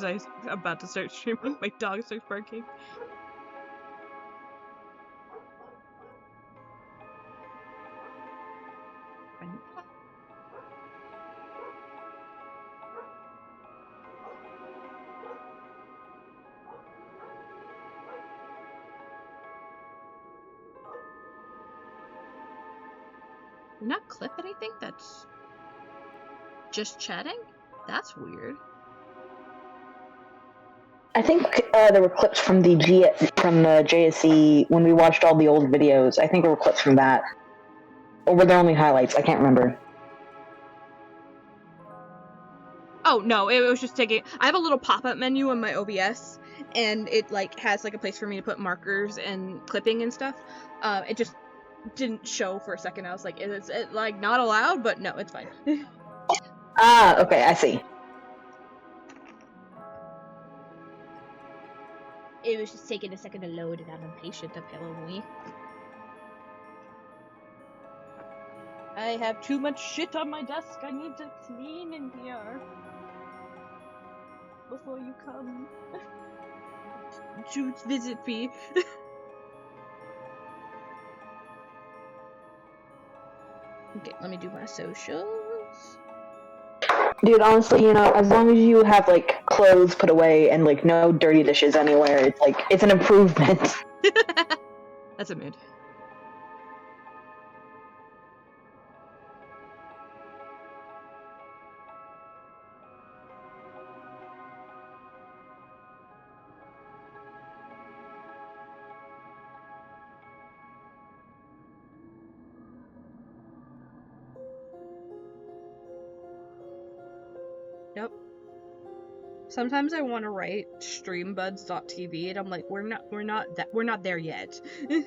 as I'm about to start streaming, my dog starts barking. Did not clip anything? That's just chatting? That's weird. I think there were clips from the JSE when we watched all the old videos. I think there were clips from that. Or were there only highlights? I can't remember. Oh, no, it was just taking... I have a little pop-up menu on my OBS, and it, like, has, like, a place for me to put markers and clipping and stuff. It just didn't show for a second. I was like, is it, like, not allowed? But no, it's fine. Ah, okay, I see. It was just taking a second to load, and I'm impatient, apparently. I have too much shit on my desk. I need to clean in here before you come to visit me. Okay, let me do my socials. Dude, honestly, you know, as long as you have, like, clothes put away and, like, no dirty dishes anywhere, it's, like, it's an improvement. That's a mood. Yep. Sometimes I want to write StreamBuds.tv, and I'm like, we're not there yet. We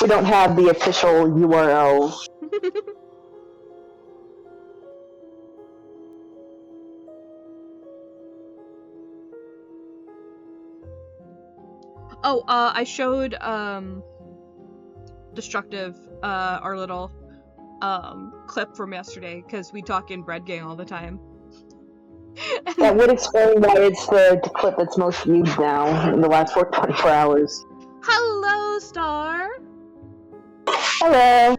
don't have the official URL. Oh, I showed Destructive our little clip from yesterday, because we talk in Bread Gang all the time. That would explain why it's the clip that's most viewed now in the last 24 hours. Hello, Star! Hello!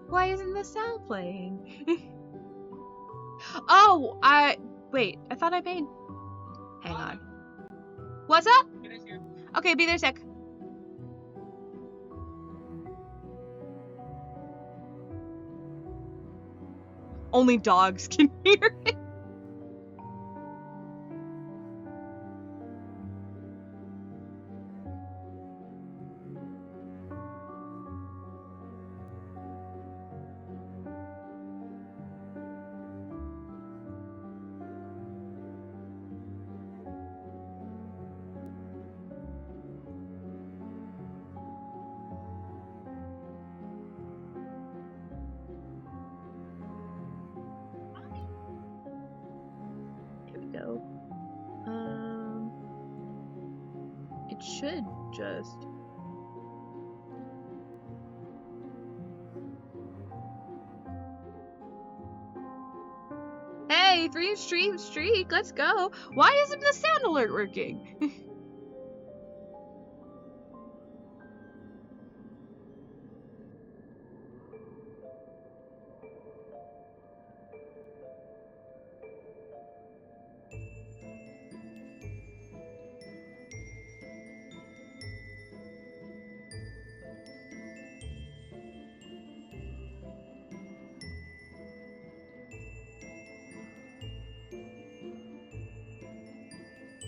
Why isn't the sound playing? Oh, wait, I thought I paid. Hang on. What's up? Okay, be there a sec. Only dogs can hear it. Go. It should just... Hey, 3 stream streak, let's go! Why isn't the sound alert working?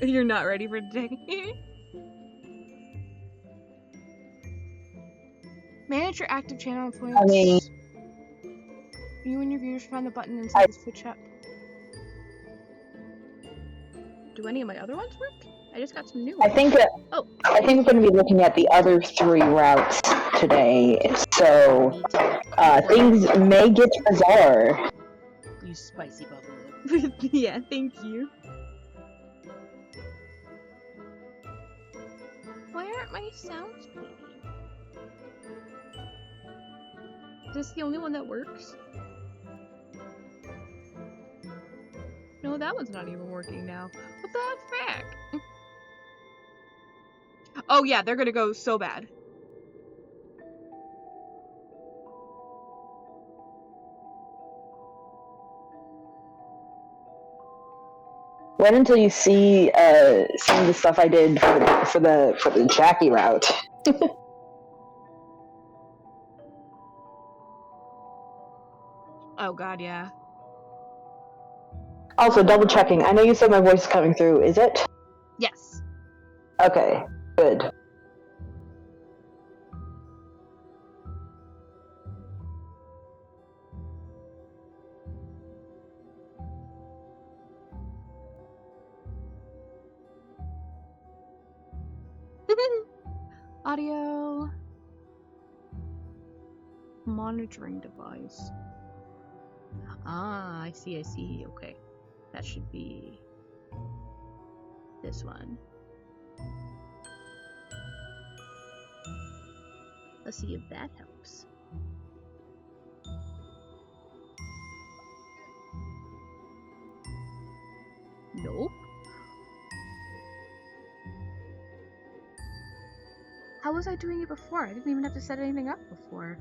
You're not ready for today. Manage your active channel influence. I mean... You and your viewers find the button inside this Twitch app. Do any of my other ones work? I just got some new ones. I think we're going to be looking at the other 3 routes today, so things may get bizarre. You spicy bubble. Yeah, thank you. aren't my sounds playing? Is this the only one that works? No, that one's not even working now. What the heck? Oh yeah, they're gonna go so bad. Wait until you see some of the stuff I did for the Jackie route. Oh god, yeah. Also, double checking. I know you said my voice is coming through. Is it? Yes. Okay, good. Audio monitoring device. Ah, I see. Okay. That should be this one. Let's see if that helps. Nope. How was I doing it before? I didn't even have to set anything up before.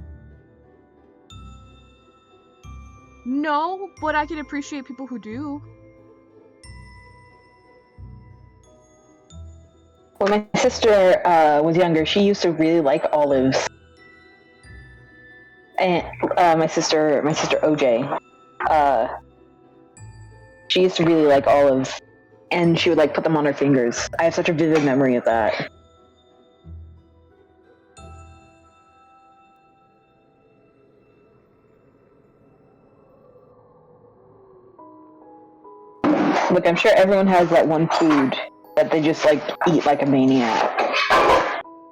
No, but I can appreciate people who do. When my sister was younger, she used to really like olives. And my sister OJ, she used to really like olives, and she would like put them on her fingers. I have such a vivid memory of that. Look, I'm sure everyone has that one food that they just like eat like a maniac.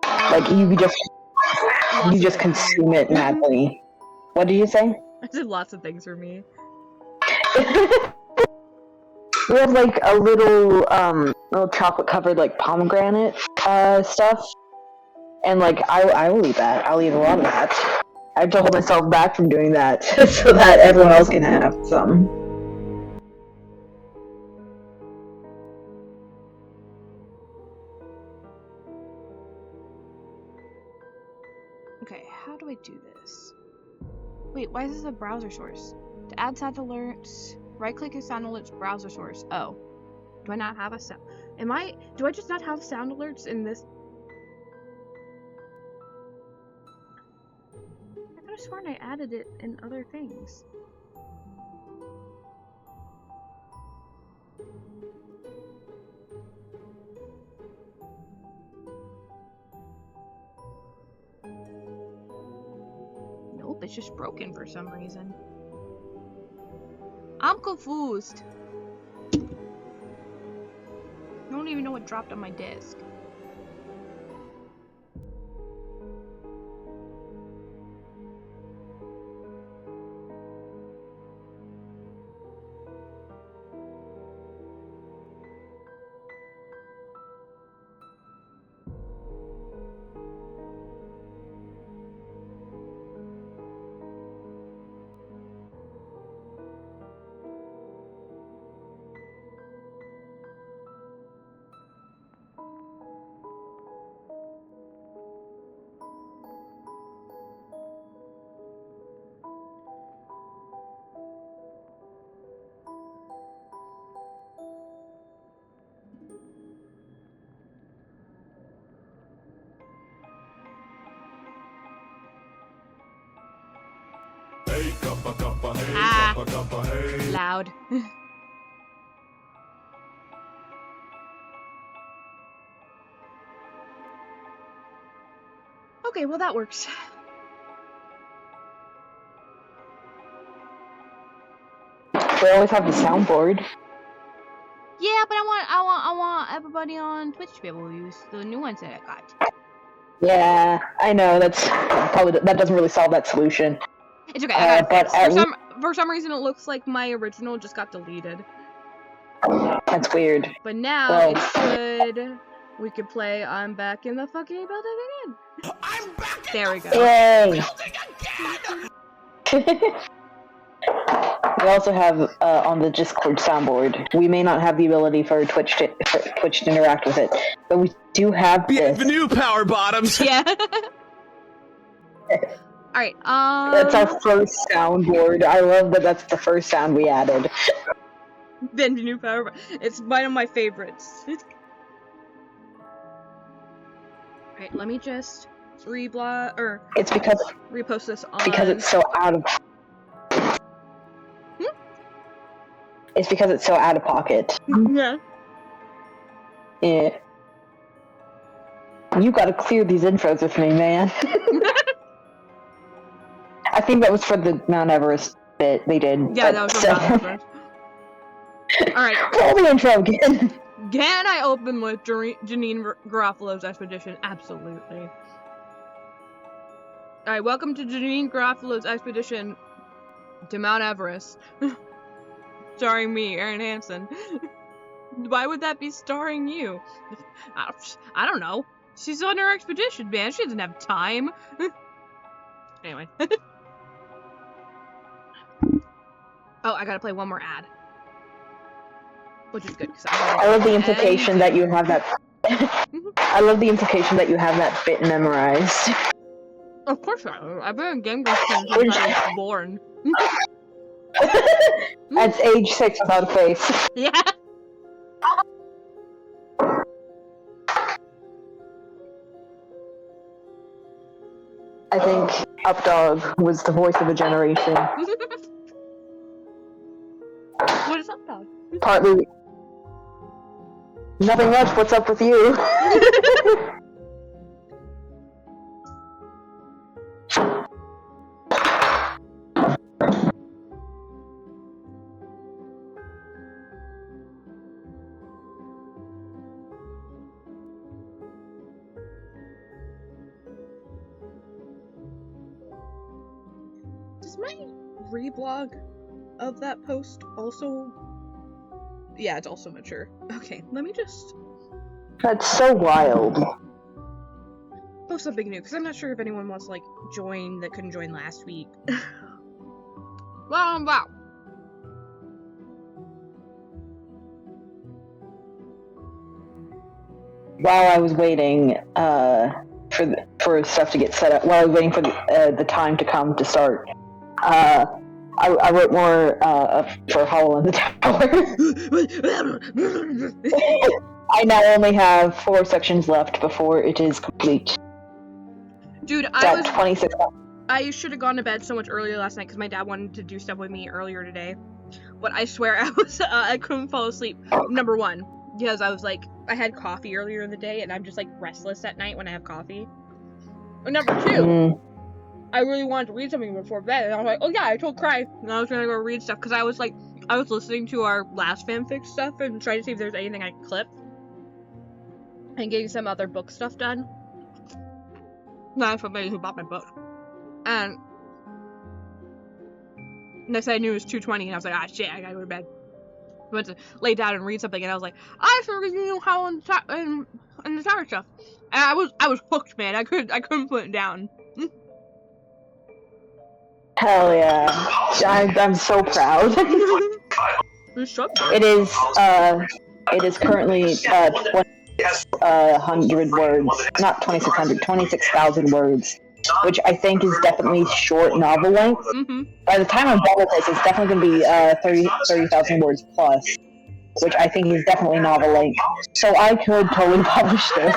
Like you just consume it madly. What did you say? I did lots of things for me. We have like a little chocolate covered like pomegranate stuff, and like I will eat that. I'll eat a lot of that. I have to hold myself back from doing that so that everyone else can have some. Okay, how do I do this? Wait, why is this a browser source? To add sound alerts, right-click is sound alerts browser source. Oh, do I not have a sound? Do I just not have sound alerts in this? I could have sworn I added it in other things. Nope, it's just broken for some reason. I'm confused. I don't even know what dropped on my disk. Loud. Okay, well that works. We always have the soundboard. Yeah, but I want everybody on Twitch to be able to use the new ones that I got. Yeah, I know that doesn't really solve that solution. It's okay. I got it fixed. For some reason, it looks like my original just got deleted. That's weird. But now it should We could play I'm back in the fucking building again. I'm back There we go. Yay! building again! We also have on the Discord soundboard. We may not have the ability for Twitch to interact with it, but we do have this. Bienvenue, Power Bottoms! Yeah. Alright, That's our first soundboard. I love that that's the first sound we added. Then the new power. It's one of my favorites. Alright, let me just It's because repost this on. it's so out of. It's because it's so out of pocket. Yeah. Yeah. You gotta clear these intros with me, man. I think that was for the Mount Everest bit they did. Yeah, that was from Mount Everest. Alright. Roll the intro again. Can I open with Janine Garofalo's expedition? Absolutely. Alright, welcome to Janine Garofalo's expedition to Mount Everest. Starring me, Aaron Hansen. Why would that be starring you? I don't know. She's on her expedition, man. She doesn't have time. Anyway. Oh, I gotta play one more ad. Which is good, because I love the implication that you have that. I love the implication that you have that bit memorized. Of course I do. I've been in Game Grumps since I was born. That's age 6 without a face. Yeah. I think Updog was the voice of a generation. What is up, dog? Partly. Nothing much. What's up with you? Does my reblog of that post also... Yeah, it's also mature. Okay, let me just That's so wild. post something new, because I'm not sure if anyone wants to, like, join that couldn't join last week. Wow. While I was waiting for stuff to get set up, while I was waiting for the time to come to start, I wrote more for Howl in the Tower. I now only have 4 sections left before it is complete. Dude, That's 26. I should have gone to bed so much earlier last night because my dad wanted to do stuff with me earlier today. But I swear I couldn't fall asleep. Number one, because I was like, I had coffee earlier in the day and I'm just like restless at night when I have coffee. And number two, I really wanted to read something before bed, and I was like, oh yeah, I told Cry, and I was gonna go read stuff, because I was listening to our last fanfic stuff, and trying to see if there's anything I could clip, and getting some other book stuff done. Not somebody who bought my book. And next thing I knew it was 2:20, and I was like, ah shit, I gotta go to bed. I went to lay down and read something, and I was like, I should read Howl in the Tower stuff. And I was hooked, man. I couldn't put it down. Hell yeah. I'm so proud. It is currently 2,100 words, not 2,600, 26,000 words, which I think is definitely short novel length. Mm-hmm. By the time I'm done with this, it's definitely going to be 30,000 words plus, which I think is definitely novel length. So I could totally publish this.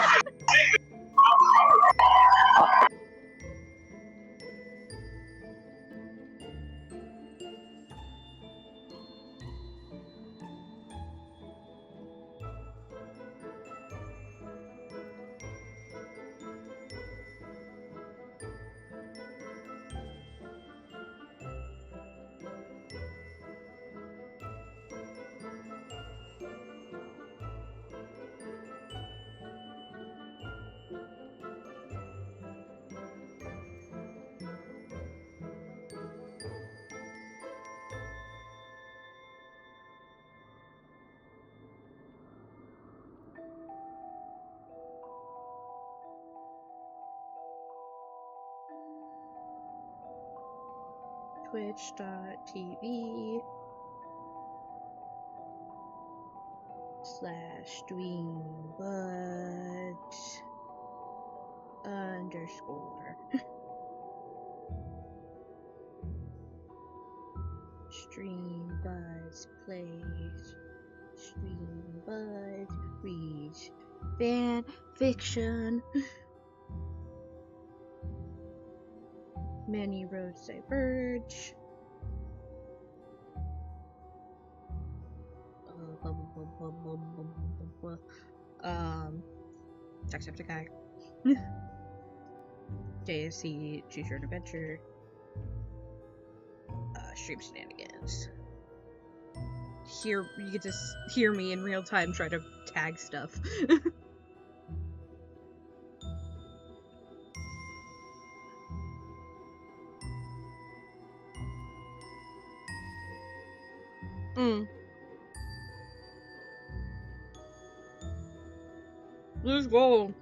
twitch.tv/StreamBuds_ StreamBuds plays, StreamBuds reads fan fiction. Many roads diverge. Jacksepticeye. JSE Choose Your Own Adventure. Stream shenanigans. Here you get to hear me in real time try to tag stuff. Let's go.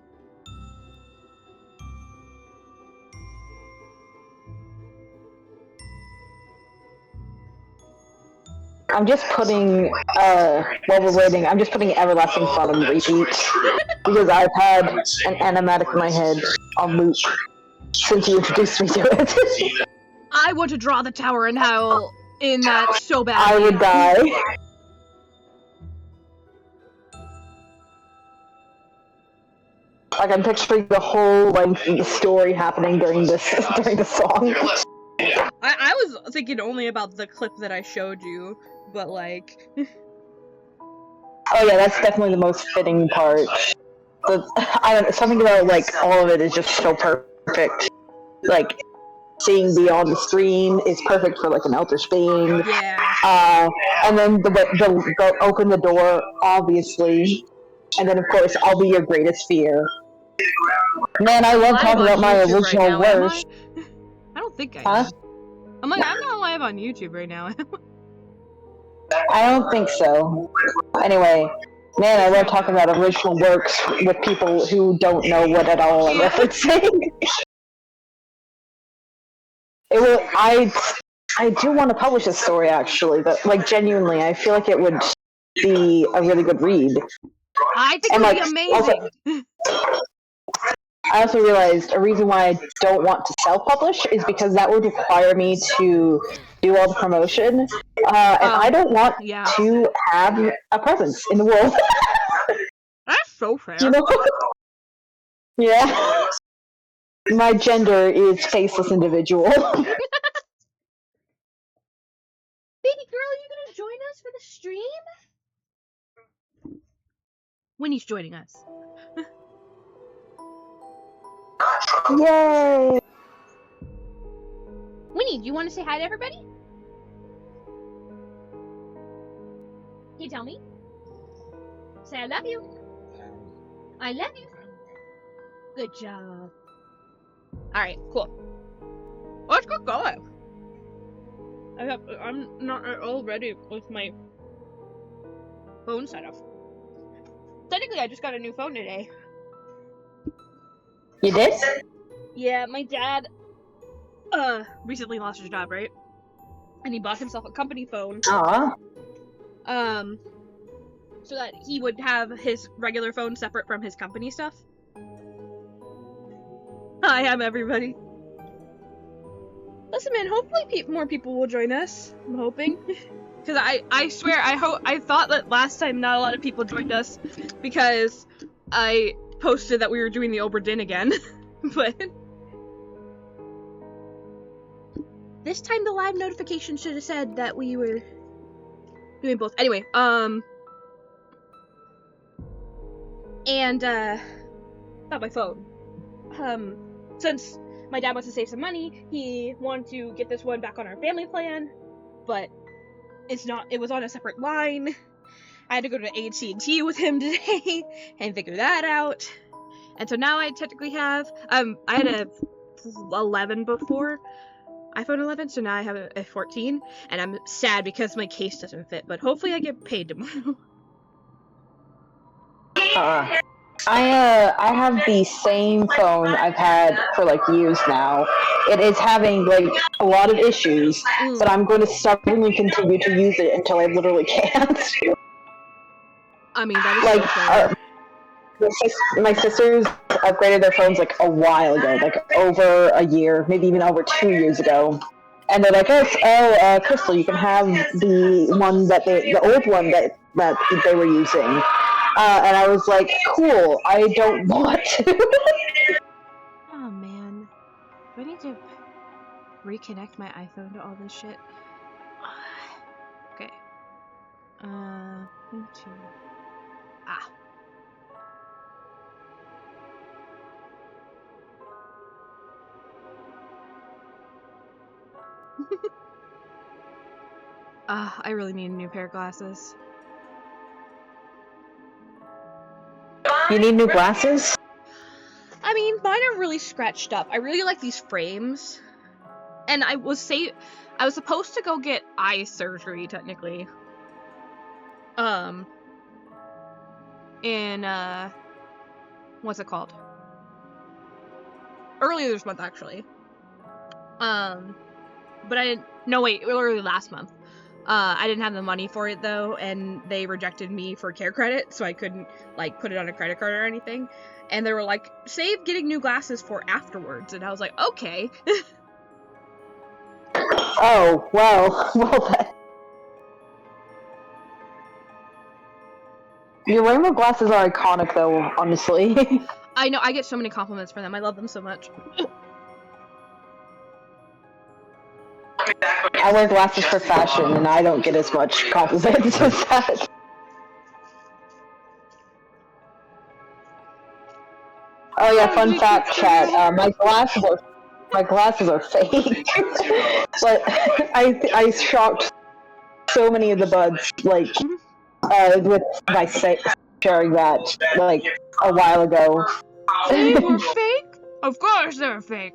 I'm just putting, while we're waiting, I'm just putting Everlasting Fun on repeat. Because I've had an animatic in my head on loop since you introduced me to it. I want to draw the tower and howl in that so bad. I would die. Like, I'm picturing the whole length of the story happening during the song. I was thinking only about the clip that I showed you, but like... Oh yeah, that's definitely the most fitting part. I don't know, something about, like, all of it is just so perfect. Like, seeing beyond the screen is perfect for, like, an Elder's Being. Yeah. And then the open the door, obviously. And then, of course, I'll be your greatest fear. Man, I love talking about my original works. I don't think I am. I'm like, I'm not live on YouTube right now. I don't think so. Anyway, man, I love talking about original works with people who don't know what at all I'm referencing. I do want to publish a story, actually, but, like, genuinely, I feel like it would be a really good read. I think it would be amazing. I also realized a reason why I don't want to self-publish is because that would require me to do all the promotion, and I don't want to have a presence in the world. That's so fair. You know? Yeah. My gender is faceless individual. Baby girl, are you gonna join us for the stream? Winnie's joining us. Yay! Winnie, do you want to say hi to everybody? Can you tell me? Say I love you. I love you. Good job. Alright, cool. Let's get going. I'm not at all ready with my phone setup. Technically, I just got a new phone today. You did? Yeah, my dad, recently lost his job, right? And he bought himself a company phone. Aww. So that he would have his regular phone separate from his company stuff. Hi, everybody. Listen, man, hopefully more people will join us. I'm hoping. Because I swear, I thought that last time not a lot of people joined us because I posted that we were doing the Oberdin again. But this time the live notification should have said that we were doing both. Anyway, and about my phone. Since my dad wants to save some money, he wanted to get this one back on our family plan, but it was on a separate line. I had to go to AT&T with him today and figure that out. And so now I technically have, I had a 11 before, iPhone 11, so now I have a 14, and I'm sad because my case doesn't fit, but hopefully I get paid tomorrow. I have the same phone I've had for like years now. It is having like a lot of issues, but I'm going to stubbornly continue to use it until I literally can't. I mean, that is Like, so fair. my sisters upgraded their phones like a while ago, like over a year, maybe even over 2 years ago. And they're like, Crystal, you can have the one that the old one that they were using. And I was like, cool, I don't want to. Oh man. Do I need to reconnect my iPhone to all this shit? Okay. Into... Ah. I really need a new pair of glasses. You need new glasses? I mean, mine are really scratched up. I really like these frames. And I was supposed to go get eye surgery, technically. In, what's it called? Earlier this month, actually. But earlier last month. I didn't have the money for it, though, and they rejected me for care credit, so I couldn't, like, put it on a credit card or anything. And they were like, save getting new glasses for afterwards. And I was like, okay. Oh, well then. Your rainbow glasses are iconic, though, honestly. I know, I get so many compliments for them. I love them so much. I wear glasses for fashion, and I don't get as much compliments as that. Oh yeah, fun fact, chat. My glasses are fake. But I shocked so many of the buds, like, with my sharing that, like, a while ago. They were fake? Of course they're fake.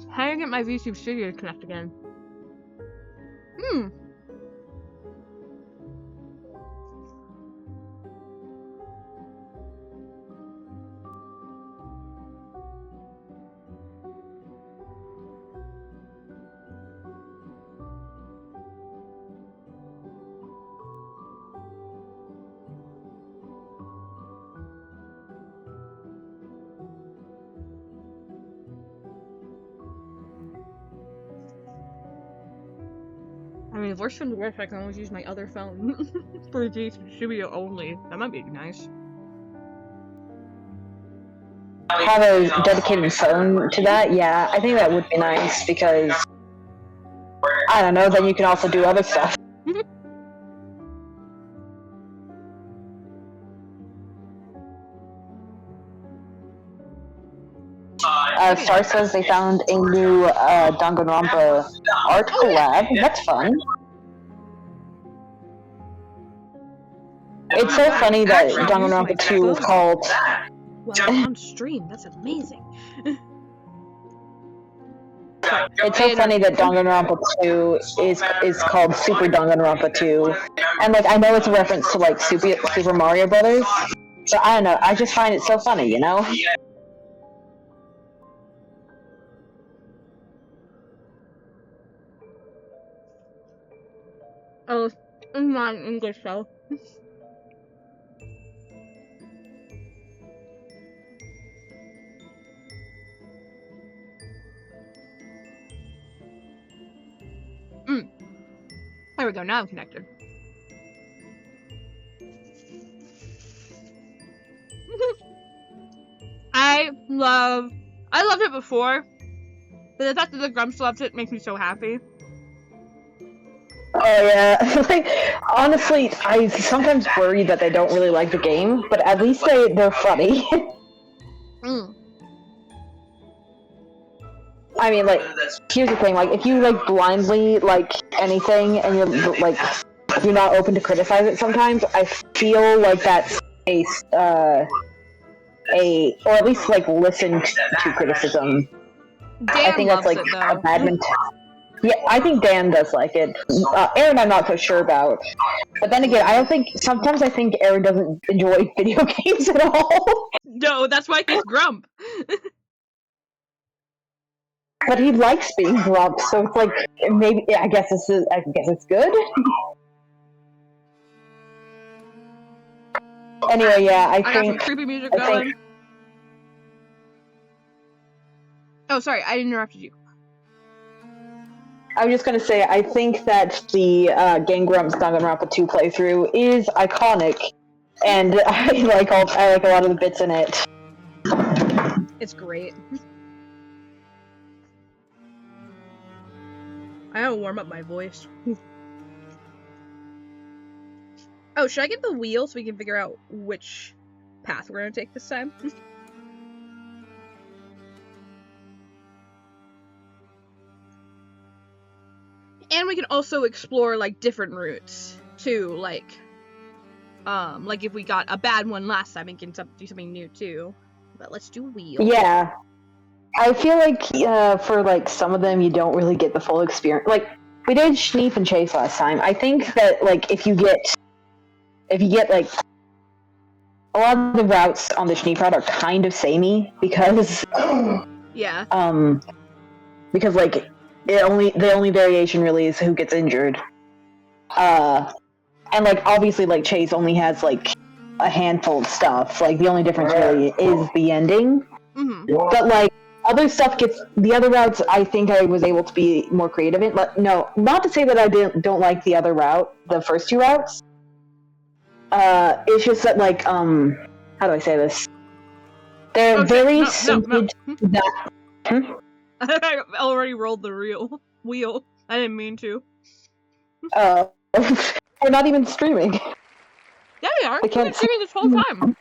How do I get my VTube Studio to connect again? I mean, if worse comes to worse, I can always use my other phone for the studio only. That might be nice. Have a dedicated phone to that? Yeah, I think that would be nice, because, I don't know, then you can also do other stuff. Star says they found a new Danganronpa art collab. That's fun. It's so funny that Danganronpa 2 is called... Well, I'm on stream. That's amazing. It's so funny that Danganronpa 2 is called Super Danganronpa 2. And, like, I know it's a reference to, like, Super Mario Brothers. So, I don't know. I just find it so funny, you know? Oh, it's not in English though. There we go, now I'm connected. I loved it before, but the fact that the Grumps loved it makes me so happy. Oh yeah, like honestly, I sometimes worry that they don't really like the game, but at least they're funny. Mm. I mean, like, here's the thing: like, if you like blindly like anything and you're not open to criticize it, sometimes I feel like that's or at least like listen to criticism. Dan I think that's loves like it, a though. bad mentality. Yeah, I think Dan does like it. Aaron, I'm not so sure about. But then again, sometimes I think Aaron doesn't enjoy video games at all. No, that's why he's Grump. But he likes being grumped, so it's like maybe I guess it's good. Anyway, yeah, I I got some think creepy music I going. think- Oh, sorry, I interrupted you. I was just gonna say I think that the Game Grumps Danganronpa 2 playthrough is iconic, and I like a lot of the bits in it. It's great. I gotta warm up my voice. Oh, should I get the wheel so we can figure out which path we're gonna take this time? And we can also explore, like, different routes, too, like if we got a bad one last time, we can do something new, too. But let's do wheel. Yeah. I feel like for like some of them you don't really get the full experience. Like we did Schneef and Chase last time. I think that like if you get like a lot of the routes on the Schneef route are kind of samey because Yeah. Because like the only variation really is who gets injured. And like obviously like Chase only has like a handful of stuff. Like the only difference really is the ending. Mm-hmm. But like other stuff the other routes I think I was able to be more creative in. But no, not to say that I don't like the other route, the first two routes. It's just that like how do I say this? They're very simple. I already rolled the wheel. I didn't mean to. We're not even streaming. Yeah, we are. I can't We've been streaming this whole time.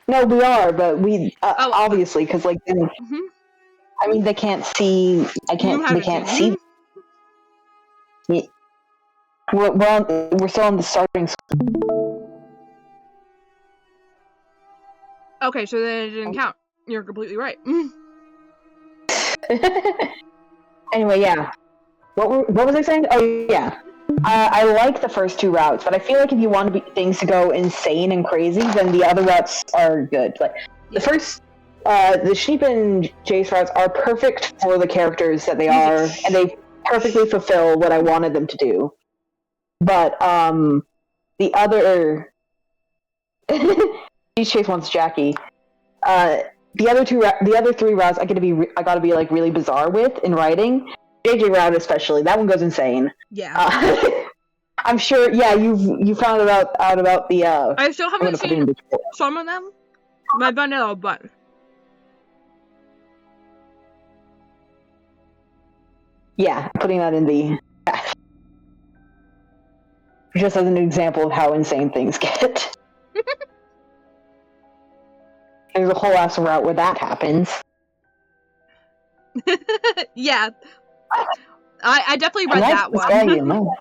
No, we are, but we obviously because like then, I mean they can't see. They can't see. Yeah. We're still on the starting. Okay, so then it didn't count. You're completely right. Anyway, yeah. What was I saying? Oh yeah. I like the first two routes, but I feel like if you want things to go insane and crazy, then the other routes are good. Like the first, the Schneef and Jace routes are perfect for the characters that they are, and they perfectly fulfill what I wanted them to do. But the other, Chase wants Jackie. The other three routes I gotta be like really bizarre with in writing. JJ route especially, that one goes insane. Yeah. I'm sure. Yeah, you found out about the. I still haven't seen some of them. My vanilla butt. Yeah, putting that in the. Just as an example of how insane things get. There's a whole ass route where that happens. Yeah. I definitely read that one. Guy, you know.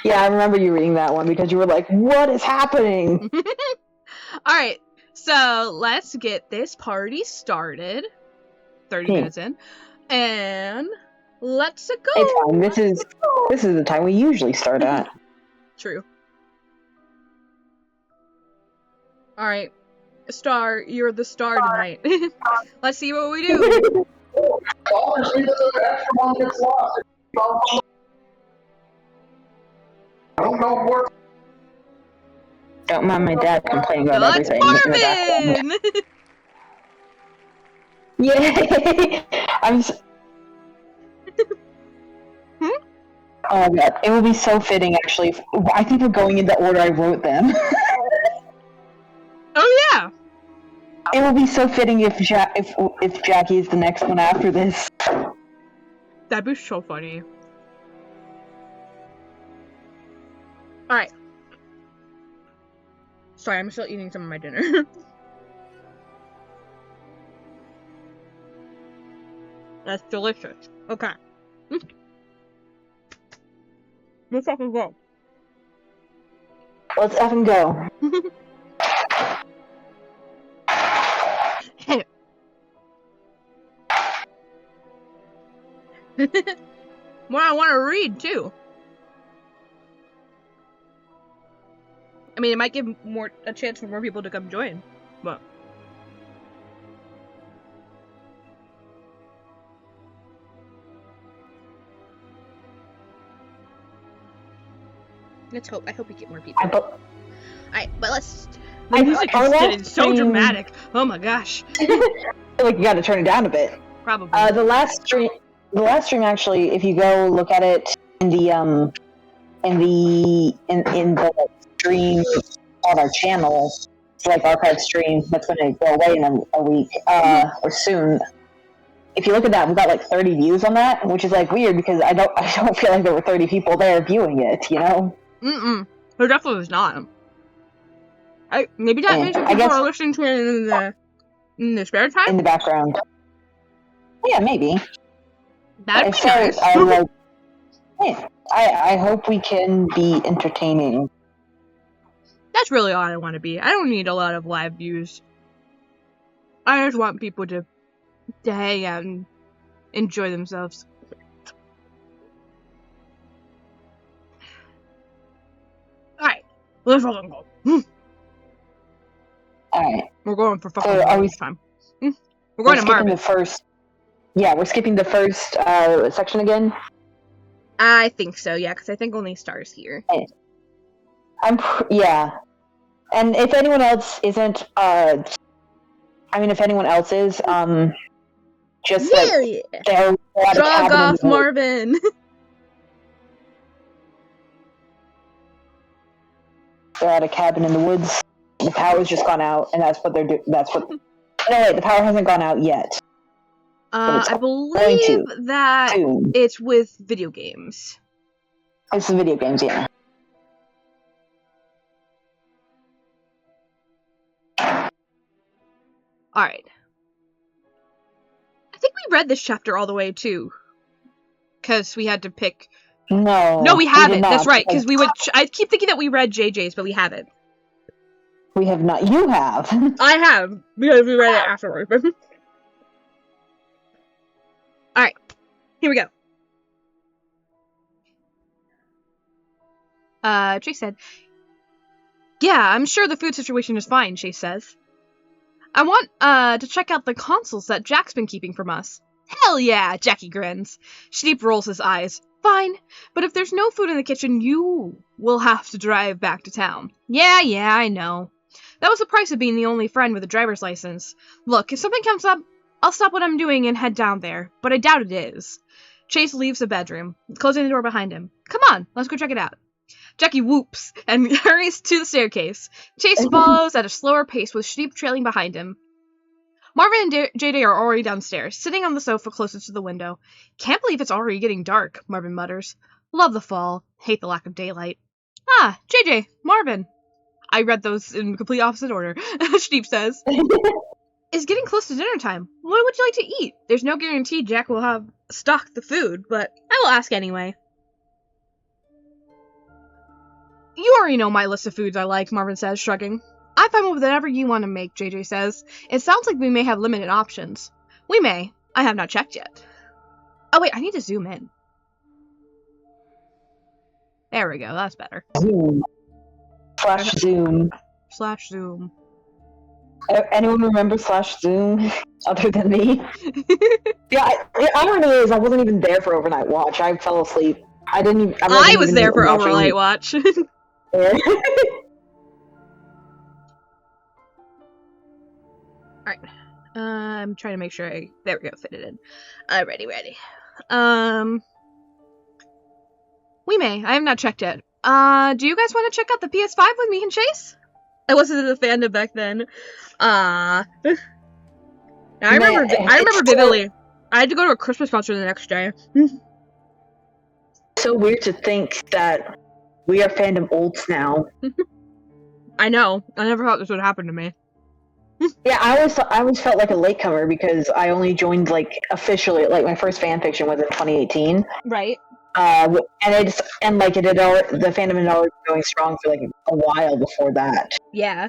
Yeah, I remember you reading that one because you were like, what is happening? Alright, so let's get this party started. 30 minutes in. And let's go. It's fine. This is the time we usually start at. True. Alright. Star, you're the star tonight. Let's see what we do. Don't mind my dad complaining about everything. Marvin! Yay! Oh god, it will be so fitting actually. I think we're going in the order I wrote them. Oh yeah! It will be so fitting if Jackie is the next one after this. That'd be so funny. Alright. Sorry, I'm still eating some of my dinner. That's delicious. Okay. Let's fucking go. Let's effing go. Well, I want to read too. I mean, it might give a chance for more people to come join, but let's hope. I hope we get more people. Alright, but let's. The music is getting so dramatic. Oh my gosh. I feel like you gotta turn it down a bit. Probably. The last stream actually, if you go look at it in the stream on our channel, it's like archive stream that's gonna go away in a week, or soon. If you look at that, we've got like 30 views on that, which is like weird because I don't feel like there were 30 people there viewing it, you know? There definitely was not. Maybe that means people are listening to it in the spare time? In the background. Yeah, maybe. That'd be nice. I'm like, hey, I hope we can be entertaining. That's really all I want to be. I don't need a lot of live views. I just want people to hang out and enjoy themselves. Alright, let's fucking go. Alright. We're going for fucking time. We're going to Marvin. We're skipping the first section again? I think so, yeah, because I think only Star's here. Yeah. And if anyone else isn't, if anyone else is, just like, they're at a cabin off, Marvin! They're at a cabin in the woods. The power's just gone out, and that's what they're doing. No, wait, the power hasn't gone out yet. I believe that soon. It's with video games. It's the video games, yeah. Alright. I think we read this chapter all the way, too. Because we had to pick... No, we haven't. That's right, because we would... I keep thinking that we read JJ's, but we haven't. We have not. You have. I have, because we read it afterwards. Alright, here we go. Chase said, "Yeah, I'm sure the food situation is fine," Chase says. "I want, to check out the consoles that Jack's been keeping from us." "Hell yeah," Jackie grins. Sheep rolls his eyes. "Fine, but if there's no food in the kitchen, you will have to drive back to town." Yeah, I know. That was the price of being the only friend with a driver's license. Look, if something comes up, I'll stop what I'm doing and head down there, but I doubt it is. Chase leaves the bedroom, closing the door behind him. "Come on, let's go check it out." Jackie whoops and hurries to the staircase. Chase follows at a slower pace with Sheep trailing behind him. Marvin and JJ are already downstairs, sitting on the sofa closest to the window. "Can't believe it's already getting dark," Marvin mutters. "Love the fall. Hate the lack of daylight." "Ah, JJ, Marvin." I read those in complete opposite order. Sheep says. "It's getting close to dinner time. What would you like to eat? There's no guarantee Jack will have stocked the food, but I will ask anyway." "You already know my list of foods I like," Marvin says, shrugging. "I'm fine with whatever you want to make," JJ says. "It sounds like we may have limited options." "We may. I have not checked yet." Oh wait, I need to zoom in. There we go, that's better. Zoom. /zoom. /zoom. Anyone remember /zoom other than me? Yeah, the irony is I wasn't even there for overnight watch. I fell asleep. I was there for overnight watch. Alright. I'm trying to make sure there we go, fit it in. Ready. We may. I have not checked yet. Do you guys want to check out the PS5 with me and Chase? I wasn't in the fandom back then. I remember vividly. I had to go to a Christmas concert the next day. So weird to think that We are fandom olds now. I know. I never thought this would happen to me. Yeah, I always felt like a latecomer because I only joined like officially, like my first fanfiction was in 2018. Right. And the fandom had already been going strong for like a while before that. Yeah.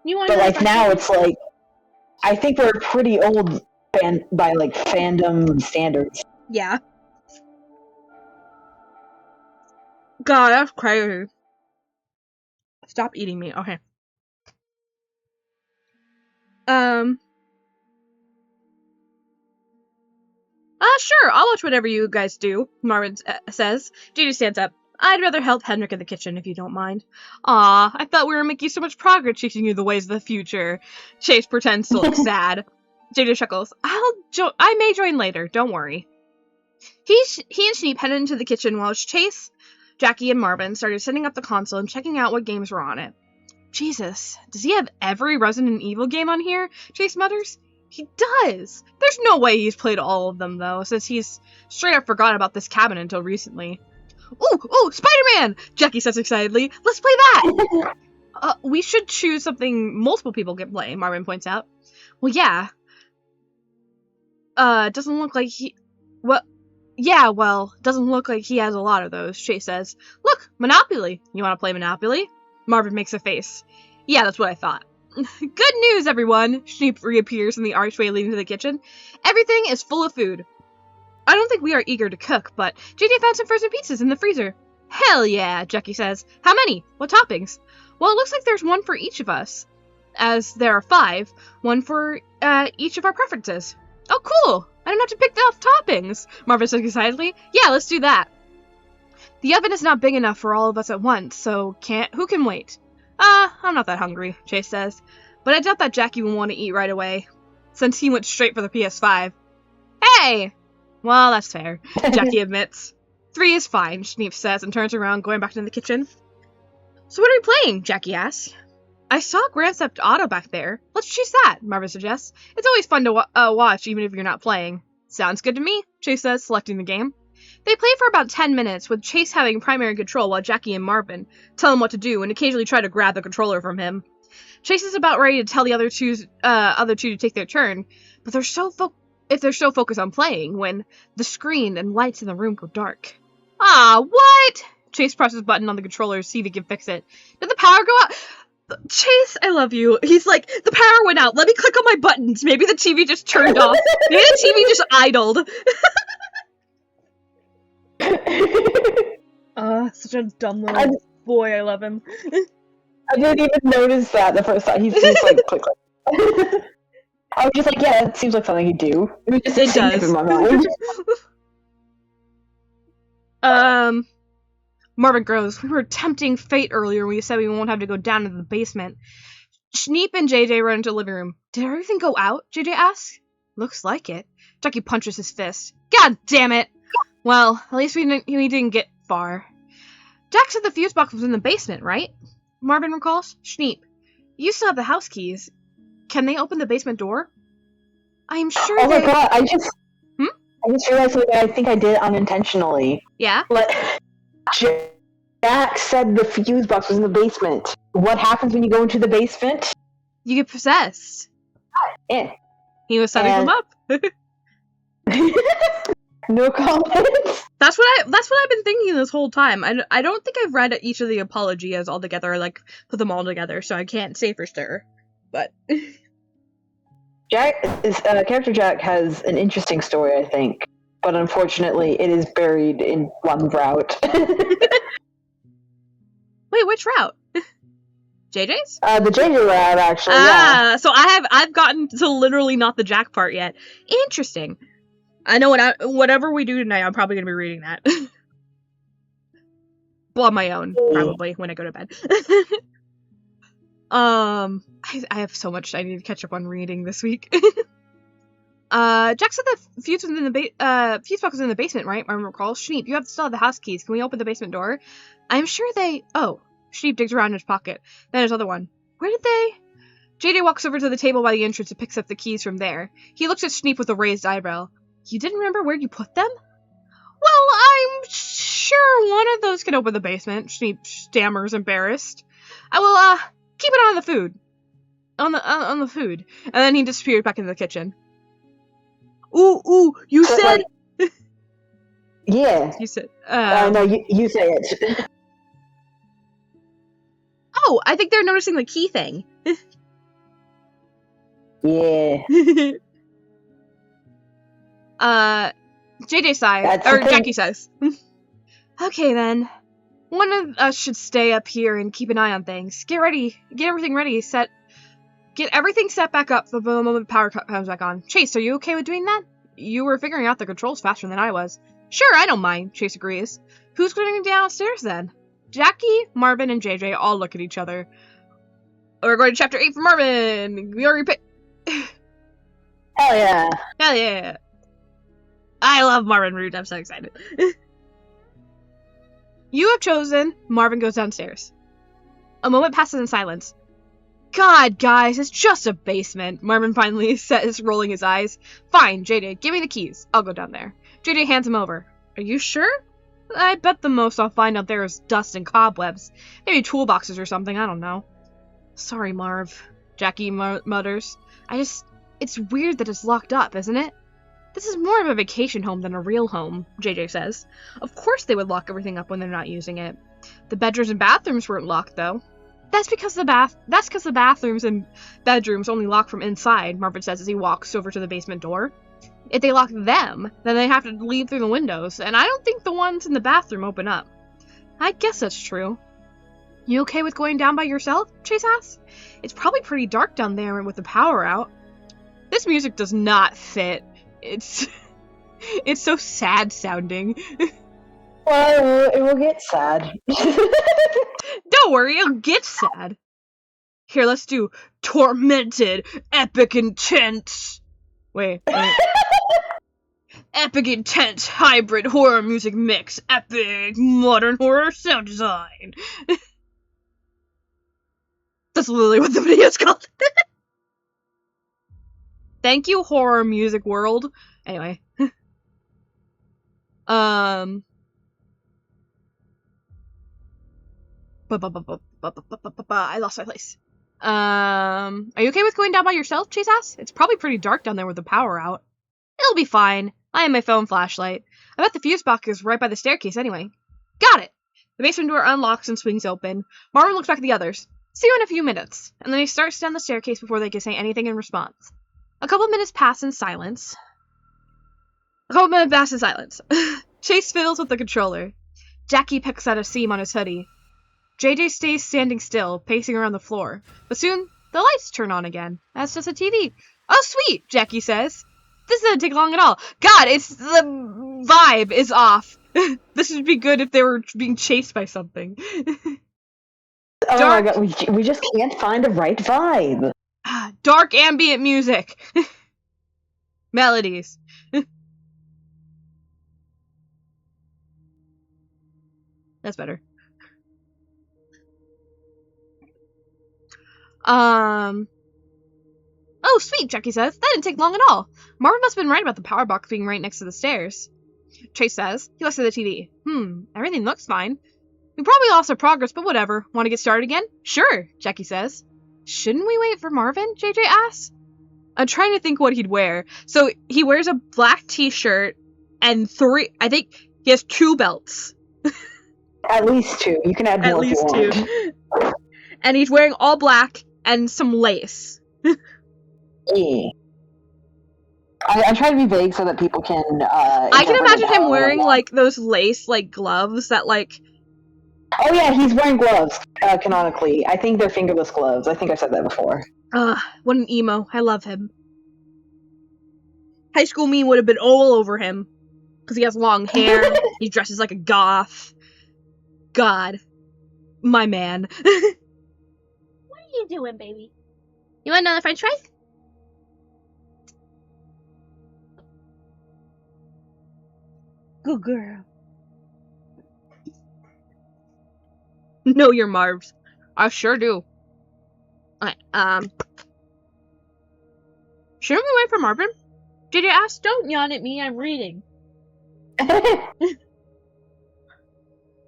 But like now it's like, I think we're pretty old by like fandom standards. Yeah. God, that's crazy. Stop eating me. Okay. Sure, I'll watch whatever you guys do, Marvin says. JJ stands up. I'd rather help Henrik in the kitchen, if you don't mind. Aw, I thought we were making so much progress teaching you the ways of the future. Chase pretends to look sad. JJ chuckles. I may join later, don't worry. He and Sneap headed into the kitchen while Chase, Jackie, and Marvin started setting up the console and checking out what games were on it. Jesus, does he have every Resident Evil game on here? Chase mutters. He does! There's no way he's played all of them, though, since he's straight up forgot about this cabin until recently. Ooh, Spider-Man! Jackie says excitedly. Let's play that! We should choose something multiple people can play, Marvin points out. Well, yeah. Doesn't look like he... doesn't look like he has a lot of those, Chase says. Look, Monopoly! You want to play Monopoly? Marvin makes a face. Yeah, that's what I thought. Good news, everyone! Sneap reappears in the archway leading to the kitchen. Everything is full of food. I don't think we are eager to cook, but JJ found some frozen pizzas in the freezer. Hell yeah, Jackie says. How many? What toppings? Well, it looks like there's one for each of us. As there are 5, one for each of our preferences. Oh, cool! I don't have to pick the toppings, Marvin says excitedly. Yeah, let's do that. The oven is not big enough for all of us at once, so who can wait? I'm not that hungry, Chase says. But I doubt that Jackie will want to eat right away, since he went straight for the PS5. Hey! Well, that's fair, Jackie admits. 3 is fine, Sneap says, and turns around, going back into the kitchen. So what are we playing? Jackie asks. I saw Grand Theft Auto back there. Let's choose that, Marvin suggests. It's always fun to watch, even if you're not playing. Sounds good to me, Chase says, selecting the game. They play for about 10 minutes, with Chase having primary control while Jackie and Marvin tell him what to do and occasionally try to grab the controller from him. Chase is about ready to tell the other two to take their turn, but they're so focused on playing when the screen and lights in the room go dark. Ah, what? Chase presses a button on the controller to see if he can fix it. Did the power go out? Chase, I love you. He's like, the power went out. Let me click on my buttons. Maybe the TV just turned off. Maybe the TV just idled. Such a dumb little boy. I love him. I didn't even notice that the first time. He's just like, click. I was just like, yeah, it seems like something he'd do. It does. In my mind. Marvin grows. We were tempting fate earlier when you said we won't have to go down into the basement. Sneap and JJ run into the living room. Did everything go out? JJ asks. Looks like it. Jackie punches his fist. God damn it! Well, at least we didn't get far. Jack said the fuse box was in the basement, right? Marvin recalls. Sneap, you still have the house keys. Can they open the basement door? I'm sure my god, I just realized something I think I did unintentionally. Yeah? Jack said the fuse box was in the basement. What happens when you go into the basement? You get possessed. Yeah. He was setting them up. No comments. That's what I've been thinking this whole time. I don't think I've read each of the apologias all together, like put them all together, so I can't say for sure. But character Jack has an interesting story, I think, but unfortunately, it is buried in one route. Wait, which route? JJ's? The JJ route, actually. Yeah. So I've gotten to literally not the Jack part yet. Interesting. I know whatever we do tonight, I'm probably gonna be reading that. Well, on my own, probably when I go to bed. I have so much I need to catch up on reading this week. Jack said the fuse was in the fuse box was in the basement, right? I recall. Sneap, you still have the house keys. Can we open the basement door? I'm sure they. Oh, Sneap digs around in his pocket. Then his other one. Where did they? JJ walks over to the table by the entrance and picks up the keys from there. He looks at Sneap with a raised eyebrow. You didn't remember where you put them? Well, I'm sure one of those can open the basement, she stammers, embarrassed. I will, keep it on the food. On the food. And then he disappeared back into the kitchen. Ooh, you So, said... like, yeah. You said, No, you say it. Oh, I think they're noticing the key thing. Yeah. JJ sighs, or Jackie says. Okay then. One of us should stay up here and keep an eye on things. Get everything ready, get everything set back up for the moment the power comes back on. Chase, are you okay with doing that? You were figuring out the controls faster than I was. Sure, I don't mind, Chase agrees. Who's going downstairs then? Jackie, Marvin, and JJ all look at each other. We're going to chapter 8 for Marvin! We already picked... Hell yeah. Hell yeah! I love Marvin Root, I'm so excited. You have chosen. Marvin goes downstairs. A moment passes in silence. God, guys, it's just a basement. Marvin finally says, rolling his eyes. Fine, JJ, give me the keys. I'll go down there. JJ hands him over. Are you sure? I bet the most I'll find out there is dust and cobwebs. Maybe toolboxes or something, I don't know. Sorry, Marv, Jackie mutters. It's weird that it's locked up, isn't it? This is more of a vacation home than a real home, JJ says. Of course they would lock everything up when they're not using it. The bedrooms and bathrooms weren't locked, though. That's because the bathrooms and bedrooms only lock from inside, Marvin says as he walks over to the basement door. If they lock them, then they have to leave through the windows, and I don't think the ones in the bathroom open up. I guess that's true. You okay with going down by yourself? Chase asks. It's probably pretty dark down there with the power out. This music does not fit. It's so sad sounding. Well, it will get sad. Don't worry, it'll get sad. Here, let's do tormented, epic, intense. Wait. Epic, intense, hybrid horror music mix. Epic, modern horror sound design. That's literally what the video's called. Thank you, horror music world. Anyway. I lost my place. Are you okay with going down by yourself, Chase asks? It's probably pretty dark down there with the power out. It'll be fine. I have my phone flashlight. I bet the fuse box is right by the staircase anyway. Got it! The basement door unlocks and swings open. Marvin looks back at the others. See you in a few minutes. And then he starts down the staircase before they can say anything in response. A couple minutes pass in silence. Chase fiddles with the controller. Jackie picks at a seam on his hoodie. JJ stays standing still, pacing around the floor. But soon, the lights turn on again. That's just a TV. Oh, sweet, Jackie says. This doesn't take long at all. God, the vibe is off. This would be good if they were being chased by something. Oh my god, we just can't find the right vibe. Dark ambient music. Melodies. That's better. Oh, sweet, Jackie says. That didn't take long at all. Marvin must have been right about the power box being right next to the stairs. Chase says. He looks at the TV. Everything looks fine. We probably lost our progress, but whatever. Want to get started again? Sure, Jackie says. Shouldn't we wait for Marvin? JJ asks. I'm trying to think what he'd wear. So he wears a black t-shirt and I think he has 2 belts. At least 2. You can add more if you want. At least 2. And he's wearing all black and some lace. Yeah. I try to be vague so that people can, I can imagine him wearing, like, those lace, like, gloves that, like... Oh yeah, he's wearing gloves, canonically. I think they're fingerless gloves. I think I've said that before. What an emo. I love him. High School Me would have been all over him. Because he has long hair, he dresses like a goth. God. My man. What are you doing, baby? You want another french fries? Good girl. Know your Marvs. I sure do. Alright, shouldn't we wait for Marvin? JJ asked. Don't yawn at me, I'm reading.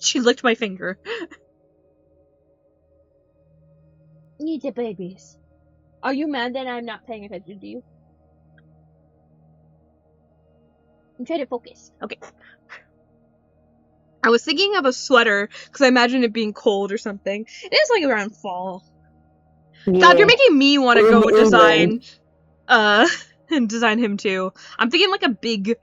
She licked my finger. Need the babies. Are you mad that I'm not paying attention to you? I'm trying to focus. Okay. I was thinking of a sweater, because I imagine it being cold or something. It is like around fall. Yeah. God, you're making me want to go Urban. design, and design him too. I'm thinking like a big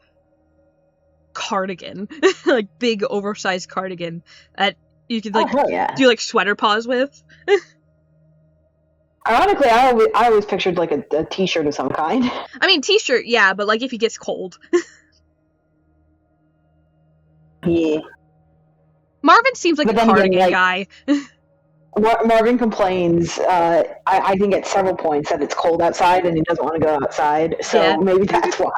cardigan. Like big oversized cardigan that you could like hell yeah. do like sweater paws with. Ironically, I always pictured like a t-shirt of some kind. I mean, t-shirt, yeah, but like if he gets cold. Yeah. Marvin seems like But a then again, cardigan like- guy. Marvin complains, I think at several points that it's cold outside and he doesn't want to go outside, so Yeah. maybe that's why.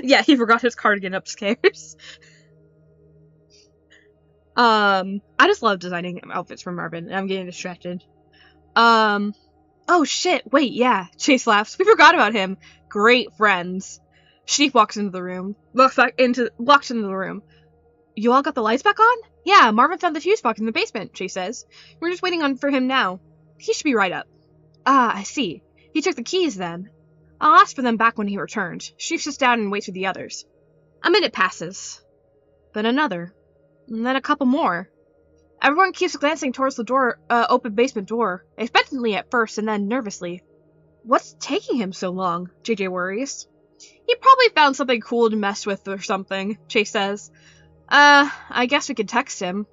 Yeah, he forgot his cardigan upstairs. I just love designing outfits for Marvin, and I'm getting distracted. Oh shit, wait, yeah, Chase laughs. We forgot about him. Great friends. Sheep walks into the room. Walks into the room. You all got the lights back on? Yeah, Marvin found the fuse box in the basement, Chase says. We're just waiting for him now. He should be right up. Ah, I see. He took the keys then. I'll ask for them back when he returns. Sheep sits down and waits for the others. A minute passes. Then another. And then a couple more. Everyone keeps glancing towards the open basement door, expectantly at first and then nervously. What's taking him so long? JJ worries. He probably found something cool to mess with or something, Chase says. I guess we could text him.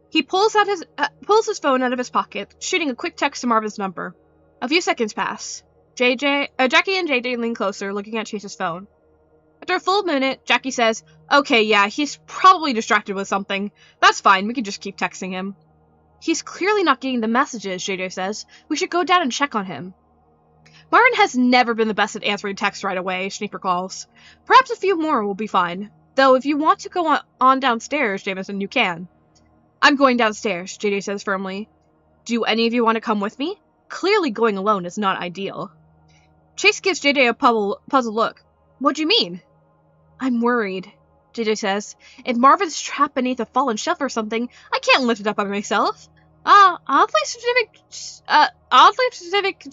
He pulls his phone out of his pocket, shooting a quick text to Marvin's number. A few seconds pass. Jackie and JJ lean closer, looking at Chase's phone. After a full minute, Jackie says, okay, yeah, he's probably distracted with something. That's fine, we can just keep texting him. He's clearly not getting the messages, JJ says. We should go down and check on him. Marvin has never been the best at answering texts right away, Schneep recalls. Perhaps a few more will be fine. Though if you want to go on downstairs, Jameson, you can. I'm going downstairs, JJ says firmly. Do any of you want to come with me? Clearly going alone is not ideal. Chase gives JJ a puzzled look. What do you mean? I'm worried, JJ says. If Marvin's trapped beneath a fallen shelf or something, I can't lift it up by myself. Oddly specific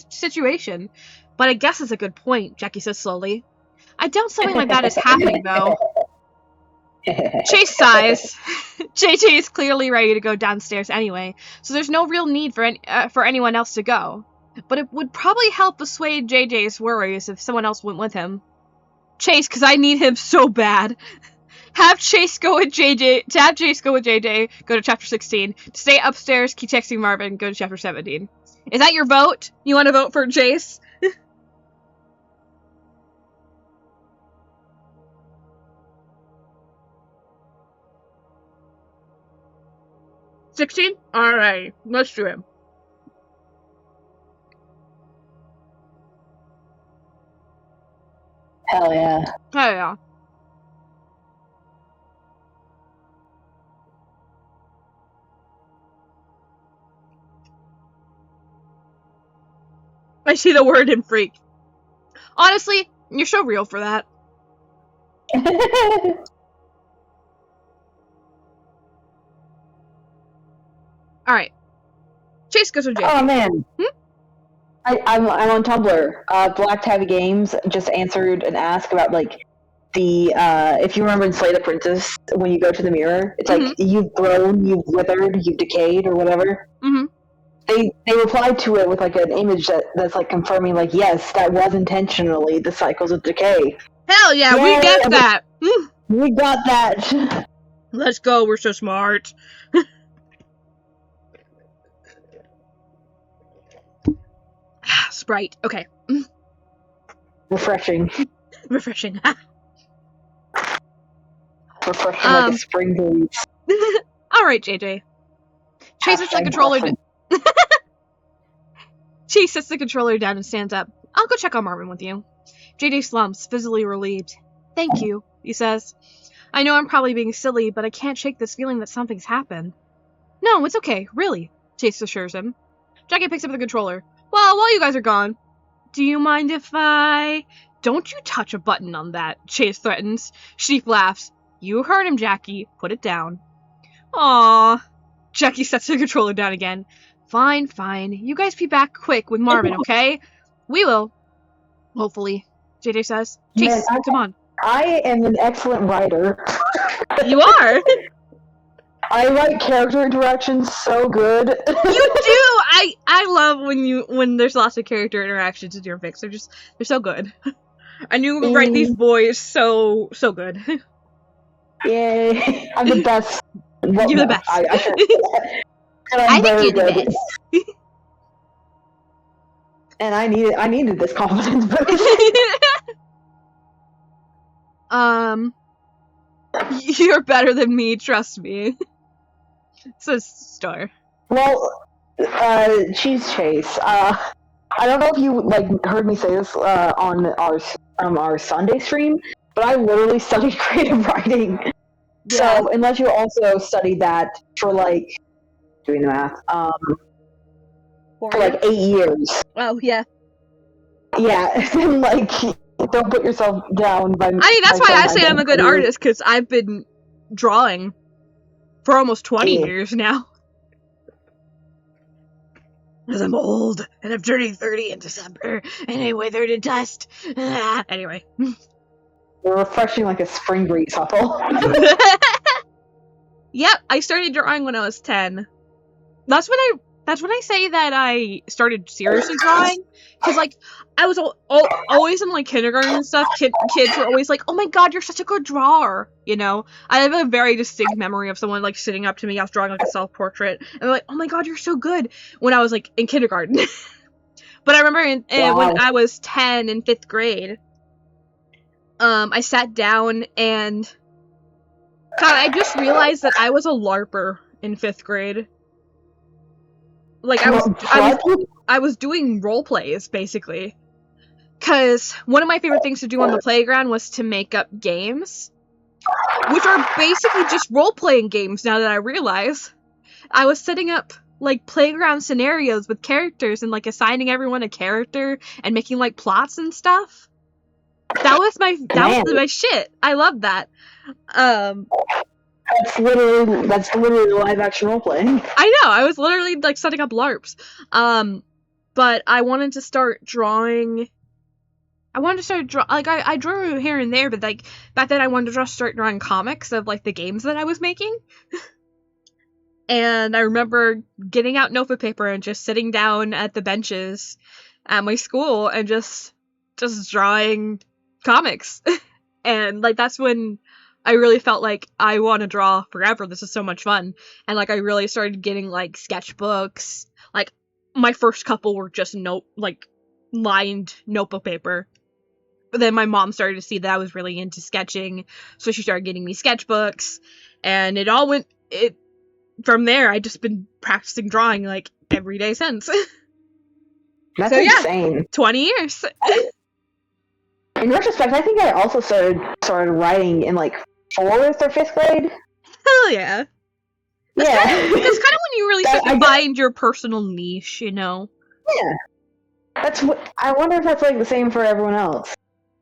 situation. But I guess it's a good point, Jackie says slowly. I doubt something like that is happening, though. Chase sighs. JJ is clearly ready to go downstairs anyway, so there's no real need for anyone else to go. But it would probably help assuage JJ's worries if someone else went with him. Chase, because I need him so bad. Have Chase go with JJ. To have Chase go with JJ, go to chapter 16. To stay upstairs, keep texting Marvin, go to chapter 17. Is that your vote? You want to vote for Chase? 16? Alright, let's do it. Hell yeah. Hell yeah. I see the word in freak. Honestly, you're so real for that. Alright. Chase goes with Jake. Oh man. I'm on Tumblr. Black Tabby Games just answered an ask about like the if you remember in Slay the Princess when you go to the mirror, it's like you've grown, you've withered, you've decayed or whatever. They replied to it with like an image that's like confirming like yes, that was intentionally the cycles of decay. Hell yeah, we get that. We got that. Let's go, we're so smart. Sprite, okay. Refreshing. Refreshing. Refreshing like a spring breeze. Alright, JJ. Chase sets the controller Chase sets the controller down and stands up. I'll go check on Marvin with you. JJ slumps, visibly relieved. Thank you, he says. I know I'm probably being silly, but I can't shake this feeling that something's happened. No, it's okay, really, Chase assures him. Jackie picks up the controller. Well, while you guys are gone, do you mind if I... Don't you touch a button on that, Chase threatens. Sheep laughs. You heard him, Jackie. Put it down. Aww. Jackie sets the controller down again. Fine, fine. You guys be back quick with Marvin, okay? We will. Hopefully, JJ says. Chase, Man, come on. I am an excellent writer. You are! I write character interactions so good. You do! I love when there's lots of character interactions in your fics. They're so good. And you write these boys so good. Yay. I'm the best. Well, You're the best. I should say that. And I'm I think very you're the good. best. And I needed this confidence boost. You're better than me, trust me. Says Star. Well, Cheese Chase. I don't know if you heard me say this on our Sunday stream, but I literally studied creative writing. Yeah. So unless you also studied that for doing the math, for 8 years. Oh yeah. Yeah, and don't put yourself down by. I mean, that's why I say I'm a good artist, because I've been drawing for almost 20 years now. Because I'm old, and I'm turning 30 in December, and I wither to dust. Anyway. You're refreshing like a spring breeze, Huffle. Yep, I started drawing when I was 10. That's when I say that I started seriously drawing. Because, I was always in, kindergarten and stuff. Kids were always like, oh my god, you're such a good drawer, you know? I have a very distinct memory of someone, sitting up to me. I was drawing, a self-portrait. And they're like, oh my god, you're so good. When I was, in kindergarten. But I remember when I was 10 in 5th grade, I sat down and... God, I just realized that I was a LARPer in 5th grade. I was doing role plays, basically. Because one of my favorite things to do on the playground was to make up games. Which are basically just role-playing games, now that I realize. I was setting up, playground scenarios with characters and, assigning everyone a character and making, plots and stuff. That was my shit. I loved that. That's literally live-action role-playing. I know, I was literally, setting up LARPs. But I wanted to start drawing... I drew here and there, but, back then I wanted to start drawing comics of, the games that I was making. And I remember getting out notebook paper and just sitting down at the benches at my school and just drawing comics. And, that's when I really felt like I want to draw forever. This is so much fun. And, I really started getting, sketchbooks. My first couple were just lined notebook paper. But then my mom started to see that I was really into sketching, so she started getting me sketchbooks. And from there, I've just been practicing drawing, every day since. That's insane. 20 years. In retrospect, I think I also started writing in 4th or 5th grade. Hell yeah. That's Yeah. kind of when you really start to find your personal niche, you know? Yeah. That's what I wonder if that's the same for everyone else.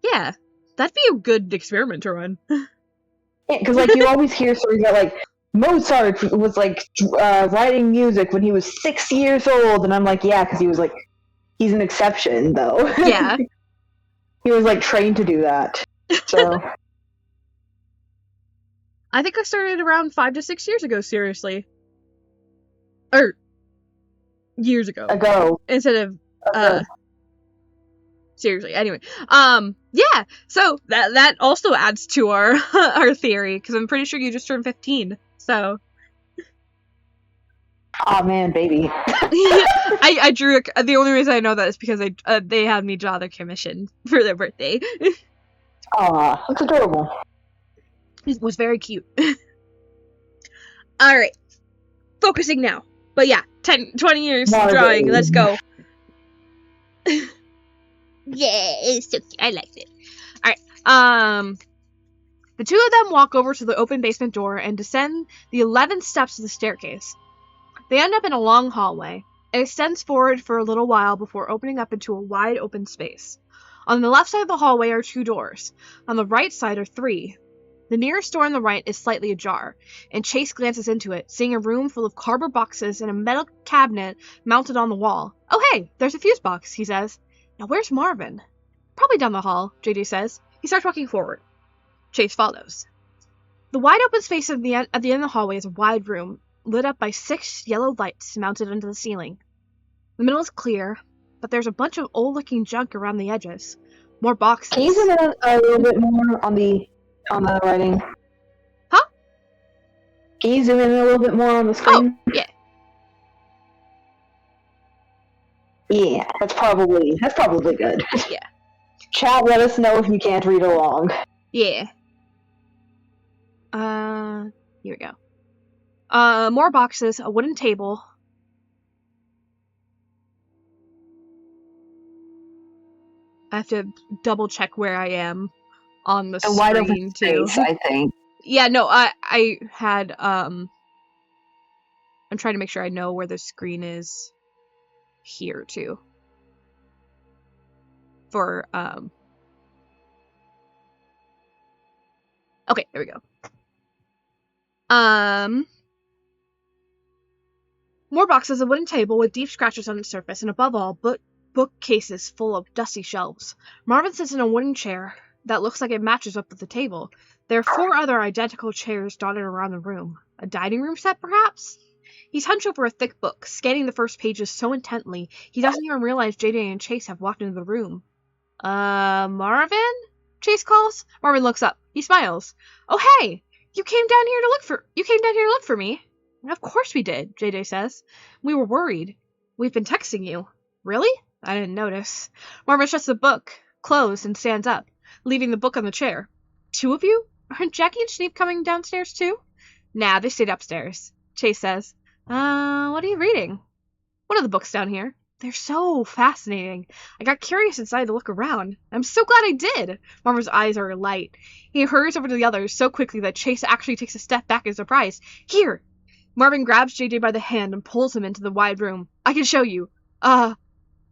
Yeah. That'd be a good experiment to run. Yeah, because you always hear stories about Mozart was writing music when he was 6 years old, and I'm yeah, because he was he's an exception though. Yeah. He was trained to do that. So I think I started around 5 to 6 years ago, seriously. Or years ago. Instead of seriously. Anyway. Yeah. So that also adds to our our theory, because I'm pretty sure you just turned 15. So oh man, baby. I drew the only reason I know that is because they had me draw their commission for their birthday. Aw, that's adorable. It was very cute. Alright. Focusing now. But yeah, 20 years Marvin. drawing. Let's go. Yeah, it's so cute. I liked it. Alright. The two of them walk over to the open basement door and descend the 11 steps of the staircase. They end up in a long hallway. It extends forward for a little while before opening up into a wide open space. On the left side of the hallway are 2 doors. On the right side are 3. The nearest door on the right is slightly ajar, and Chase glances into it, seeing a room full of cardboard boxes and a metal cabinet mounted on the wall. Oh hey, there's a fuse box, he says. Now where's Marvin? Probably down the hall, JJ says. He starts walking forward. Chase follows. The wide open space at the end of the hallway is a wide room, lit up by 6 yellow lights mounted into the ceiling. The middle is clear, but there's a bunch of old-looking junk around the edges. More boxes. Can you zoom in a little bit more on the writing? Huh? Can you zoom in a little bit more on the screen? Oh, yeah. Yeah, that's probably good. Yeah. Chat, let us know if you can't read along. Yeah. Here we go. More boxes, a wooden table. I have to double check where I am on the A wide screen open too. space, I think. Yeah, no, I had I'm trying to make sure I know where the screen is here too. For okay, there we go. More boxes, a wooden table with deep scratches on its surface, and above all, bookcases full of dusty shelves. Marvin sits in a wooden chair that looks like it matches up with the table. There are 4 other identical chairs dotted around the room. A dining room set, perhaps? He's hunched over a thick book, scanning the first pages so intently, he doesn't even realize JJ and Chase have walked into the room. Marvin? Chase calls. Marvin looks up. He smiles. Oh, hey! You came down here to look for me. Of course we did, JJ says. We were worried. We've been texting you. Really? I didn't notice. Marvin shuts the book, closed, and stands up, leaving the book on the chair. 2 of you? Aren't Jackie and Schneep coming downstairs too? Nah, they stayed upstairs. Chase says. What are you reading? One of the books down here. They're so fascinating. I got curious inside to look around. I'm so glad I did. Marvin's eyes are alight. He hurries over to the others so quickly that Chase actually takes a step back in surprise. Here! Marvin grabs JJ by the hand and pulls him into the wide room. I can show you.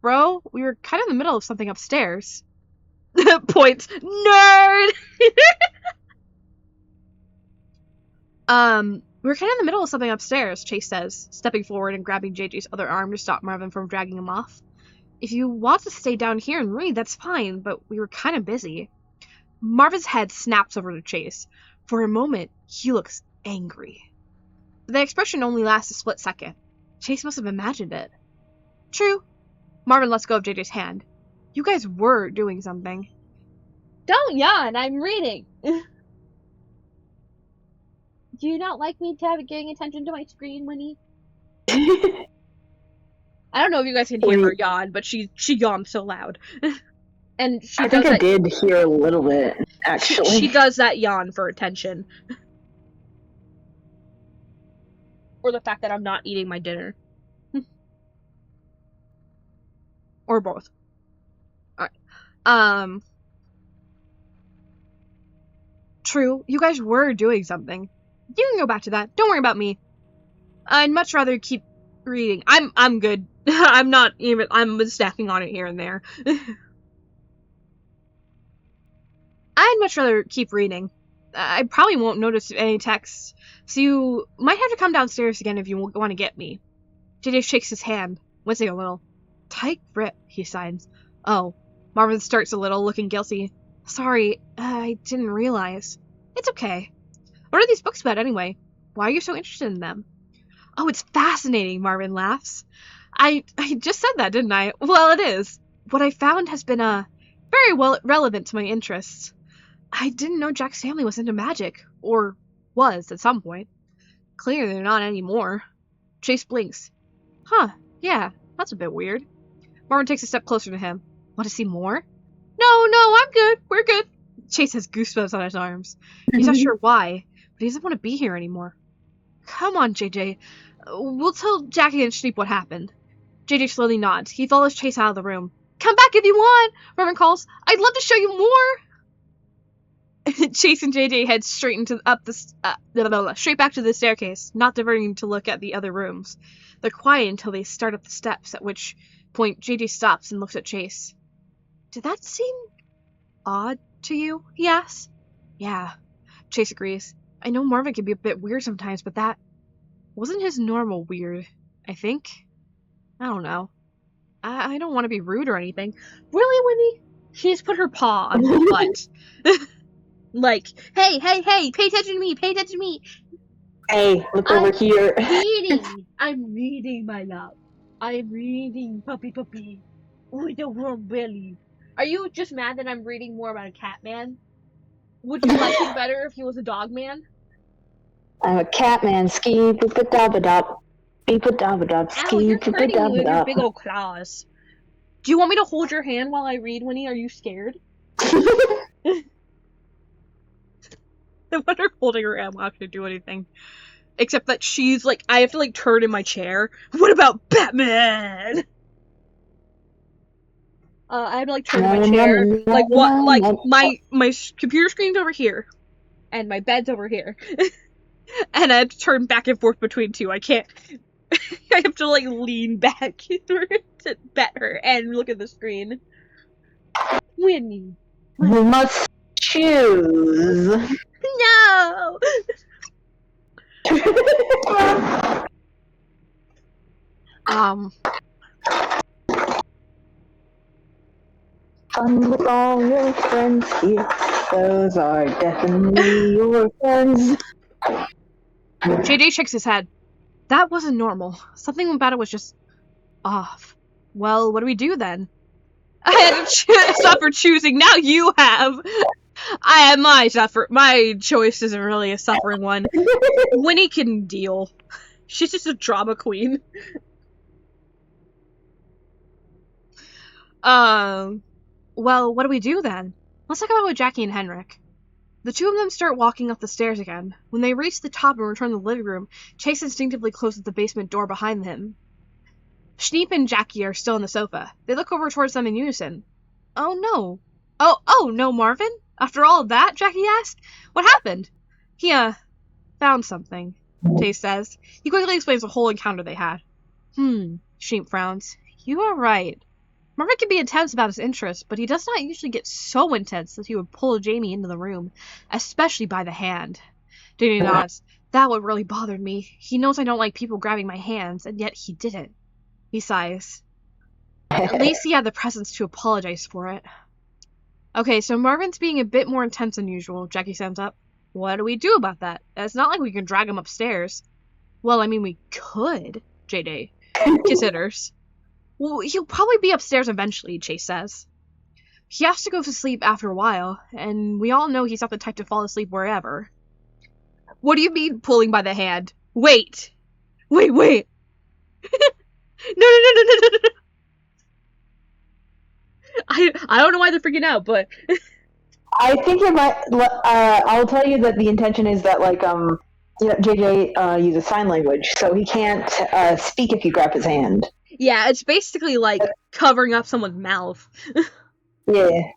Bro, we were kind of in the middle of something upstairs. Points. Nerd! We were kind of in the middle of something upstairs, Chase says, stepping forward and grabbing JJ's other arm to stop Marvin from dragging him off. If you want to stay down here and read, that's fine, but we were kind of busy. Marvin's head snaps over to Chase. For a moment, he looks angry. But the expression only lasts a split second. Chase must have imagined it. True. Marvin lets go of JJ's hand. You guys were doing something. Don't yawn, I'm reading. Do you not like me getting attention to my screen, Winnie? I don't know if you guys can hear her yawn, but she yawned so loud. And I think I did hear a little bit, actually. She does that yawn for attention. Or the fact that I'm not eating my dinner. Or both. Alright. True, you guys were doing something. You can go back to that. Don't worry about me. I'd much rather keep reading. I'm good. I'm stacking on it here and there. I'd much rather keep reading. I probably won't notice any texts, so you might have to come downstairs again if you want to get me. JJ shakes his hand, wincing a little. Tight grip, he signs. Oh. Marvin starts a little, looking guilty. Sorry, I didn't realize. It's okay. What are these books about anyway? Why are you so interested in them? Oh, it's fascinating, Marvin laughs. I just said that, didn't I? Well, it is. What I found has been, very well relevant to my interests. I didn't know Jack's family was into magic. Or was, at some point. Clearly they're not anymore. Chase blinks. Huh, yeah, that's a bit weird. Marvin takes a step closer to him. Want to see more? No, I'm good. We're good. Chase has goosebumps on his arms. He's not sure why, but he doesn't want to be here anymore. Come on, JJ. We'll tell Jackie and Schneep what happened. JJ slowly nods. He follows Chase out of the room. Come back if you want, Marvin calls. I'd love to show you more. Chase and JJ head straight back to the staircase, not diverting to look at the other rooms. They're quiet until they start up the steps, at which point JJ stops and looks at Chase. Did that seem odd to you? He asks. Yeah. Chase agrees. I know Marvin can be a bit weird sometimes, but that wasn't his normal weird, I think. I don't know. I don't want to be rude or anything. Really, Winnie? She's put her paw on his butt. Like, hey, hey, hey, pay attention to me, pay attention to me. Hey, look over here. Reading. I'm reading, my love. I'm reading, puppy. With a warm belly. Are you just mad that I'm reading more about a cat man? Would you like him better if he was a dog man? I'm a cat man. Ski boop a dabba dop. Beep a dabba dop. Ow, Ski you're boop a hurting me dabba with your dop. big old claws. Do you want me to hold your hand while I read, Winnie? Are you scared? I wonder if holding her hand will actually do anything. Except that she's like, I have to like turn in my chair. What about Batman? I have to like turn in my chair. Like what? Like my computer screen's over here, and my bed's over here, and I have to turn back and forth between two. I can't. I have to like lean back to bet her and look at the screen. Winnie. You must choose. No. Fun with all your friends here. Those are definitely your friends. JJ shakes his head. That wasn't normal. Something about it was just off. Well, what do we do then? I had to suffer choosing. Now you have. I had my choice isn't really a suffering one. Winnie can deal. She's just a drama queen. Well, what do we do then? Let's talk about with Jackie and Henrik. The two of them start walking up the stairs again. When they reach the top and return to the living room, Chase instinctively closes the basement door behind him. Schneep and Jackie are still on the sofa. They look over towards them in unison. Oh no. Oh no, Marvin? After all of that? Jackie asked. What happened? He, found something, Chase says. He quickly explains the whole encounter they had. Schneep frowns. You are right. Marvin can be intense about his interests, but he does not usually get so intense that he would pull Jamie into the room, especially by the hand. Danny nods. That would really bothered me. He knows I don't like people grabbing my hands, and yet he didn't. He sighs. At least he had the presence to apologize for it. Okay, so Marvin's being a bit more intense than usual, Jackie stands up. What do we do about that? It's not like we can drag him upstairs. Well, I mean, we could, JJ considers. Well, he'll probably be upstairs eventually, Chase says. He has to go to sleep after a while, and we all know he's not the type to fall asleep wherever. What do you mean, pulling by the hand? Wait! No. I don't know why they're freaking out, but... I think it might. I'll tell you that the intention is that, like, JJ uses sign language, so he can't speak if you grab his hand. Yeah, it's basically like covering up someone's mouth. Yeah.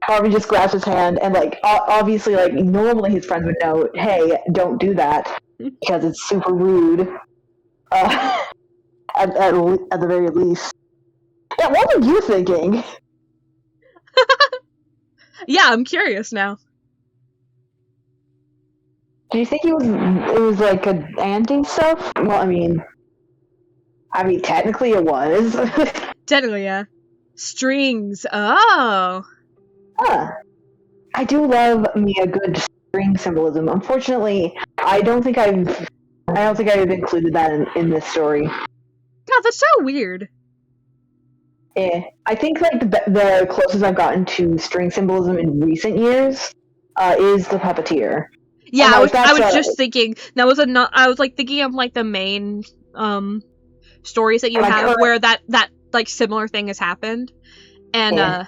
Harvey just grabs his hand, and, like, obviously, like, normally his friends would know, hey, don't do that, because it's super rude. At the very least. Yeah, what were you thinking? Yeah, I'm curious now. Do you think it was like a anti stuff? Well, I mean, technically it was. Technically, yeah. Strings. Oh. Huh. I do love me a good string symbolism. Unfortunately, I don't think I've included that in this story. God, that's so weird. Yeah, I think like the closest I've gotten to string symbolism in recent years is the puppeteer. Yeah, and, I like, was just thinking I was like thinking of like the main stories that you like, have where that like similar thing has happened, and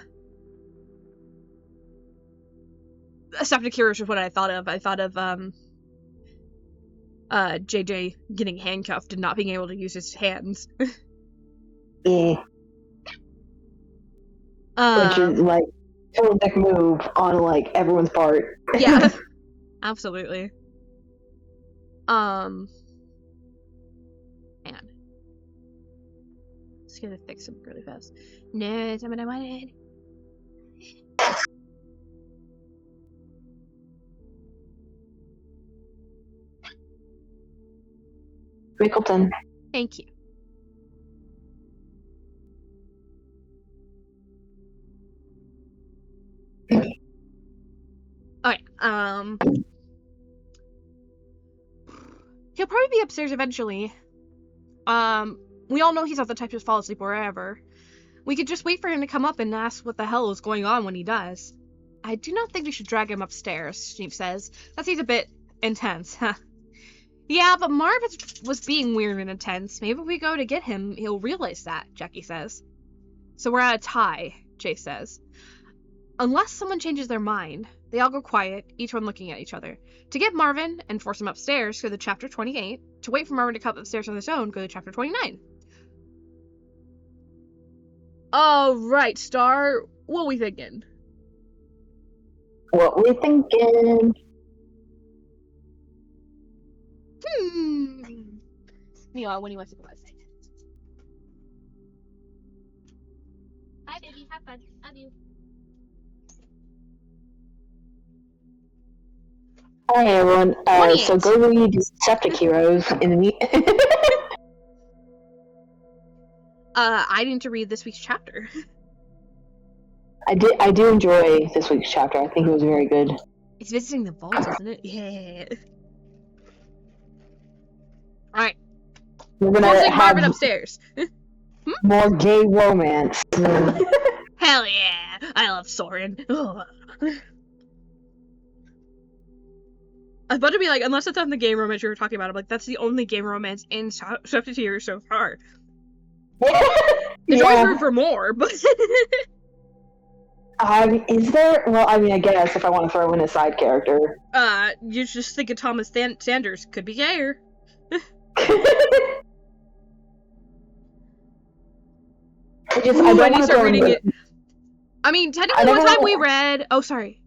Septicure is what I thought of. I thought of JJ getting handcuffed and not being able to use his hands. Yeah. Which is like total dick move on like everyone's part. Yeah. Absolutely. Man. Just gonna fix him really fast. No, someone I wanted. Rickleton. Thank you. Alright, he'll probably be upstairs eventually. We all know he's not the type to fall asleep wherever. We could just wait for him to come up and ask what the hell is going on when he does. I do not think we should drag him upstairs, Sneap says. That seems a bit intense, huh? Yeah, but Marv was being weird and intense. Maybe if we go to get him, he'll realize that, Jackie says. So we're at a tie, Chase says. Unless someone changes their mind. They all go quiet, each one looking at each other. To get Marvin and force him upstairs, go to chapter 28. To wait for Marvin to come upstairs on his own, go to chapter 29. Alright, Star. What we thinking? What we thinking? Meanwhile, when he wants to go outside. Bye, baby. Have fun. Love you. Hi everyone. So go read Septic Heroes in the I need to read this week's chapter. I do enjoy this week's chapter. I think it was very good. It's visiting the vault, isn't it? Yeah. Alright. We're gonna Forcing have Marvin upstairs. more gay romance. Hell yeah! I love Soren. I was about to be like, unless it's on the game romance you were talking about, I'm like, that's the only game romance in Septic so far. There's always room for more, but... Is there? Well, I mean, I guess if I want to throw in a side character. You just think of Thomas Sanders. Could be gayer. I don't I want need to to start throw in reading it. I mean, technically, one time we read... Oh, sorry.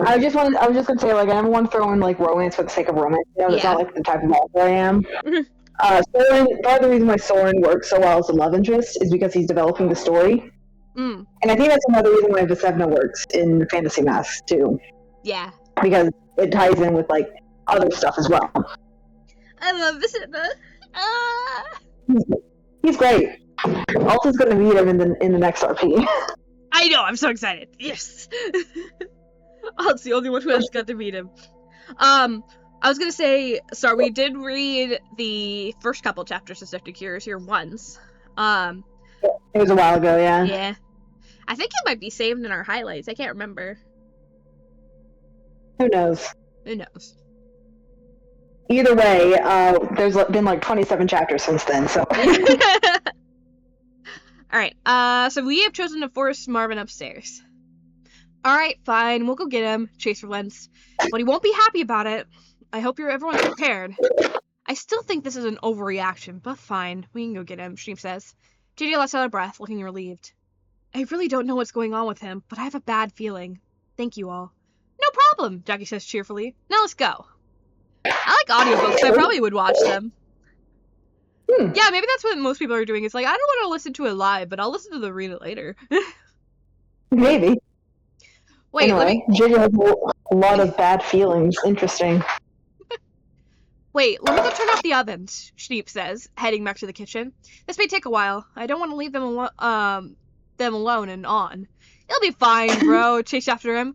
I was just gonna say, like, I never want to throw in, like, romance for the sake of romance. You know, that's not, like, the type of author I am. Soren, part of the reason why Soren works so well as a love interest is because he's developing the story. And I think that's another reason why Vesevna works in Fantasy Mask, too. Yeah. Because it ties in with, like, other stuff as well. I love Vesevna. He's great. Alta's gonna meet him in the next RP. I know, I'm so excited. Yes. Alta's the only one who has got to meet him. I was gonna say, sorry, we did read the first couple chapters of Septic Heroes here once. It was a while ago, yeah. Yeah. I think it might be saved in our highlights. I can't remember. Who knows? Who knows? Either way, there's been like 27 chapters since then, so. Alright, so we have chosen to force Marvin upstairs. Alright, fine, we'll go get him, Chase relents. But he won't be happy about it. I hope everyone's prepared. I still think this is an overreaction, but fine, we can go get him, Sneap says. JD lets out a breath, looking relieved. I really don't know what's going on with him, but I have a bad feeling. Thank you all. No problem, Jackie says cheerfully. Now let's go. I like audiobooks, so I probably would watch them. Yeah, maybe that's what most people are doing. It's like, I don't want to listen to it live, but I'll listen to the read it later. Maybe. Wait, anyway, JJ has a lot of bad feelings. Interesting. Wait, let me go turn off the ovens, Sneap says, heading back to the kitchen. This may take a while. I don't want to leave them alone and on. It'll be fine, bro. Chase after him.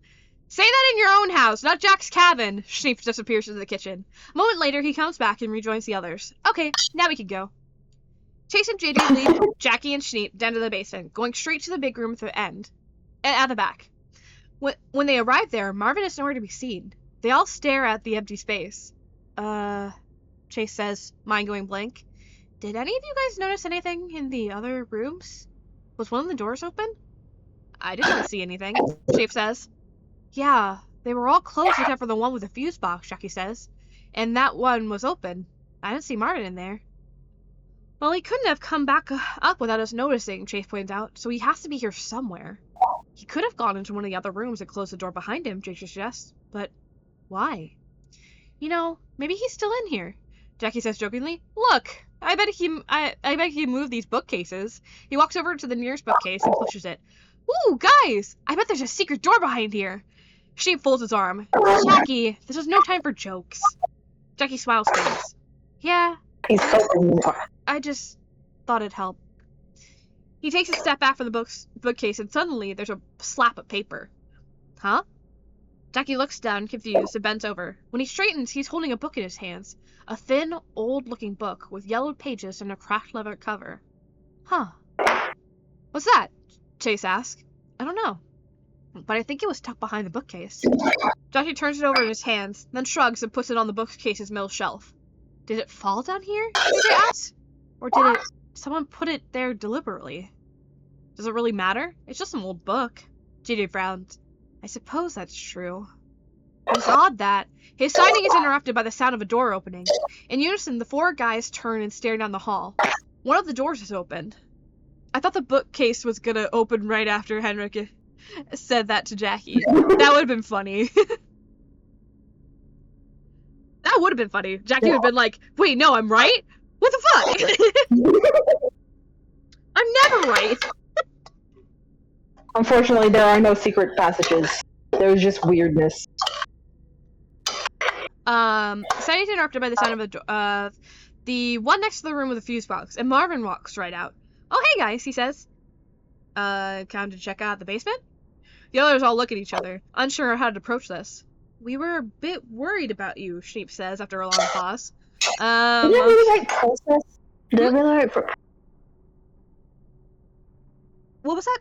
Say that in your own house, not Jack's cabin. Sneap disappears into the kitchen. A moment later, he comes back and rejoins the others. Okay, now we can go. Chase and JJ lead Jackie and Sneap down to the basement, going straight to the big room at the back. When they arrive there, Marvin is nowhere to be seen. They all stare at the empty space. Chase says, mind going blank. Did any of you guys notice anything in the other rooms? Was one of the doors open? I didn't see anything, Chase says. Yeah, they were all closed except for the one with the fuse box, Jackie says. And that one was open. I didn't see Marvin in there. Well, he couldn't have come back up without us noticing, Chase pointed out, so he has to be here somewhere. He could have gone into one of the other rooms and closed the door behind him, Jake suggests. But why? You know, maybe he's still in here, Jackie says jokingly. Look, I bet he moved these bookcases. He walks over to the nearest bookcase and pushes it. Ooh, guys! I bet there's a secret door behind here. Sneap folds his arm. Jackie, this is no time for jokes. Jackie smiles face. Yeah, He's so. I just thought it'd help. He takes a step back from the bookcase, and suddenly there's a slap of paper. Huh? Jackie looks down, confused, and bends over. When he straightens, he's holding a book in his hands. A thin, old-looking book with yellowed pages and a cracked leather cover. Huh. What's that? Chase asks. I don't know. But I think it was tucked behind the bookcase. Jackie turns it over in his hands, then shrugs and puts it on the bookcase's middle shelf. Did it fall down here? JJ asks. Or did someone put it there deliberately? Does it really matter? It's just some old book. JJ frowned. I suppose that's true. It's odd that his signing is interrupted by the sound of a door opening. In unison, the four guys turn and stare down the hall. One of the doors is opened. I thought the bookcase was gonna open right after Henrik said that to Jackie. That would have been funny. That would have been funny. Jackie would have been like, wait, no, I'm right? What the fuck? I'm never right. Unfortunately, there are no secret passages. There's just weirdness. Signing is interrupted by the sound of a door. The one next to the room with a fuse box, and Marvin walks right out. Oh, hey guys, he says. Come to check out the basement? The others all look at each other, unsure how to approach this. We were a bit worried about you, Sheep says after a long pause. Did I really write process? Did I really write What was that?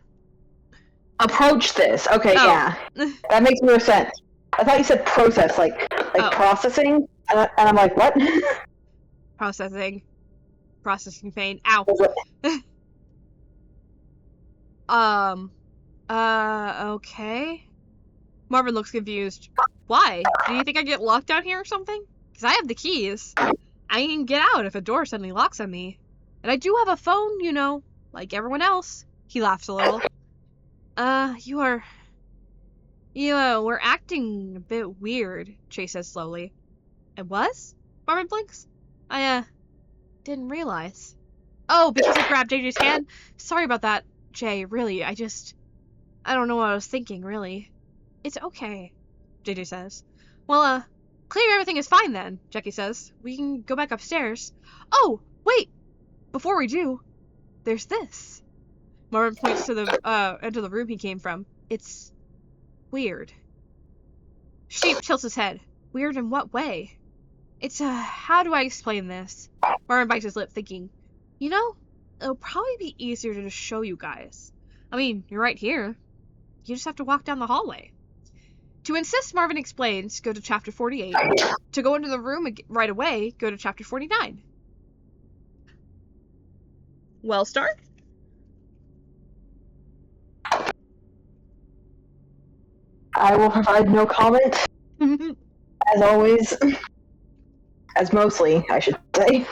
Approach this. Okay, Oh. yeah. That makes more sense. I thought you said process, like Oh. processing, and I'm like, what? Processing pain. Ow. Okay. Marvin looks confused. Why? Do you think I get locked down here or something? Because I have the keys. I can get out if a door suddenly locks on me. And I do have a phone, you know, like everyone else. He laughs a little. We're acting a bit weird, Chase says slowly. It was? Marvin blinks. I, didn't realize. Oh, because I grabbed JJ's hand? Sorry about that, Jay, really, I don't know what I was thinking, really. It's okay, JJ says. Well, clearly everything is fine then, Jackie says. We can go back upstairs. Oh, wait! Before we do, there's this. Marvin points to the, into the room he came from. It's weird. Sheep tilts his head. Weird in what way? It's, how do I explain this? Marvin bites his lip, thinking, you know, it'll probably be easier to just show you guys. I mean, you're right here. You just have to walk down the hallway. To insist, Marvin explains, go to chapter 48. To go into the room right away, go to chapter 49. Well, Stark? I will provide no comment, as always. As mostly, I should say.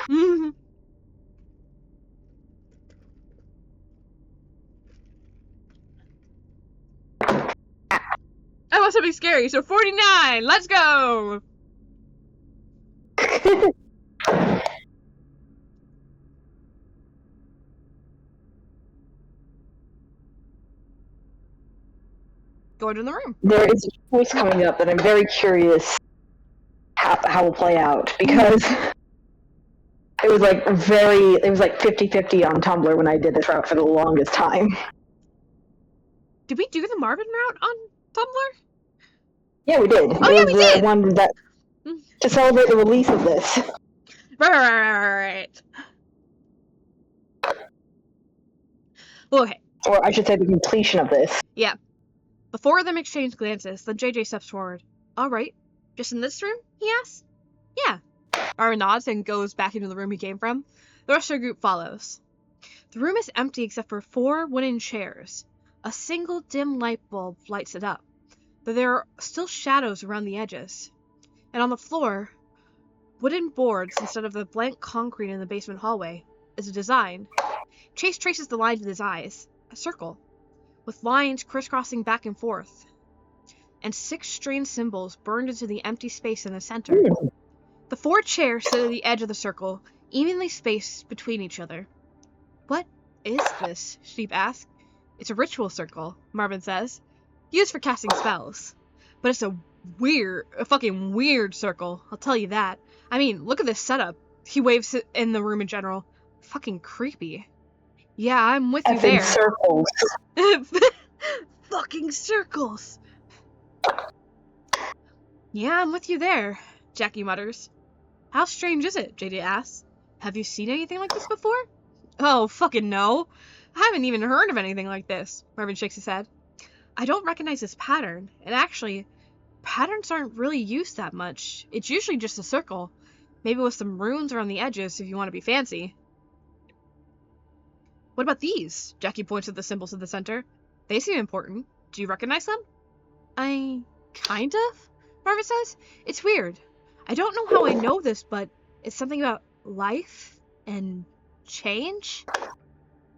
I want something scary, so 49! Let's go! Go into the room. There is a choice coming up that I'm very curious how will play out, because it was like 50-50 on Tumblr when I did this route for the longest time. Did we do the Marvin route on Tumblr? Yeah, we did. Oh, yeah, we did! One that to celebrate the release of this. Right. Okay. Or I should say the completion of this. Yeah. The four of them exchange glances, then JJ steps forward. Alright. Just in this room? He asks. Yeah. Marvin nods and goes back into the room he came from. The rest of the group follows. The room is empty except for 4 wooden chairs. A single dim light bulb lights it up, but there are still shadows around the edges. And on the floor, wooden boards instead of the blank concrete in the basement hallway, is a design. Chase traces the lines with his eyes. A circle, with lines crisscrossing back and forth, and 6 strange symbols burned into the empty space in the center. The 4 chairs sit at the edge of the circle, evenly spaced between each other. What is this? Sheep asks. It's a ritual circle, Marvin says, used for casting spells. But it's a fucking weird circle, I'll tell you that. I mean, look at this setup. He waves in the room in general. Fucking creepy. Yeah, I'm with you Effing there. circles. Fucking circles. Yeah, I'm with you there, Jackie mutters. How strange is it? JD asks. Have you seen anything like this before? Oh, fucking no. I haven't even heard of anything like this, Marvin shakes his head. I don't recognize this pattern, and actually, patterns aren't really used that much. It's usually just a circle, maybe with some runes around the edges if you want to be fancy. What about these? Jackie points at the symbols in the center. They seem important. Do you recognize them? I kind of, Marvin says. It's weird. I don't know how I know this, but it's something about life and change?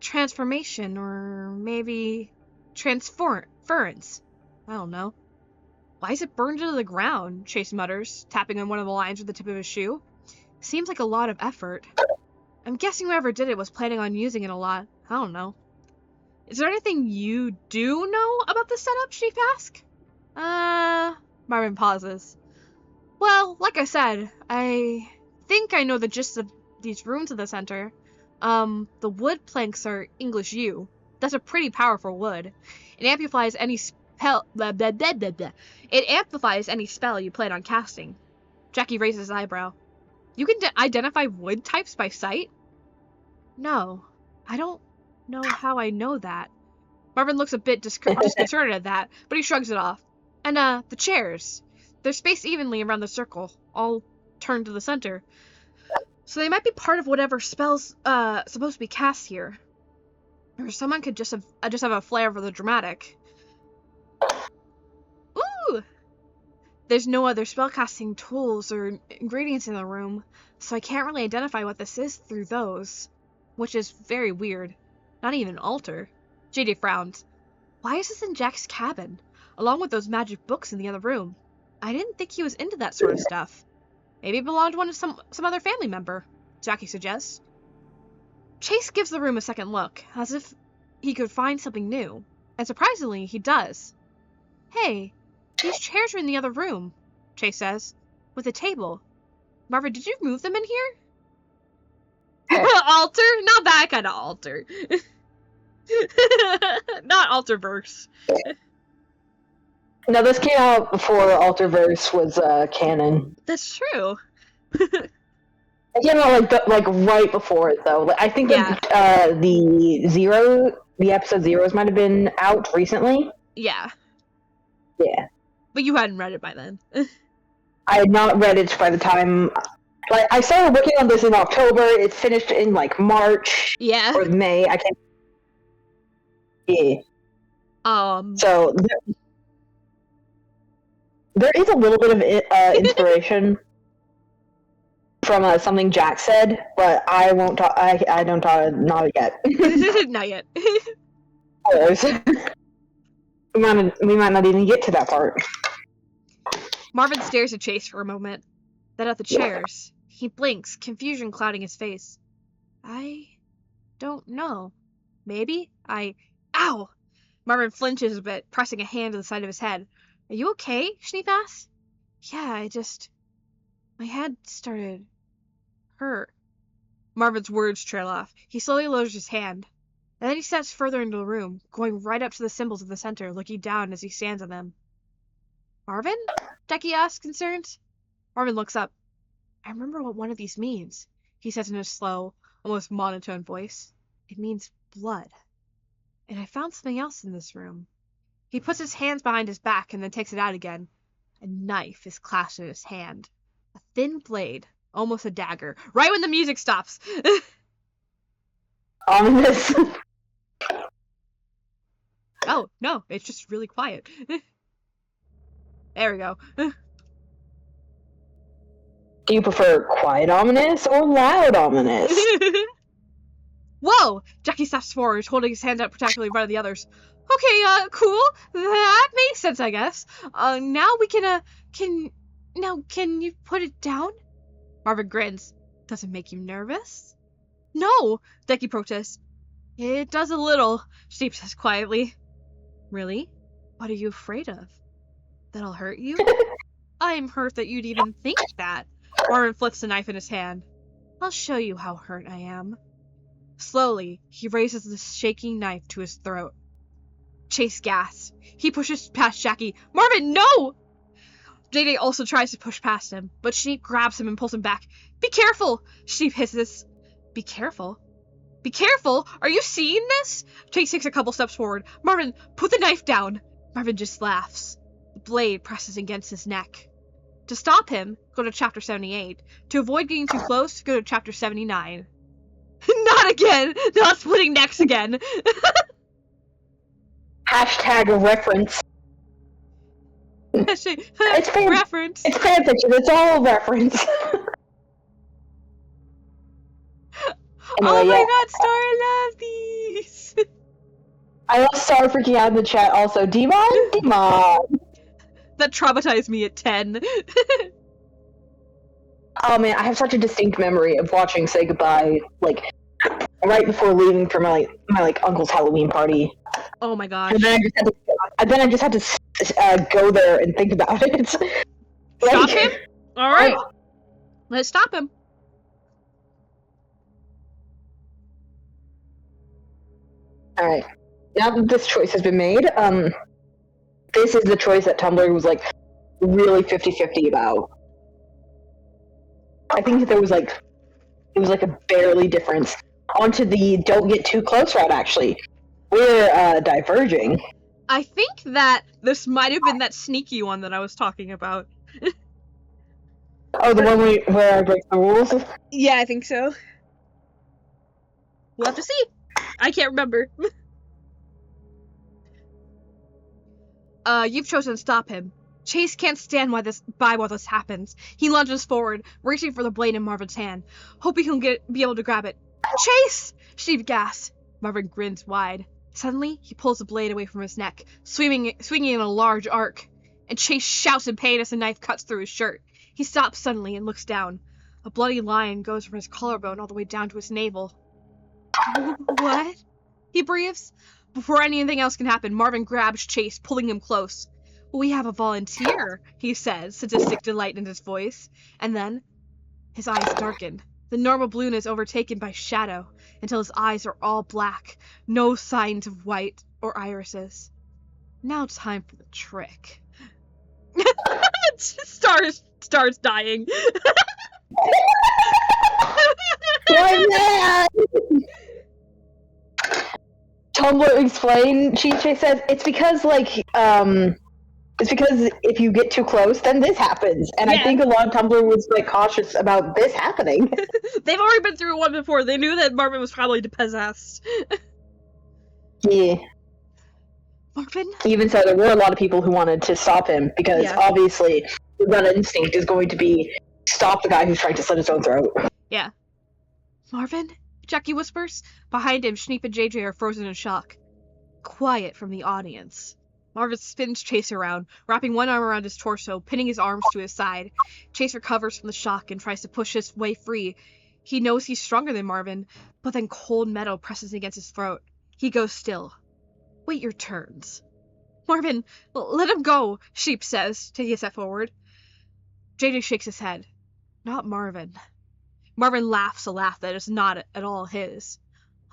Transformation, or maybe transference. I don't know. Why is it burned into the ground? Chase mutters, tapping on one of the lines with the tip of his shoe. Seems like a lot of effort. I'm guessing whoever did it was planning on using it a lot. I don't know. Is there anything you do know about this setup? Chief asks. Marvin pauses. Well, like I said, I think I know the gist of these runes in the center. The wood planks are English U. That's a pretty powerful wood. It amplifies any spell. It amplifies any spell you plan on casting. Jackie raises his eyebrow. You can identify wood types by sight? No, I don't know how I know that. Marvin looks a bit disconcerted at that, but he shrugs it off. And, the chairs. They're spaced evenly around the circle, all turned to the center. So they might be part of whatever spell's, supposed to be cast here. Or someone could just have a flair for the dramatic. Ooh! There's no other spellcasting tools or ingredients in the room, so I can't really identify what this is through those. Which is very weird. Not even an altar. JD frowns. Why is this in Jack's cabin, along with those magic books in the other room? I didn't think he was into that sort of stuff. Maybe it belonged to some other family member, Jackie suggests. Chase gives the room a second look, as if he could find something new. And surprisingly, he does. Hey, these chairs are in the other room, Chase says, with a table. Marvin, did you move them in here? Altar? Not that kind of altar. Not Alterverse. No, this came out before Alterverse was canon. That's true. It came out like right before it though. I think Yeah. the episode zeros might have been out recently. Yeah. Yeah. But you hadn't read it by then. I had not read it by the time. Like, I started working on this in October. It finished in like March Yeah. or May. I can't. Yeah. So there is a little bit of inspiration from something Jack said, but I won't talk. I don't talk. Not yet. Not yet. we might not even get to that part. Marvin stares at Chase for a moment, then at the chairs. He blinks, confusion clouding his face. I don't know. Maybe? Ow! Marvin flinches a bit, pressing a hand to the side of his head. Are you okay? Schneef asks. Yeah, my head started hurt. Marvin's words trail off. He slowly lowers his hand. And then he steps further into the room, going right up to the symbols in the center, looking down as he stands on them. Marvin? Jackie asks, concerned. Marvin looks up. I remember what one of these means, he says in a slow, almost monotone voice. It means blood. And I found something else in this room. He puts his hands behind his back and then takes it out again. A knife is clasped in his hand. A thin blade, almost a dagger, right when the music stops. Ominous. Oh, no, it's just really quiet. There we go. Do you prefer quiet ominous or loud ominous? Whoa! Jackie steps forward, holding his hand out protectively in front of the others. Okay, cool. That makes sense, I guess. Now we can you put it down? Marvin grins. Does it make you nervous? No, Jackie protests. It does a little, Sheep says quietly. Really? What are you afraid of? That I'll hurt you? I'm hurt that you'd even think that. Marvin flips the knife in his hand. I'll show you how hurt I am. Slowly, he raises the shaking knife to his throat. Chase gasps. He pushes past Jackie. Marvin, no! JJ also tries to push past him, but Sheep grabs him and pulls him back. Be careful! Sheep hisses. Be careful? Be careful! Are you seeing this? Chase takes a couple steps forward. Marvin, put the knife down! Marvin just laughs. The blade presses against his neck. To stop him, go to chapter 78. To avoid getting too close, go to chapter 79. Not again! Not splitting necks again! Hashtag a reference. It's reference. It's fan fiction. It's all a reference. Anyway, Oh my yeah. god, Star, I love these! I love Star freaking out in the chat also. Demon? Demon! That traumatized me at 10. Oh man, I have such a distinct memory of watching Say Goodbye, like, right before leaving for my uncle's Halloween party. Oh my gosh. And then I just had to go there and think about it. Stop him? Alright. Let's stop him. Alright. Now that this choice has been made, this is the choice that Tumblr was, like, really 50-50 about. I think there was, like, it was, like, a barely difference. Onto the don't get too close route, actually. We're, diverging. I think that this might have been that sneaky one that I was talking about. Oh, the one where I break the rules? Yeah, I think so. We'll have to see. I can't remember. You've chosen to stop him. Chase can't stand by while this happens. He lunges forward, reaching for the blade in Marvin's hand, hoping he'll be able to grab it. Chase! Steve gasps. Marvin grins wide. Suddenly, he pulls the blade away from his neck, swinging in a large arc, and Chase shouts in pain as the knife cuts through his shirt. He stops suddenly and looks down. A bloody line goes from his collarbone all the way down to his navel. What? He breathes. Before anything else can happen, Marvin grabs Chase, pulling him close. We have a volunteer, he says, sadistic delight in his voice. And then, his eyes darken. The normal blueness overtaken by shadow, until his eyes are all black, no signs of white or irises. Now time for the trick. Star's dying. Why man? Tumblr explain. She says it's because it's because if you get too close, then this happens. And Yeah. I think a lot of Tumblr was like cautious about this happening. They've already been through one before. They knew that Marvin was probably possessed. Yeah. Marvin? Even so, there were a lot of people who wanted to stop him because obviously the gut instinct is going to be stop the guy who's trying to slit his own throat. Yeah. Marvin? Jackie whispers. Behind him, Schneep and JJ are frozen in shock. Quiet from the audience. Marvin spins Chase around, wrapping one arm around his torso, pinning his arms to his side. Chase recovers from the shock and tries to push his way free. He knows he's stronger than Marvin, but then cold metal presses against his throat. He goes still. Wait your turns. Marvin, let him go, Sheep says, taking a step forward. JJ shakes his head. Not Marvin. Marvin laughs a laugh that is not at all his.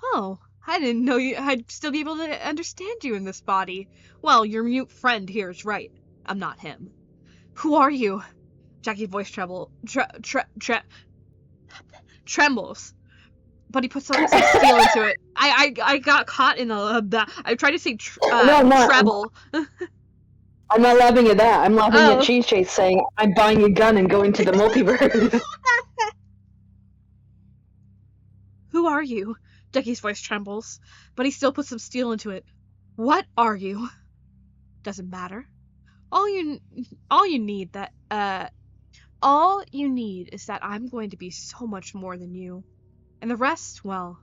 Oh, I didn't know I'd still be able to understand you in this body. Well, your mute friend here is right. I'm not him. Who are you? Jackie's voice trembles. But he puts some steel into it. I got caught in I tried to say treble. I'm not laughing at that. I'm laughing Oh. at Cheese Chase saying, I'm buying a gun and going to the multiverse. Who are you? Jackie's voice trembles, but he still puts some steel into it. What are you? Doesn't matter. All you need is that I'm going to be so much more than you. And the rest, well,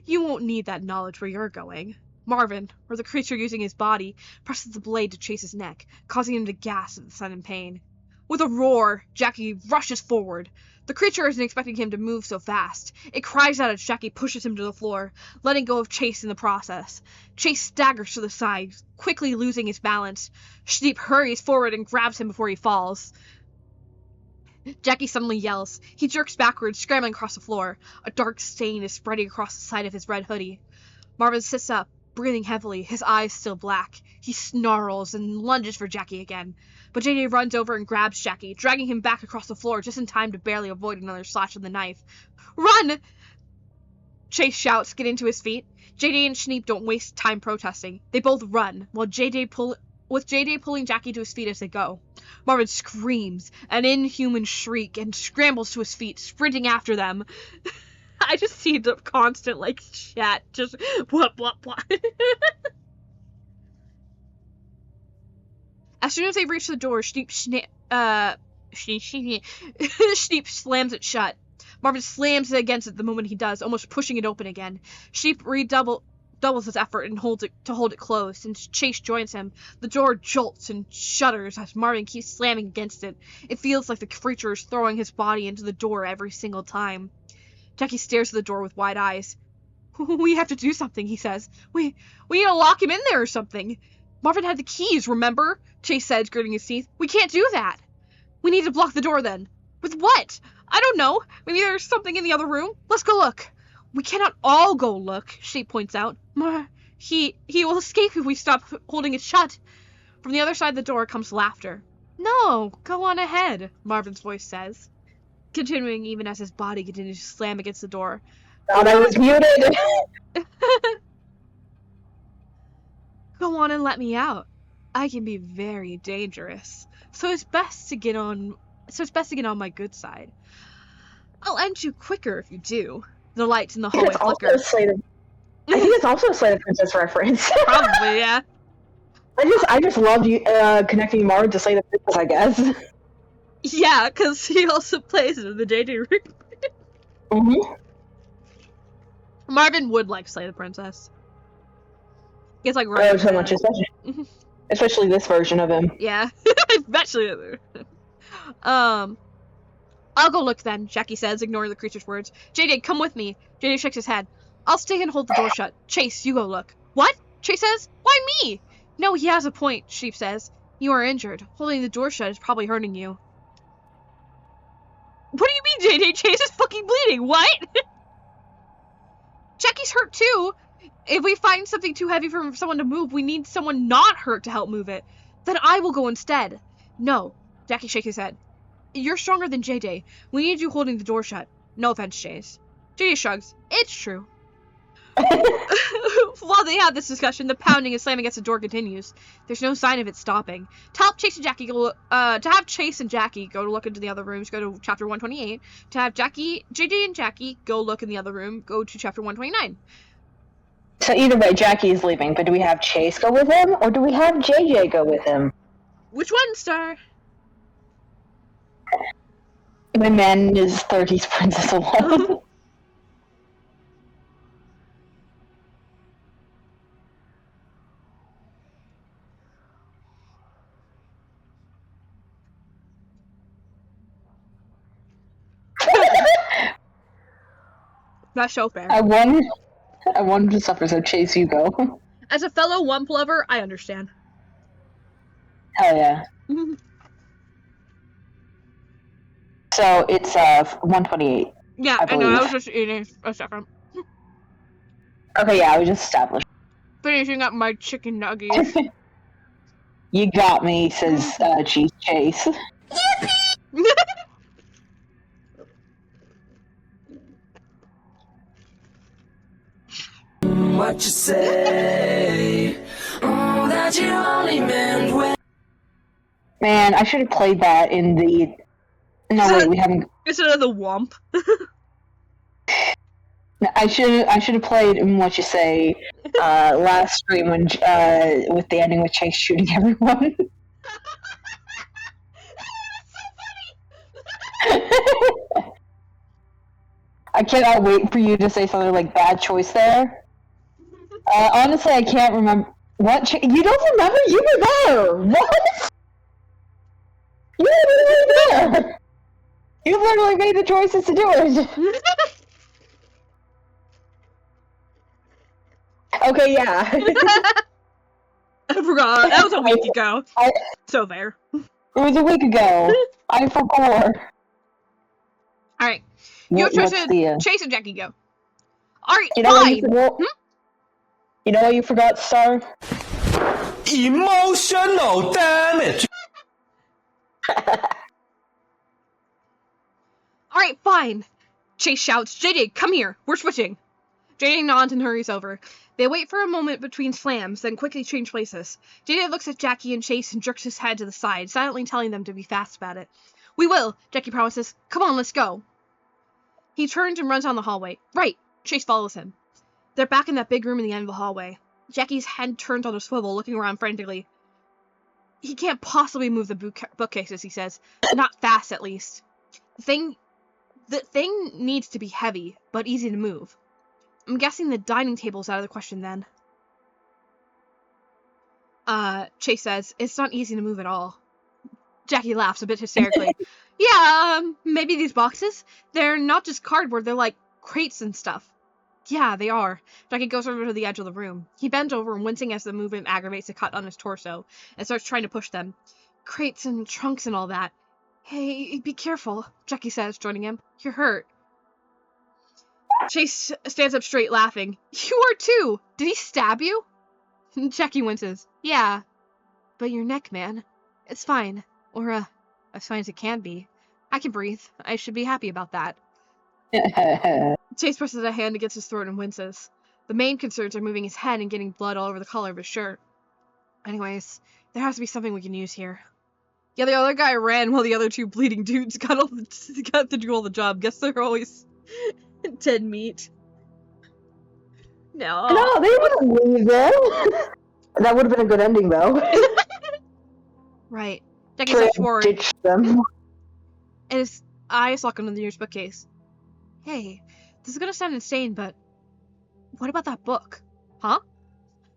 you won't need that knowledge where you're going. Marvin, or the creature using his body, presses the blade to Chase's neck, causing him to gasp at the sudden pain. With a roar, Jackie rushes forward. The creature isn't expecting him to move so fast. It cries out as Jackie pushes him to the floor, letting go of Chase in the process. Chase staggers to the side, quickly losing his balance. Schneep hurries forward and grabs him before he falls. Jackie suddenly yells. He jerks backwards, scrambling across the floor. A dark stain is spreading across the side of his red hoodie. Marvin sits up, breathing heavily, his eyes still black. He snarls and lunges for Jackie again. But JJ runs over and grabs Jackie, dragging him back across the floor just in time to barely avoid another slash with the knife. Run! Chase shouts, getting to his feet. JJ and Schneep don't waste time protesting. They both run, while JJ pulling Jackie to his feet as they go. Marvin screams, an inhuman shriek, and scrambles to his feet, sprinting after them. I just see the constant, like, chat, just what. As soon as they reach the door, Schneep slams it shut. Marvin slams it against it the moment he does, almost pushing it open again. Schneep doubles his effort and hold it closed, and Chase joins him. The door jolts and shudders as Marvin keeps slamming against it. It feels like the creature is throwing his body into the door every single time. Jackie stares at the door with wide eyes. We have to do something, he says. We need to lock him in there or something. Marvin had the keys, remember? Chase said, gritting his teeth. We can't do that. We need to block the door then. With what? I don't know. Maybe there's something in the other room. Let's go look. We cannot all go look, Shape points out. He will escape if we stop holding it shut. From the other side of the door comes laughter. No, go on ahead, Marvin's voice says, continuing even as his body continues to slam against the door. Thought I was muted. Go on and let me out. I can be very dangerous, so it's best to get on my good side. I'll end you quicker if you do. The lights in the hallway flicker. I think it's also a Slay the Princess reference. Probably, yeah. I just loved you connecting Marvin to Slay the Princess, I guess. Yeah, because he also plays in the JJ Root. Mm-hmm. Marvin would like Slay the Princess. He's like Oh, so much, especially this version of him. Yeah, especially. I'll go look then, Jackie says, ignoring the creature's words. JJ, come with me. JJ shakes his head. I'll stay and hold the door shut. Chase, you go look. What? Chase says. Why me? No, he has a point, Sheep says. You are injured. Holding the door shut is probably hurting you. What do you mean, JJ? Chase is fucking bleeding. What? Jackie's hurt too. If we find something too heavy for someone to move, we need someone not hurt to help move it. Then I will go instead. No. Jackie shakes his head. You're stronger than JJ. We need you holding the door shut. No offense, Chase. JJ shrugs. It's true. While they have this discussion, the pounding and slamming against the door continues. There's no sign of it stopping. To have Chase and Jackie go to look into the other rooms, go to chapter 128. To have JJ and Jackie go look in the other room, go to chapter 129. So either way, Jackie is leaving, but do we have Chase go with him, or do we have JJ go with him? Which one, Star? My man is 30's Princess alone. Not so fair. I wanted to suffer, so Chase, you go. As a fellow Wump lover, I understand. Hell yeah. So it's 128. Yeah, I know, I was just eating a second. Okay, yeah, we just established. Finishing up my chicken nuggets. You got me, says Cheese Chase. What you say? Oh, that you only meant when. Man, I should have played that in the. No, wait, we haven't. Instead of the Wump. I should have played in What You Say last stream when with the ending with Chase shooting everyone. I cannot wait for you to say something like bad choice there. Honestly, I can't remember what you don't remember. You were there. What? You were there. You literally made the choices to do it. Okay, yeah. I forgot. That was a week ago. So fair. It was a week ago. I forgot. Alright. You, What's Trisha, the? Chase, and Jackie go. Alright, You know what you fine! forgot? You know what you forgot, Star? Emotional damage. Alright, fine! Chase shouts, JJ, come here! We're switching! JJ nods and hurries over. They wait for a moment between slams, then quickly change places. JJ looks at Jackie and Chase and jerks his head to the side, silently telling them to be fast about it. We will, Jackie promises. Come on, let's go. He turns and runs down the hallway. Right! Chase follows him. They're back in that big room in the end of the hallway. Jackie's head turns on a swivel, looking around frantically. He can't possibly move the bookcases, he says. Not fast, at least. The thing needs to be heavy, but easy to move. I'm guessing the dining table's out of the question then. Chase says, it's not easy to move at all. Jackie laughs a bit hysterically. Yeah, maybe these boxes? They're not just cardboard, they're like crates and stuff. Yeah, they are. Jackie goes over to the edge of the room. He bends over, wincing as the movement aggravates a cut on his torso, and starts trying to push them. Crates and trunks and all that. Hey, be careful, Jackie says, joining him. You're hurt. Chase stands up straight, laughing. You are too! Did he stab you? Jackie winces. Yeah. But your neck, man. It's fine. Or, as fine as it can be. I can breathe. I should be happy about that. Chase presses a hand against his throat and winces. The main concerns are moving his head and getting blood all over the collar of his shirt. Anyways, there has to be something we can use here. Yeah, the other guy ran while the other two bleeding dudes got to do all the job. Guess they're always dead meat. No. No, they wouldn't leave them. That would have been a good ending, though. Right. Jackie steps forward. Ditch them. And his eyes lock onto the nearest bookcase. Hey, this is gonna sound insane, but what about that book? Huh?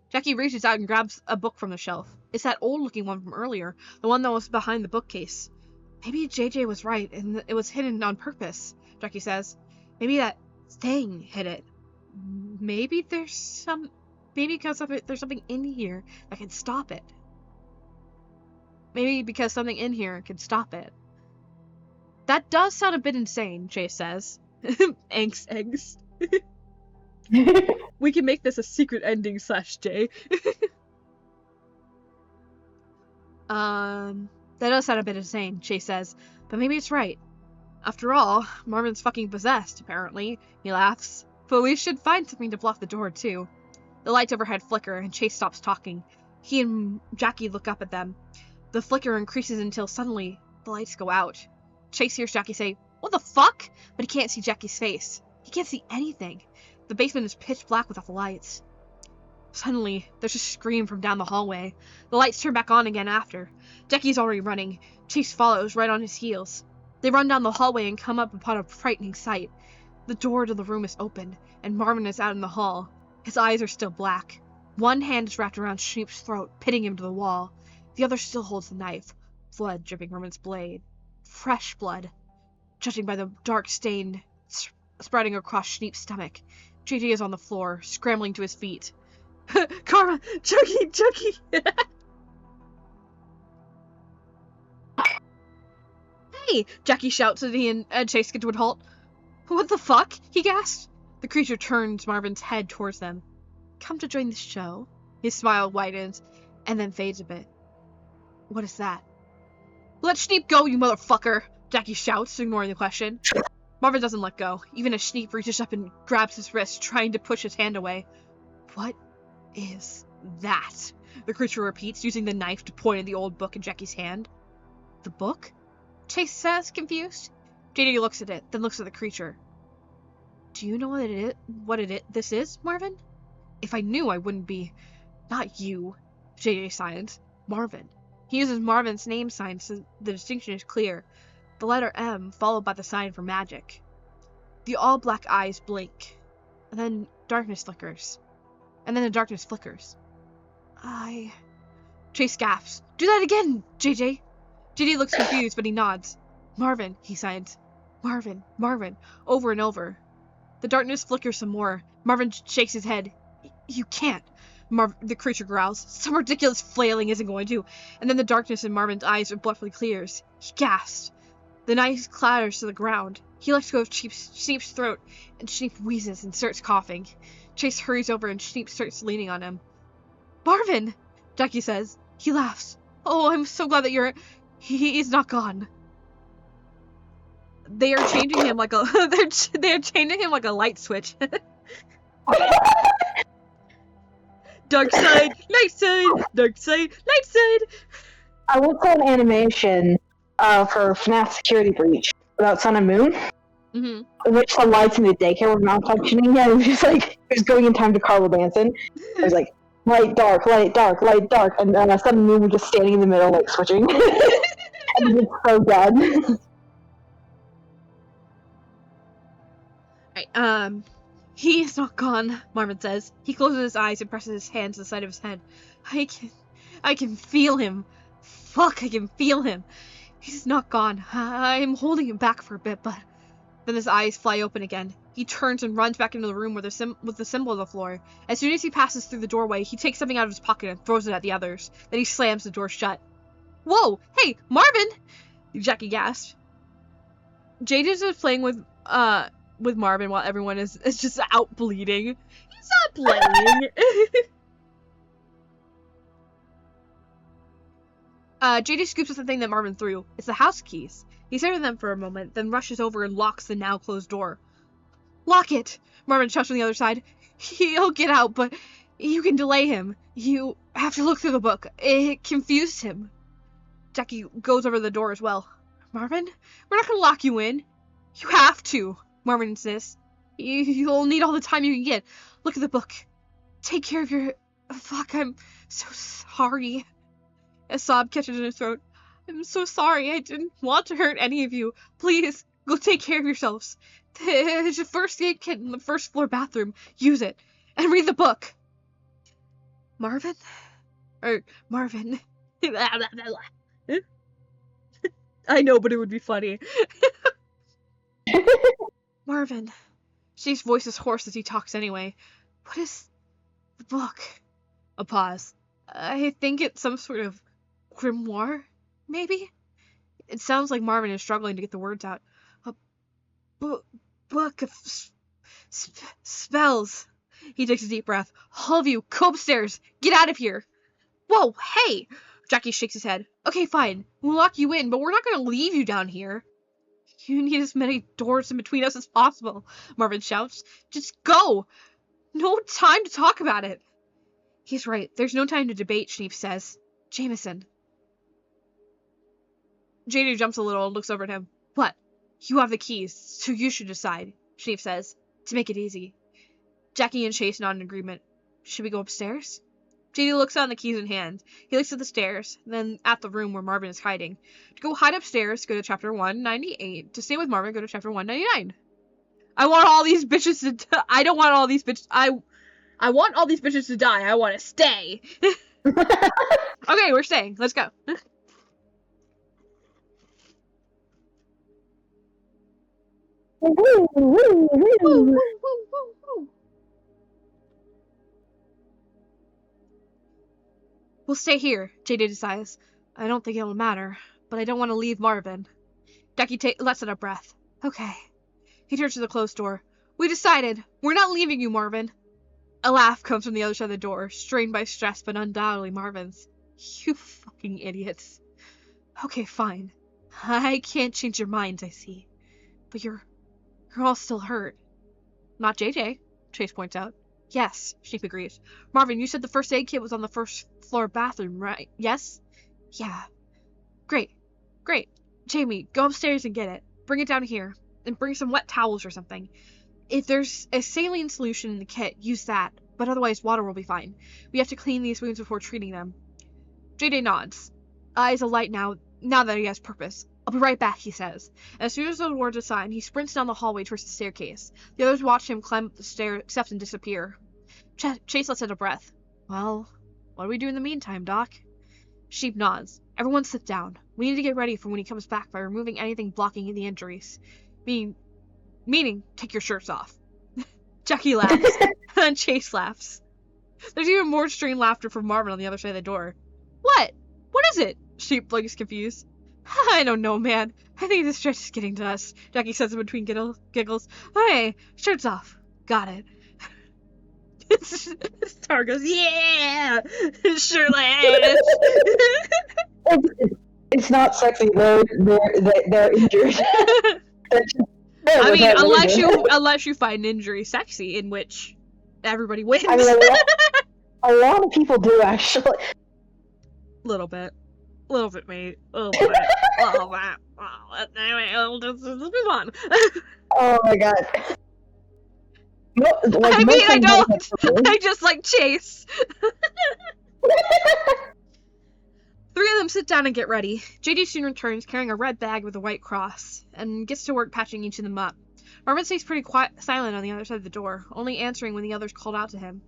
Jackie reaches out and grabs a book from the shelf. It's that old-looking one from earlier, the one that was behind the bookcase. Maybe JJ was right, and it was hidden on purpose, Jackie says. Maybe that thing hid it. Maybe there's because of it, there's something in here that can stop it. Maybe because something in here can stop it. That does sound a bit insane, Chase says. Angst. We can make this a secret ending /J. That does sound a bit insane, Chase says, but maybe it's right. After all, Marvin's fucking possessed, apparently. He laughs. But we should find something to block the door, too. The lights overhead flicker, and Chase stops talking. He and Jackie look up at them. The flicker increases until suddenly the lights go out. Chase hears Jackie say, "What the fuck?" But he can't see Jackie's face. He can't see anything. The basement is pitch black without the lights. Suddenly, there's a scream from down the hallway. The lights turn back on again after. Jackie's already running. Chase follows right on his heels. They run down the hallway and come up upon a frightening sight. The door to the room is open, and Marvin is out in the hall. His eyes are still black. One hand is wrapped around Sheep's throat, pinning him to the wall. The other still holds the knife, blood dripping from its blade. Fresh blood. Judging by the dark stain spreading across Sheep's stomach, JJ is on the floor, scrambling to his feet. Karma! Chucky! Hey! Jackie shouts as he and Chase get to a halt. What the fuck? He gasps. The creature turns Marvin's head towards them. Come to join the show? His smile widens, and then fades a bit. What is that? Let Schneep go, you motherfucker! Jackie shouts, ignoring the question. Marvin doesn't let go, even as Schneep reaches up and grabs his wrist, trying to push his hand away. What is that? The creature repeats, using the knife to point at the old book in Jackie's hand. The book? Chase says, confused. JJ looks at it, then looks at the creature. Do you know what this is, Marvin? If I knew, I wouldn't be. Not you. JJ signs. Marvin. He uses Marvin's name sign, so the distinction is clear. The letter M, followed by the sign for magic. The all-black eyes blink, and then darkness flickers. And then the darkness flickers. Chase gasps. Do that again, JJ! JJ looks confused, but he nods. Marvin, he signs. Marvin, over and over. The darkness flickers some more. Marvin shakes his head. You can't. The creature growls. Some ridiculous flailing isn't going to. And then the darkness in Marvin's eyes abruptly clears. He gasps. The knife clatters to the ground. He lets go of Sheep's throat, and Sheep wheezes and starts coughing. Chase hurries over and Sheep starts leaning on him. Marvin! Jackie says. He laughs. Oh, I'm so glad that he's not gone. They are changing him like a they're changing him like a light switch. Dark side, light side, dark side, light side. I once saw an animation for FNAF Security Breach about Sun and Moon, in which the lights in the daycare were malfunctioning, and it was just like it was going in time to Carla Manson. It was like light, dark, light, dark, light, dark, and Sun and Moon were just standing in the middle, like switching. And it was so bad. Right, he is not gone, Marvin says. He closes his eyes and presses his hand to the side of his head. I can feel him. Fuck, I can feel him. He's not gone. I'm holding him back for a bit, but... Then his eyes fly open again. He turns and runs back into the room with the symbol on the floor. As soon as he passes through the doorway, he takes something out of his pocket and throws it at the others. Then he slams the door shut. Whoa! Hey, Marvin! Jackie gasps. JJ is playing with Marvin while everyone is just out bleeding. He's not playing. JD scoops up the thing that Marvin threw. It's the house keys. He stares at them for a moment, then rushes over and locks the now closed door. Lock it! Marvin shouts from the other side. He'll get out, but you can delay him. You have to look through the book. It confused him. Jackie goes over to the door as well. Marvin, we're not gonna lock you in. You have to, Marvin insists. You'll need all the time you can get. Look at the book. Take care of your... Fuck, I'm so sorry. A sob catches in his throat. I'm so sorry. I didn't want to hurt any of you. Please, go take care of yourselves. There's a first aid kit in the first floor bathroom. Use it. And read the book. Marvin? Marvin. I know, but it would be funny. Marvin. Steve's voice is hoarse as he talks anyway. What is the book? A pause. I think it's some sort of grimoire, maybe? It sounds like Marvin is struggling to get the words out. A book of spells. He takes a deep breath. All of you, go upstairs. Get out of here. Whoa, hey! Jackie shakes his head. Okay, fine. We'll lock you in, but we're not going to leave you down here. You need as many doors in between us as possible, Marvin shouts. Just go! No time to talk about it. He's right. There's no time to debate, Schneef says. Jameson. JD jumps a little and looks over at him. What? You have the keys, so you should decide, Schneef says, to make it easy. Jackie and Chase nod in agreement. Should we go upstairs? JD looks on the keys in hand. He looks at the stairs, then at the room where Marvin is hiding. To go hide upstairs, go to chapter 198. To stay with Marvin, go to chapter 199. I want all these bitches to... I don't want all these bitches... I want all these bitches to die. I want to stay. Okay, we're staying. Let's go. Woo, woo, woo. We'll stay here, JD decides. I don't think it'll matter, but I don't want to leave Marvin. Jackie lets out a breath. Okay. He turns to the closed door. We decided. We're not leaving you, Marvin. A laugh comes from the other side of the door, strained by stress, but undoubtedly Marvin's. You fucking idiots. Okay, fine. I can't change your minds, I see. But you're all still hurt. Not JJ, Chase points out. Yes, Sheep agrees. Marvin, you said the first aid kit was on the first floor bathroom, right? Yes? Yeah. Great. Jamie, go upstairs and get it. Bring it down here. And bring some wet towels or something. If there's a saline solution in the kit, use that. But otherwise, water will be fine. We have to clean these wounds before treating them. JJ nods. Eyes alight now that he has purpose. I'll be right back, he says. And as soon as those words are signed, he sprints down the hallway towards the staircase. The others watch him climb up the steps and disappear. Chase lets out a breath. Well, what do we do in the meantime, Doc? Sheep nods. Everyone sit down. We need to get ready for when he comes back by removing anything blocking the injuries. Meaning, take your shirts off. Jackie laughs. And Chase laughs. There's even more strained laughter from Marvin on the other side of the door. What? What is it? Sheep looks confused. I don't know, man. I think this stretch is getting to us, Jackie says in between giggles. Hey, shirts off. Got it. Star goes, yeah! Shirtless! It's not sexy. They're injured. I mean, unless you find injury sexy, in which everybody wins. I mean, a lot of people do actually. Little bit, mate. Little bit. Oh, anyway, let's move on. Oh my god. I mean, I don't. I just like Chase. Three of them sit down and get ready. JD soon returns carrying a red bag with a white cross and gets to work patching each of them up. Marvin stays pretty silent on the other side of the door, only answering when the others called out to him,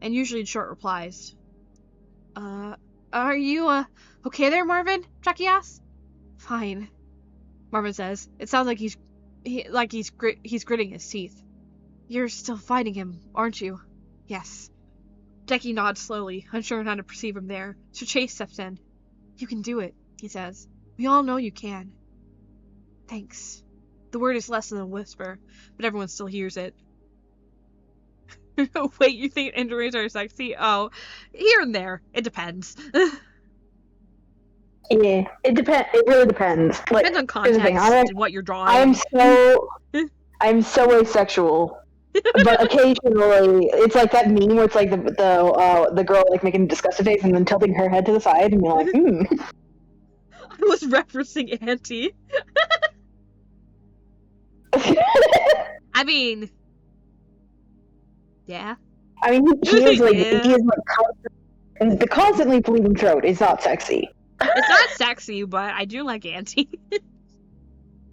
and usually in short replies. Are you, okay there, Marvin? Jackie asks. Fine, Marvin says. It sounds like he's gritting his teeth. You're still fighting him, aren't you? Yes. Jackie nods slowly, unsure on how to perceive him there, so Chase steps in. You can do it, he says. We all know you can. Thanks. The word is less than a whisper, but everyone still hears it. Wait, you think injuries are sexy? Oh, here and there. It depends. Yeah, it depends. It really depends. Like, Depends on context and what you're drawing. I'm so asexual. But occasionally, it's like that meme where it's like the girl like making a disgusted face and then tilting her head to the side and you're like, I was referencing Auntie. I mean, yeah. I mean, he is like the constantly bleeding throat is not sexy. It's not sexy, but I do like Auntie.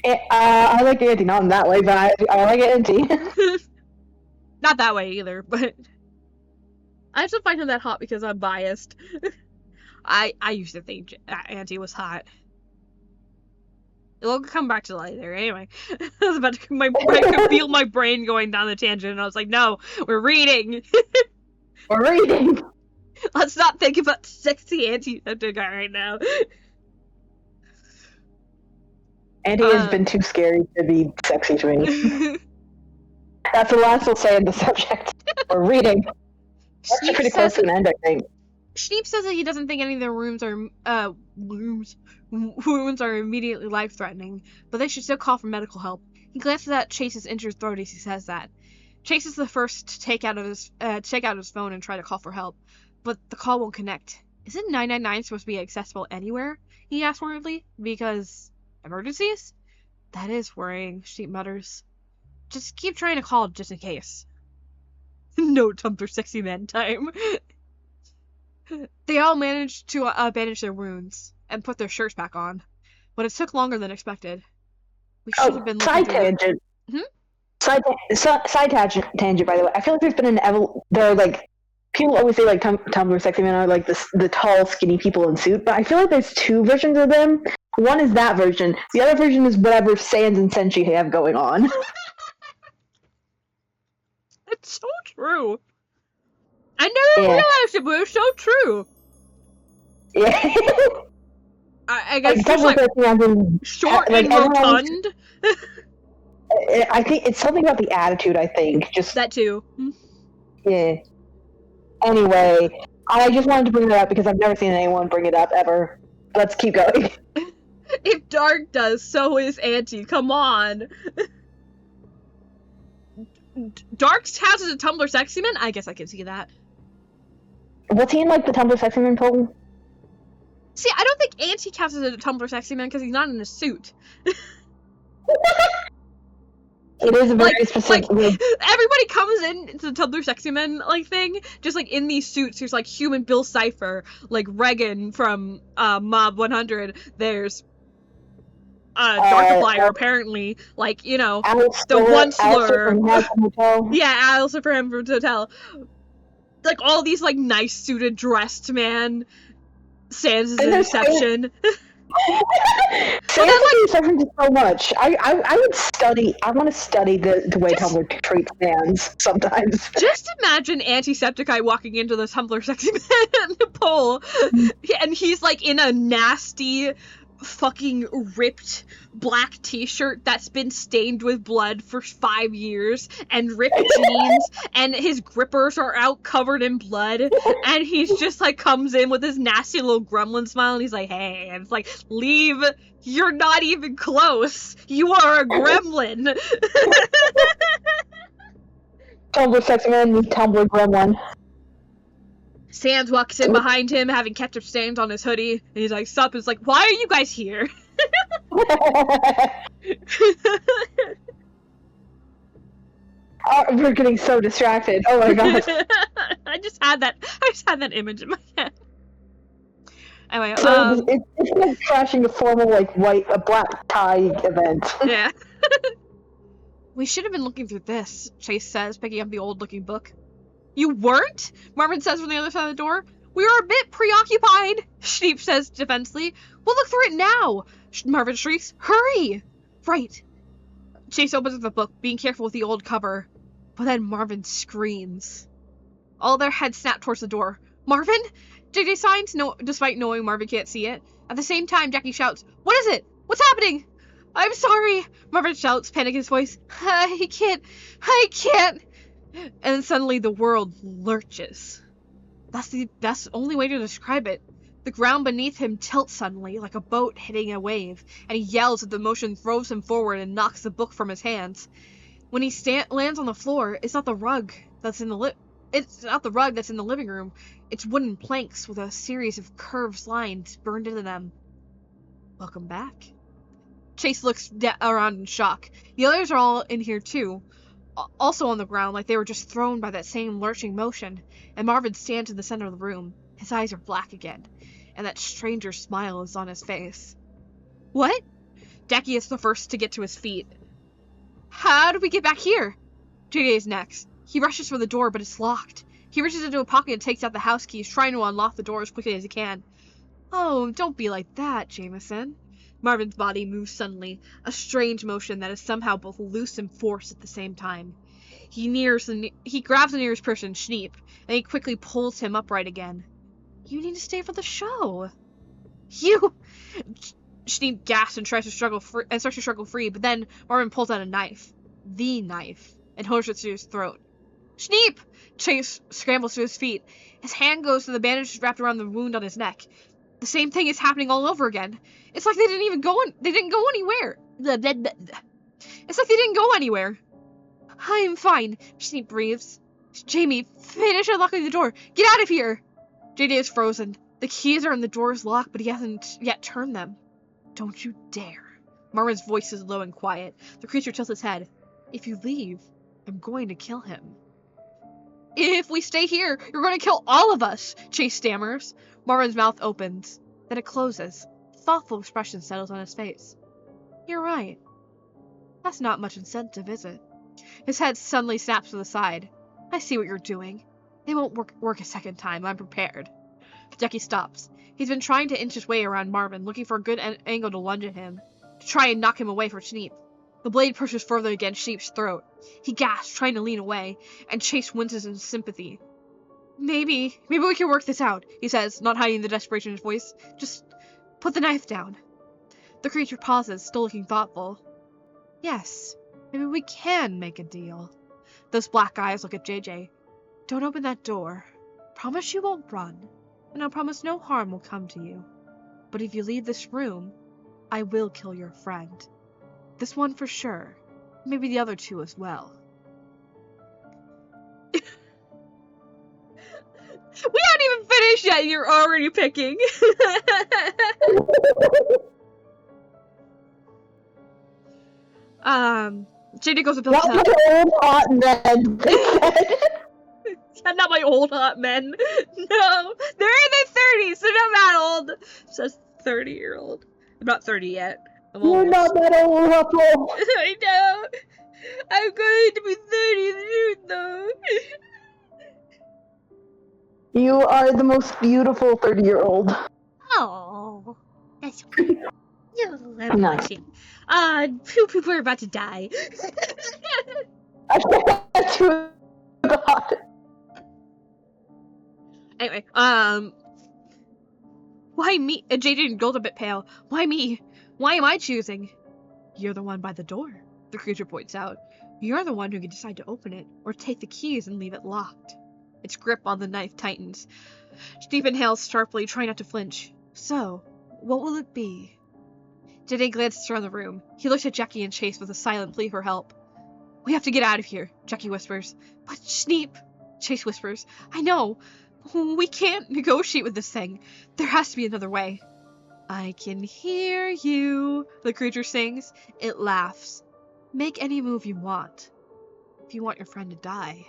I like Auntie, not in that way, but I like Auntie. Not that way either, but I just find him that hot because I'm biased. I used to think Auntie was hot. We'll come back to that later. Anyway, I was about to. I could feel my brain going down the tangent, and I was like, "No, we're reading. We're reading. Let's not think about sexy Auntie guy right now." Auntie has been too scary to be sexy to me. That's the last we'll say on the subject. We're reading. That's pretty close to an end, I think. Schneep says that he doesn't think any of the wounds are immediately life-threatening, but they should still call for medical help. He glances at Chase's injured throat as he says that. Chase is the first to take out his phone and try to call for help, but the call won't connect. Isn't 999 supposed to be accessible anywhere? He asks worriedly. Because emergencies? That is worrying, Schneep mutters. Just keep trying to call just in case. No Tumblr sexy man time. They all managed to bandage their wounds and put their shirts back on, but it took longer than expected. We should have been looking side tangent. Side tangent, by the way. I feel like there's been there are like people always say like Tumblr sexy men are like the tall, skinny people in suit, but I feel like there's two versions of them. One is that version. The other version is whatever Sans and Senshi have going on. It's so true. I never realized it, but it's so true. Yeah. I guess just like short and rotund. I think it's something about the attitude, I think. Just that too. Yeah. Anyway, I just wanted to bring that up because I've never seen anyone bring it up ever. Let's keep going. If Dark does, so is Auntie. Come on. Dark's house is a Tumblr sexy man? I guess I can see that. Was he in like the Tumblr sexy man poll? See, I don't think Auntie counts as a Tumblr sexy man because he's not in a suit. It is a very specific. Everybody comes into the Tumblr sexy men thing, just like in these suits. There's like human Bill Cipher, like Regan from Mob 100. There's Darkiplier, apparently, like, you know, the one slur. Yeah, Alistair from Hotel. Like all these like nice suited dressed man. Sans is an exception. Sans is an exception to so much. I would study. I want to study the way Tumblr treats Sans sometimes. Just imagine Antisepticeye walking into the Tumblr sexy man poll, and he's like in a nasty fucking ripped black t-shirt that's been stained with blood for 5 years, and ripped jeans, and his grippers are out covered in blood, and he's just like comes in with his nasty little gremlin smile, and he's like, hey, and it's like, leave, you're not even close, you are a gremlin. Tumblr sexy man, Tumblr gremlin. Sans walks in behind him, having ketchup stains on his hoodie, and he's like, sup, is like, why are you guys here? Oh, we're getting so distracted. Oh my god. I just had that image in my head. Anyway, So it's like crashing a formal a black tie event. Yeah. We should have been looking through this, Chase says, picking up the old-looking book. You weren't? Marvin says from the other side of the door. We were a bit preoccupied, Schneep says defensively. We'll look through it now, Marvin shrieks. Hurry! Right. Chase opens up the book, being careful with the old cover. But then Marvin screams. All their heads snap towards the door. Marvin? JJ signs, despite knowing Marvin can't see it. At the same time, Jackie shouts, What is it? What's happening? I'm sorry, Marvin shouts, panic in his voice. I can't. And suddenly the world lurches. That's the only way to describe it. The ground beneath him tilts suddenly, like a boat hitting a wave, and he yells as the motion throws him forward and knocks the book from his hands. When he lands on the floor, it's not the rug that's in the living room. It's wooden planks with a series of curved lines burned into them. Welcome back. Chase looks around in shock. The others are all in here too. Also on the ground, like they were just thrown by that same lurching motion, and Marvin stands in the center of the room. His eyes are black again, and that stranger smile is on his face. What? Jackie is the first to get to his feet. How did we get back here? JJ is next. He rushes for the door, but it's locked. He reaches into a pocket and takes out the house keys, trying to unlock the door as quickly as he can. Oh, don't be like that, Jameson. Marvin's body moves suddenly, a strange motion that is somehow both loose and forced at the same time. He grabs the nearest person, Schneep, and he quickly pulls him upright again. You need to stay for the show. Schneep gasps and starts to struggle free, but then Marvin pulls out a knife. The knife. And holds it to his throat. Schneep! Chase scrambles to his feet. His hand goes to the bandage wrapped around the wound on his neck. The same thing is happening all over again. It's like they didn't go anywhere. It's like they didn't go anywhere. I'm fine, Schneep breathes. Jamie, finish unlocking the door. Get out of here! JJ is frozen. The keys are in the door's lock, but he hasn't yet turned them. Don't you dare. Marvin's voice is low and quiet. The creature tilts his head. If you leave, I'm going to kill him. If we stay here, you're going to kill all of us, Chase stammers. Marvin's mouth opens. Then it closes. A thoughtful expression settles on his face. You're right. That's not much incentive, is it? His head suddenly snaps to the side. I see what you're doing. It won't work a second time. I'm prepared. Jackie stops. He's been trying to inch his way around Marvin, looking for a good angle to lunge at him, to try and knock him away from Schneep. The blade pushes further against Schneep's throat. He gasps, trying to lean away, and Chase winces in sympathy. Maybe we can work this out, he says, not hiding the desperation in his voice. Just put the knife down. The creature pauses, still looking thoughtful. Yes, maybe we can make a deal. Those black eyes look at JJ. Don't open that door. Promise you won't run, and I'll promise no harm will come to you. But if you leave this room, I will kill your friend. This one for sure. Maybe the other two as well. We haven't even finished yet, and you're already picking. JD goes up to the top. Not my old hot men. Not my old hot men. No, they're in their 30s. They're not that old. Says 30-year-old. I'm not 30 yet. You're not that old, Huffle. I know. I'm going to be 30 soon, though. You are the most beautiful 30-year-old. Oh, that's okay. I'm Nice. watching. People are about to die. I got you the hot. Anyway, Why me? JJ goes a bit pale. Why me? Why am I choosing? You're the one by the door, the creature points out. You're the one who can decide to open it, or take the keys and leave it locked. Its grip on the knife tightens. Steve inhales sharply, trying not to flinch. So, what will it be? JJ glances around the room. He looks at Jackie and Chase with a silent plea for help. We have to get out of here, Jackie whispers. But Sneep, Chase whispers. I know. We can't negotiate with this thing. There has to be another way. I can hear you, the creature sings. It laughs. Make any move you want. If you want your friend to die.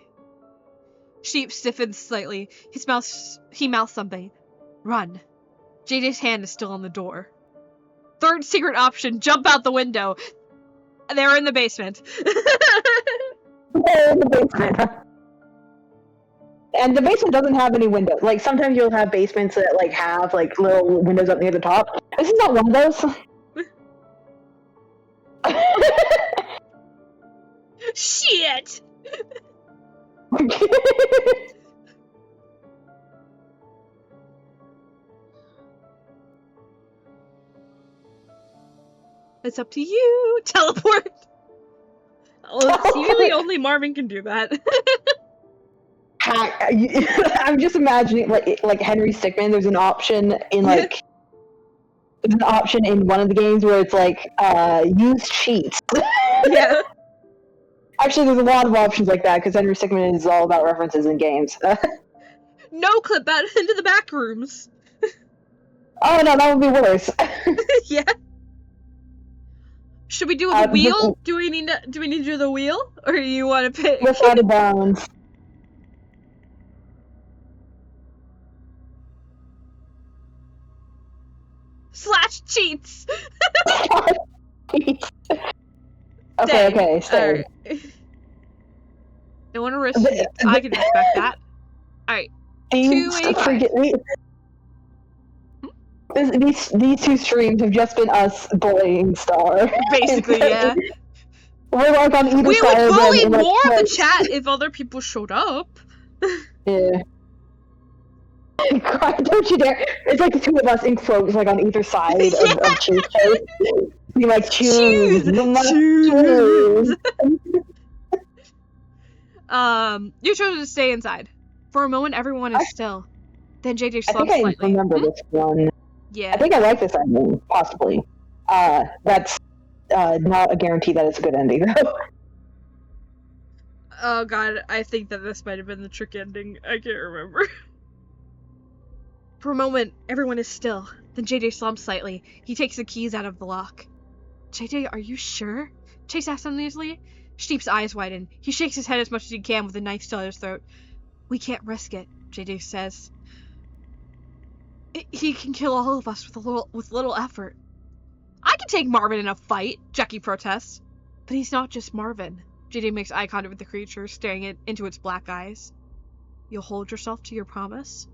Sheep stiffens slightly. He mouths something. Run. JJ's hand is still on the door. Third secret option, jump out the window. They're in the basement. They're in the basement. And the basement doesn't have any windows. Like, sometimes you'll have basements that, like, have, like, little windows up near the top. This is not one of those. Shit! It's up to you. Teleport. Well, seemingly only Marvin can do that. I'm just imagining, like Henry Stickmin. There's an option in like, there's an option in one of the games where it's like, use cheats. Yeah. Actually, there's a lot of options like that because Henry Stickmin is all about references in games. No clip out into the back rooms. Oh no, that would be worse. Yeah. Should we do the wheel? Do we need to do the wheel, or do you want to pick? Without a bounds. Slash cheats. Okay, stay. Right. Don't want to risk it. I can respect that. Alright. 285. These two streams have just been us bullying Star. Basically, yeah. We're like on either we side would of them. bully And, like, more of the chat if other people showed up. Yeah. God, don't you dare! It's like the two of us in quotes, like on either side of Choose. We like choose. Choose. You chose to stay inside. For a moment, everyone is still. Then JJ slumps I slightly. remember this one. Yeah. I think I like this ending, possibly. That's not a guarantee that it's a good ending, though. Oh god, I think that this might have been the trick ending. I can't remember. For a moment, everyone is still. Then JJ slumps slightly. He takes the keys out of the lock. JJ, are you sure? Chase asks uneasily. Steep's eyes widen. He shakes his head as much as he can with the knife still at his throat. We can't risk it, JJ says. He can kill all of us with little effort. I can take Marvin in a fight, Jackie protests. But he's not just Marvin. JJ makes eye contact with the creature, staring into its black eyes. You'll hold yourself to your promise?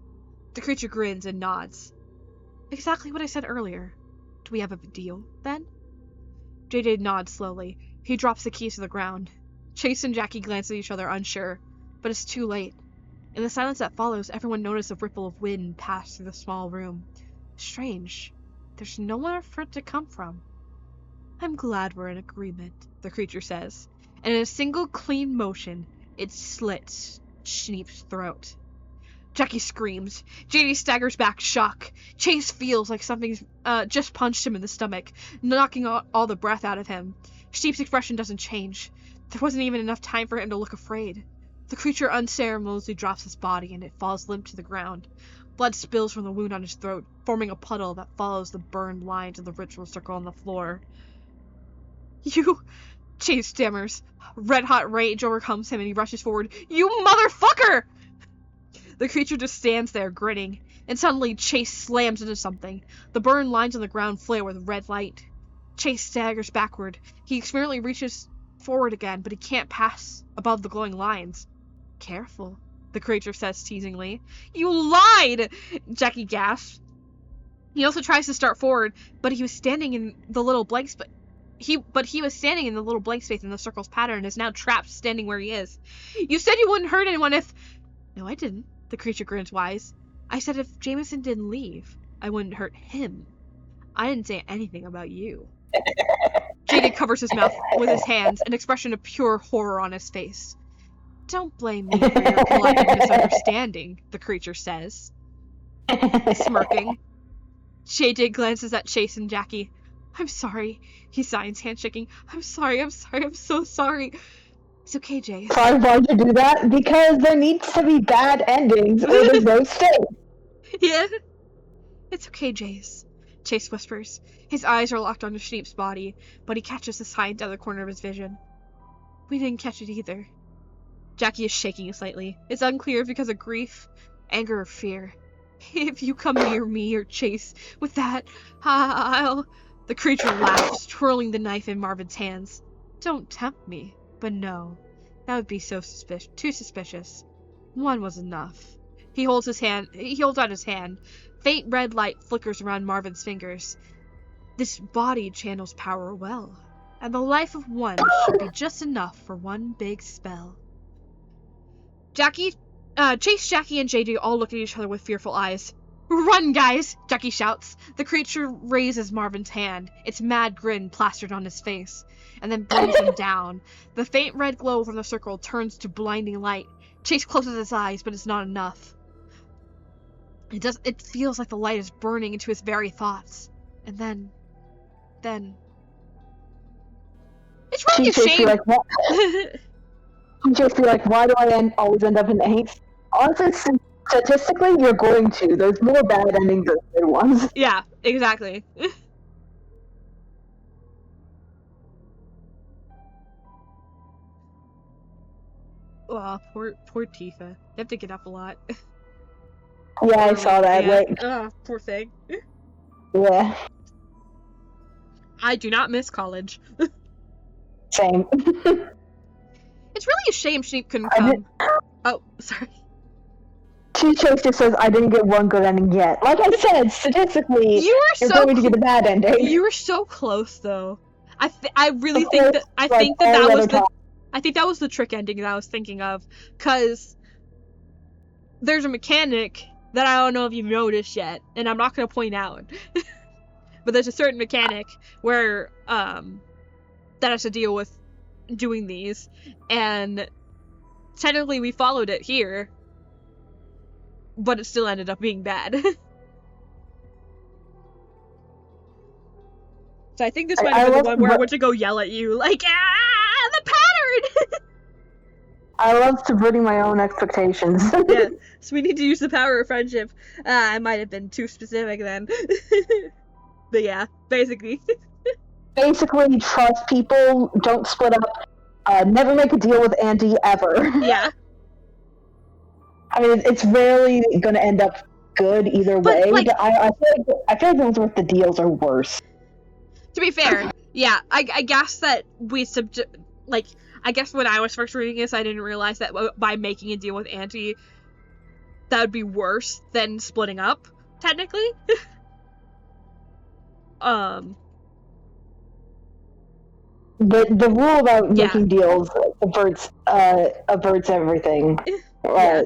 The creature grins and nods. Exactly what I said earlier. Do we have a deal, then? JJ nods slowly. He drops the keys to the ground. Chase and Jackie glance at each other, unsure. But it's too late. In the silence that follows, everyone notices a ripple of wind pass through the small room. Strange. There's nowhere for it to come from. I'm glad we're in agreement, the creature says. And in a single clean motion, it slits Schneep's throat. Jackie screams. JD staggers back, shock. Chase feels like something's just punched him in the stomach, knocking all the breath out of him. Schneep's expression doesn't change. There wasn't even enough time for him to look afraid. The creature unceremoniously drops his body and it falls limp to the ground. Blood spills from the wound on his throat, forming a puddle that follows the burned lines of the ritual circle on the floor. You... Chase stammers. Red-hot rage overcomes him and he rushes forward. You motherfucker! The creature just stands there, grinning, and suddenly Chase slams into something. The burned lines on the ground flare with red light. Chase staggers backward. He experimentally reaches forward again, but he can't pass above the glowing lines. Careful, the creature says teasingly. You lied! Jackie gasps. He also tries to start forward, but he was standing in the little blank space. He was standing in the little blank space in the circle's pattern and is now trapped standing where he is. You said you wouldn't hurt anyone if... No, I didn't. The creature grins wise. I said if Jameson didn't leave. I wouldn't hurt him. I didn't say anything about you. JD covers his mouth with his hands, an expression of pure horror on his face. Don't blame me for your collective misunderstanding, the creature says, smirking. JJ glances at Chase and Jackie. I'm sorry, he signs, handshaking. I'm sorry, I'm so sorry. It's okay, Jay. Why would you do that? Because there needs to be bad endings, or there's no stakes. Yeah. It's okay, Jace, Chase whispers. His eyes are locked onto Schneep's body, but he catches the sign down the corner of his vision. We didn't catch it either. Jackie is shaking slightly. It's unclear if because of grief, anger, or fear. If you come near me or Chase with that, I'll... The creature laughs, twirling the knife in Marvin's hands. Don't tempt me, but no. That would be too suspicious. One was enough. He holds out his hand. Faint red light flickers around Marvin's fingers. This body channels power well, and the life of one should be just enough for one big spell. Chase, Jackie, and JD all look at each other with fearful eyes. Run, guys! Jackie shouts. The creature raises Marvin's hand, its mad grin plastered on his face, and then brings him down. The faint red glow from the circle turns to blinding light. Chase closes his eyes, but it's not enough. It feels like the light is burning into his very thoughts. And then... It's really a shame. Like, what? She'd just be like, why do I always end up in angst? Honestly, statistically, you're going to. There's more bad endings than good ones. Yeah, exactly. Oh, poor Tifa. They have to get up a lot. Yeah, I saw that. Yeah. Like, poor thing. Yeah. I do not miss college. Same. It's really a shame Schneep couldn't come. Oh, sorry. Chase just says, I didn't get one good ending yet. Like I said, statistically, you're going to get a bad ending. You were so close, though. I really think that that was the trick ending that I was thinking of, because there's a mechanic that I don't know if you've noticed yet, and I'm not going to point out. But there's a certain mechanic where that has to deal with doing these, and technically we followed it here, but it still ended up being bad. So I think this might have been the one where I went to go yell at you, like, the pattern! I love subverting my own expectations. Yeah, so we need to use the power of friendship. I might have been too specific then. But yeah, basically. Basically, trust people, don't split up, never make a deal with Auntie ever. Yeah. I mean, it's rarely going to end up good either way, but I feel like the ones with the deals are worse. To be fair, yeah, I guess that I guess when I was first reading this, I didn't realize that by making a deal with Auntie, that would be worse than splitting up, technically. The rule about making deals averts everything. Yeah.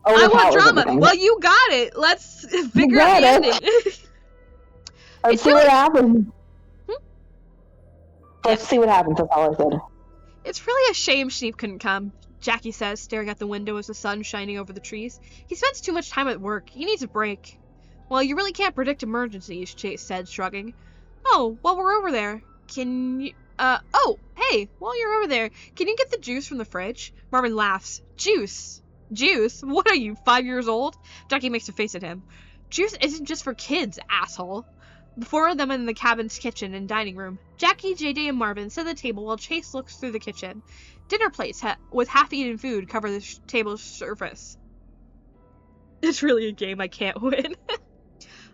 I want drama. Everything. Well, you got it. Let's figure out the ending. Let's see what happens. Let's see what happens. That's all I said. It's really a shame Schneep couldn't come, Jackie says, staring out the window as the sun's shining over the trees. He spends too much time at work. He needs a break. Well, you really can't predict emergencies, Chase said, shrugging. Oh, while we're over there, can you... oh, hey, while you're over there, can you get the juice from the fridge? Marvin laughs. Juice? Juice? What are you, 5 years old? Jackie makes a face at him. Juice isn't just for kids, asshole. The four of them in the cabin's kitchen and dining room. Jackie, JD, and Marvin sit at the table while Chase looks through the kitchen. Dinner plates with half-eaten food cover the table's surface. It's really a game I can't win.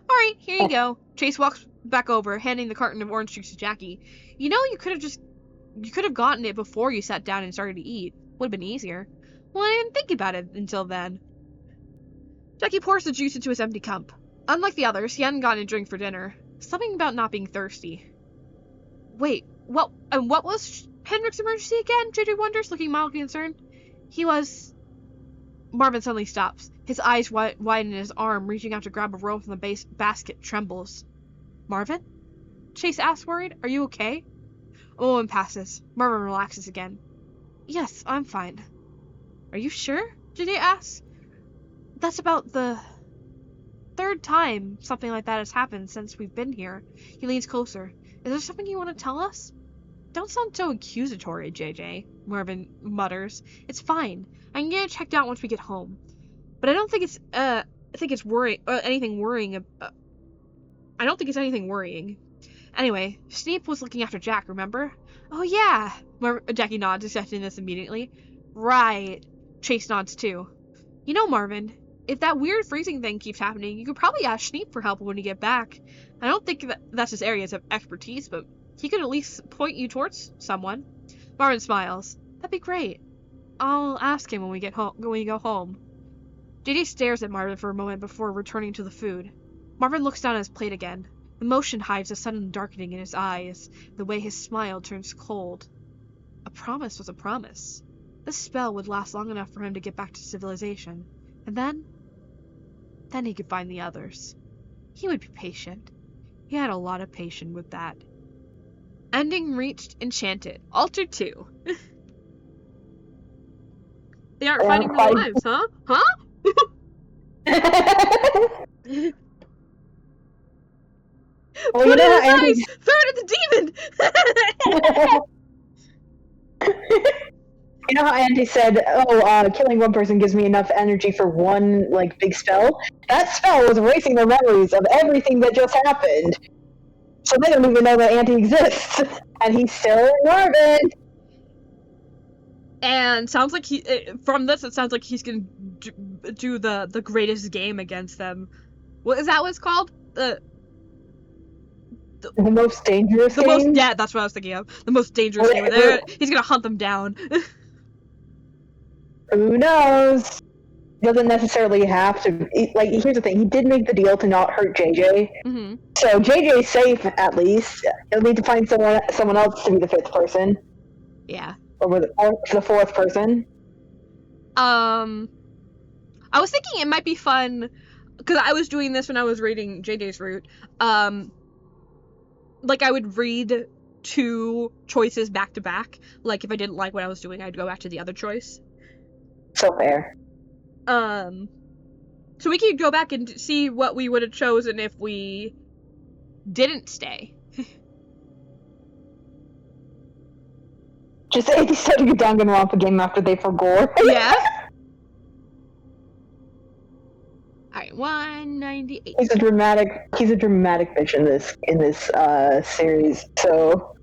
Alright, here you go. Chase walks back over, handing the carton of orange juice to Jackie. You know, you could have gotten it before you sat down and started to eat. Would have been easier. Well, I didn't think about it until then. Jackie pours the juice into his empty cup. Unlike the others, he hadn't gotten a drink for dinner. Something about not being thirsty. Wait, what was Hendrick's emergency again? JJ wonders, looking mildly concerned. He was... Marvin suddenly stops. His eyes widen and his arm, reaching out to grab a roll from the basket, trembles. Marvin? Chase asks, worried. Are you okay? A moment passes. Marvin relaxes again. Yes, I'm fine. Are you sure? JJ asks. That's about the third time something like that has happened since we've been here. He leans closer. Is there something you want to tell us? Don't sound so accusatory, JJ, Marvin mutters. It's fine. I can get it checked out once we get home. But I don't think it's, anything worrying. I don't think it's anything worrying. Anyway, Snape was looking after Jack, remember? Oh, yeah. Jackie nods, accepting this immediately. Right. Chase nods, too. You know, Marvin, if that weird freezing thing keeps happening, you could probably ask Snape for help when you get back. I don't think that's his areas of expertise, but he could at least point you towards someone. Marvin smiles. That'd be great. I'll ask him when we go home. JJ stares at Marvin for a moment before returning to the food. Marvin looks down at his plate again. Emotion hides a sudden darkening in his eyes, the way his smile turns cold. A promise was a promise. This spell would last long enough for him to get back to civilization. And then he could find the others. He would be patient. He had a lot of patience with that. Ending reached. Enchanted. Alter 2. They aren't fighting for their lives, huh? Huh? Well, Put you know it in how his eyes! Throw it at the demon! You know how Andy said, killing one person gives me enough energy for one, big spell? That spell was erasing their memories of everything that just happened. So they don't even know that Andy exists. And he's still Marvin. And sounds like from this, it sounds like he's gonna do the greatest game against them. What is that what it's called? The most dangerous game? Yeah, that's what I was thinking of. The most dangerous game. He's gonna hunt them down. Who knows? Doesn't necessarily have to. Here's the thing. He did make the deal to not hurt JJ. Mm-hmm. So JJ's safe, at least. He'll need to find someone else to be the fifth person. Yeah. Or the fourth person. I was thinking it might be fun, because I was doing this when I was reading JJ's route. I would read 2 choices back to back. Like, if I didn't like what I was doing, I'd go back to the other choice. So fair. So we could go back and see what we would have chosen if we didn't stay. Just say he's starting a Danganronpa game after they forgore. Yeah. Alright, 198. He's a dramatic bitch in this series, so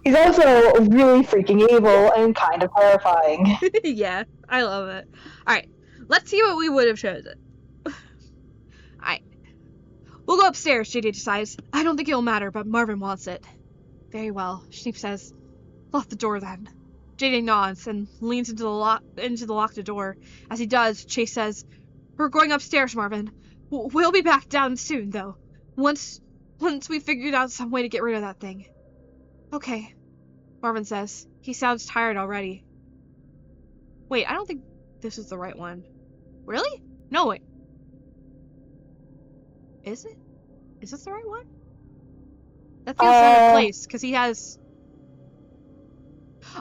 he's also really freaking evil and kind of terrifying. Yeah, I love it. Alright, let's see what we would have chosen. Alright. We'll go upstairs, JJ decides. I don't think it'll matter, but Marvin wants it. Very well, Snape says. Lock the door then. JJ nods and leans into the locked door. As he does, Chase says, We're going upstairs, Marvin. We'll be back down soon, though. Once we figured out some way to get rid of that thing. Okay, Marvin says. He sounds tired already. Wait, I don't think this is the right one. Really? No, wait. Is it? Is this the right one? That feels out of place, because he has...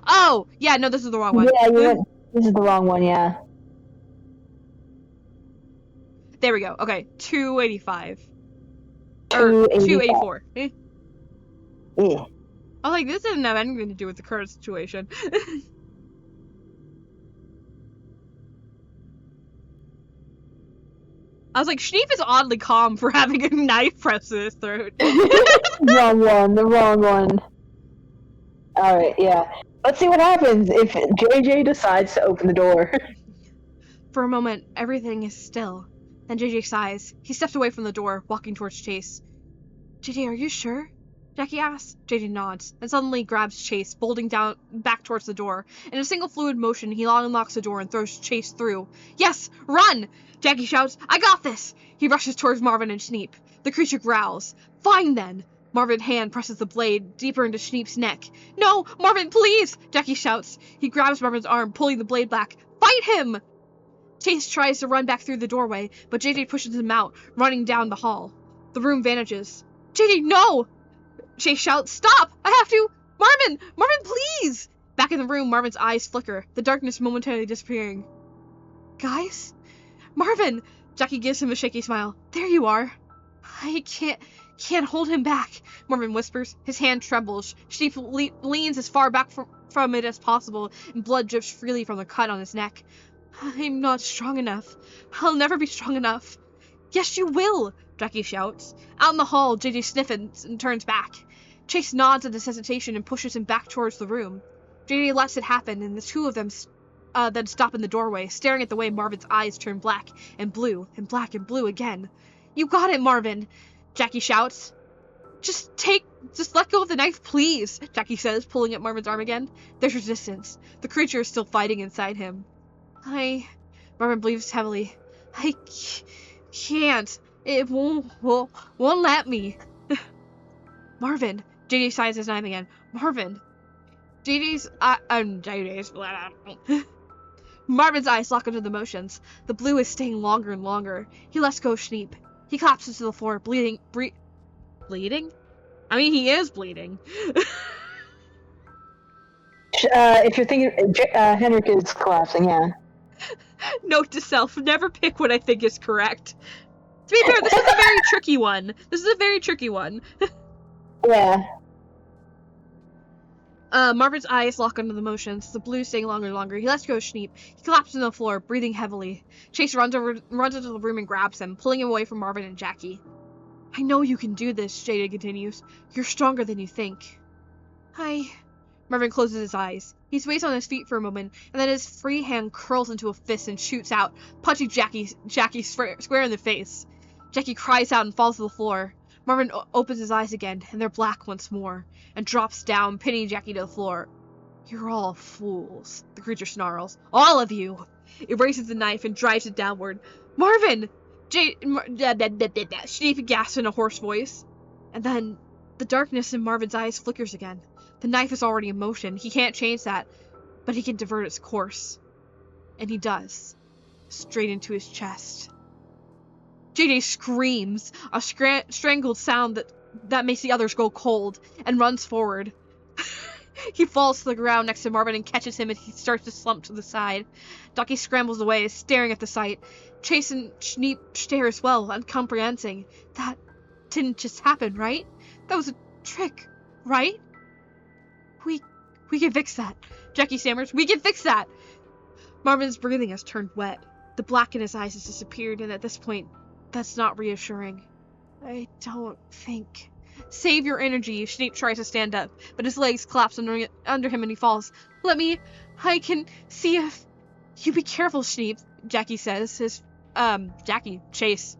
Oh! Yeah, no, this is the wrong one. Yeah, this is the wrong one, yeah. There we go. Okay, 285. Or 284. Yeah. I was like, this doesn't have anything to do with the current situation. I was like, Snape is oddly calm for having a knife pressed to his throat. The wrong one. Alright, yeah. Let's see what happens if JJ decides to open the door. For a moment, everything is still. Then JJ sighs. He steps away from the door, walking towards Chase. JJ, are you sure? Jackie asks. JJ nods, and suddenly grabs Chase, bolting down back towards the door. In a single fluid motion, he unlocks the door and throws Chase through. Yes! Run! Jackie shouts, I got this! He rushes towards Marvin and Snape. The creature growls. Fine then! Marvin's hand presses the blade deeper into Snape's neck. No! Marvin, please! Jackie shouts. He grabs Marvin's arm, pulling the blade back. Fight him! Chase tries to run back through the doorway, but JJ pushes him out, running down the hall. The room vanishes. JJ, no! Chase shouts, stop! I have to! Marvin! Marvin, please! Back in the room, Marvin's eyes flicker, the darkness momentarily disappearing. Guys? Marvin! Jackie gives him a shaky smile. There you are. I can't hold him back, Marvin whispers. His hand trembles. Sheep leans as far back from it as possible, and blood drips freely from the cut on his neck. I'm not strong enough. I'll never be strong enough. Yes, you will, Jackie shouts. Out in the hall, JJ sniffs and turns back. Chase nods at his hesitation and pushes him back towards the room. JJ lets it happen, and the two of them then stop in the doorway, staring at the way Marvin's eyes turn black and blue, and black and blue again. You got it, Marvin, Jackie shouts. Just let go of the knife, please, Jackie says, pulling at Marvin's arm again. There's resistance. The creature is still fighting inside him. Marvin breathes heavily. I can't. It won't let me. Marvin. JJ sighs his knife again. Marvin. Marvin's eyes lock into the motions. The blue is staying longer and longer. He lets go of Schneep. He collapses to the floor, bleeding? I mean, he is bleeding. If you're thinking, Henrik is collapsing, yeah. Note to self, never pick what I think is correct. To be fair, this is a very tricky one. Yeah. Marvin's eyes lock onto the motions, the blue staying longer and longer. He lets go of Schneep. He collapses on the floor, breathing heavily. Chase runs into the room and grabs him, pulling him away from Marvin and Jackie. I know you can do this, Jada continues. You're stronger than you think. Marvin closes his eyes. He sways on his feet for a moment, and then his free hand curls into a fist and shoots out, punching Jackie square in the face. Jackie cries out and falls to the floor. Marvin opens his eyes again, and they're black once more, and drops down, pinning Jackie to the floor. You're all fools, the creature snarls. All of you! It raises the knife and drives it downward. Marvin! Schneep gasps in a hoarse voice. And then, the darkness in Marvin's eyes flickers again. The knife is already in motion. He can't change that, but he can divert its course. And he does. Straight into his chest. JJ screams, a strangled sound that makes the others go cold, and runs forward. He falls to the ground next to Marvin and catches him as he starts to slump to the side. Ducky scrambles away, staring at the sight. Chase and Schneep stare as well, uncomprehending. That didn't just happen, right? That was a trick, right? We can fix that. Jackie stammers, we can fix that! Marvin's breathing has turned wet. The black in his eyes has disappeared, and at this point, that's not reassuring. I don't think... Save your energy. Schneep tries to stand up, but his legs collapse under him and he falls. I can see if... You be careful, Schneep, Jackie says. Chase.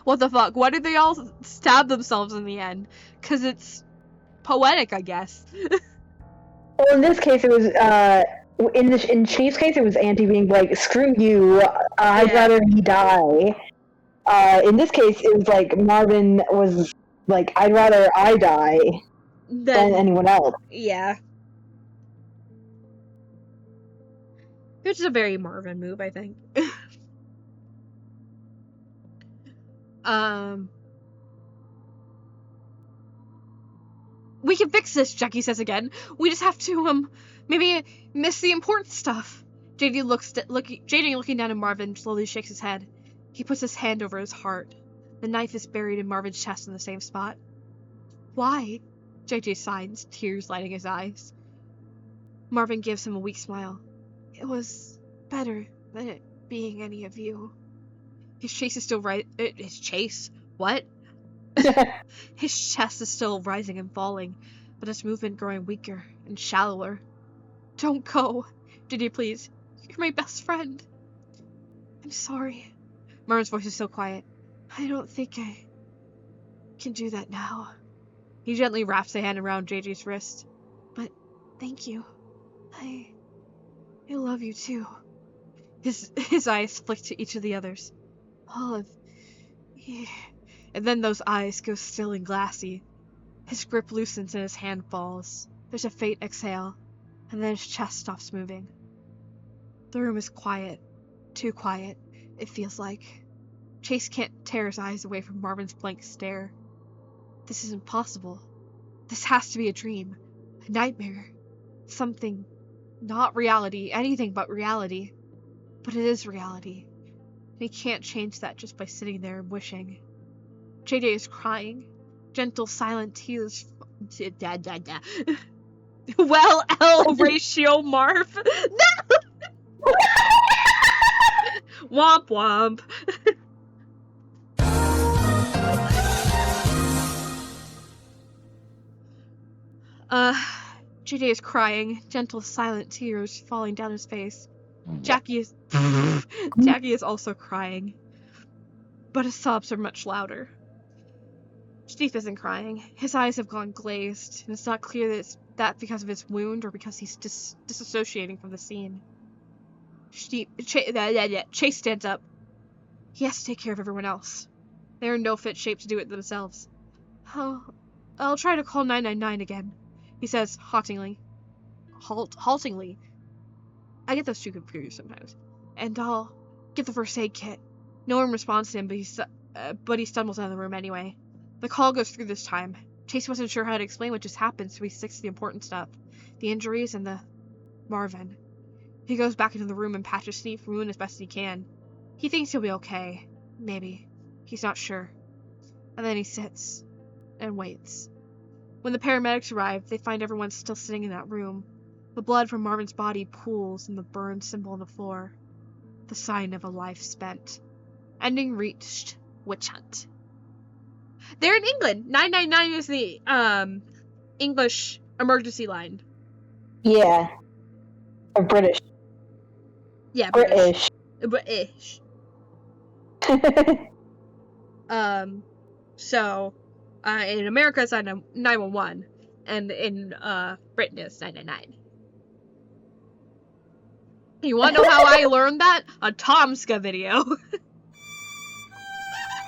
What the fuck? Why did they all stab themselves in the end? 'Cause it's poetic, I guess. Well, in this case, it was, in Schneep's case, it was Auntie being like, screw you, I'd rather he die. In this case, it was like, Marvin was like, I'd rather I die than anyone else. Yeah. Which is a very Marvin move, I think. We can fix this, Jackie says again. We just have to, maybe miss the important stuff. JD looking down at Marvin slowly shakes his head. He puts his hand over his heart. The knife is buried in Marvin's chest in the same spot. Why? JJ signs, tears lighting his eyes. Marvin gives him a weak smile. It was better than it being any of you. His chase is still his chase? What? His chest is still rising and falling, but his movement growing weaker and shallower. Don't go. JJ, please. You're my best friend. I'm sorry. Marvin's voice is so quiet. I don't think I can do that now. He gently wraps a hand around JJ's wrist. But thank you. I love you too. His eyes flick to each of the others. All of you. And then those eyes go still and glassy. His grip loosens and his hand falls. There's a faint exhale, and then his chest stops moving. The room is quiet. Too quiet, it feels like. Chase can't tear his eyes away from Marvin's blank stare. This is impossible. This has to be a dream. A nightmare. Something. Not reality. Anything but reality. But it is reality. And he can't change that just by sitting there and wishing. JJ is crying. Gentle, silent tears. Well, L ratio Marv. No! Womp womp. JJ is crying, gentle, silent tears falling down his face. Jackie is also crying, but his sobs are much louder. Steve isn't crying. His eyes have gone glazed, and it's not clear that it's because of his wound or because he's disassociating from the scene. Chase stands up. He has to take care of everyone else. They are in no fit shape to do it themselves. I'll try to call 999 again, he says haltingly. Haltingly. I get those two confused sometimes. And I'll get the first aid kit. No one responds to him, but he stumbles out of the room anyway. The call goes through this time. Chase wasn't sure how to explain what just happened, so he sticks to the important stuff. The injuries and the Marvin. He goes back into the room and patches Steve's wound as best he can. He thinks he'll be okay. Maybe. He's not sure. And then he sits and waits. When the paramedics arrive, they find everyone still sitting in that room. The blood from Marvin's body pools in the burned symbol on the floor. The sign of a life spent. Ending reached. Witch hunt. They're in England. 999 is the English emergency line. Yeah. Or British. Yeah, British. British. So, in America it's 911, and in Britain it's 999. You wanna know how I learned that? A Tomska video.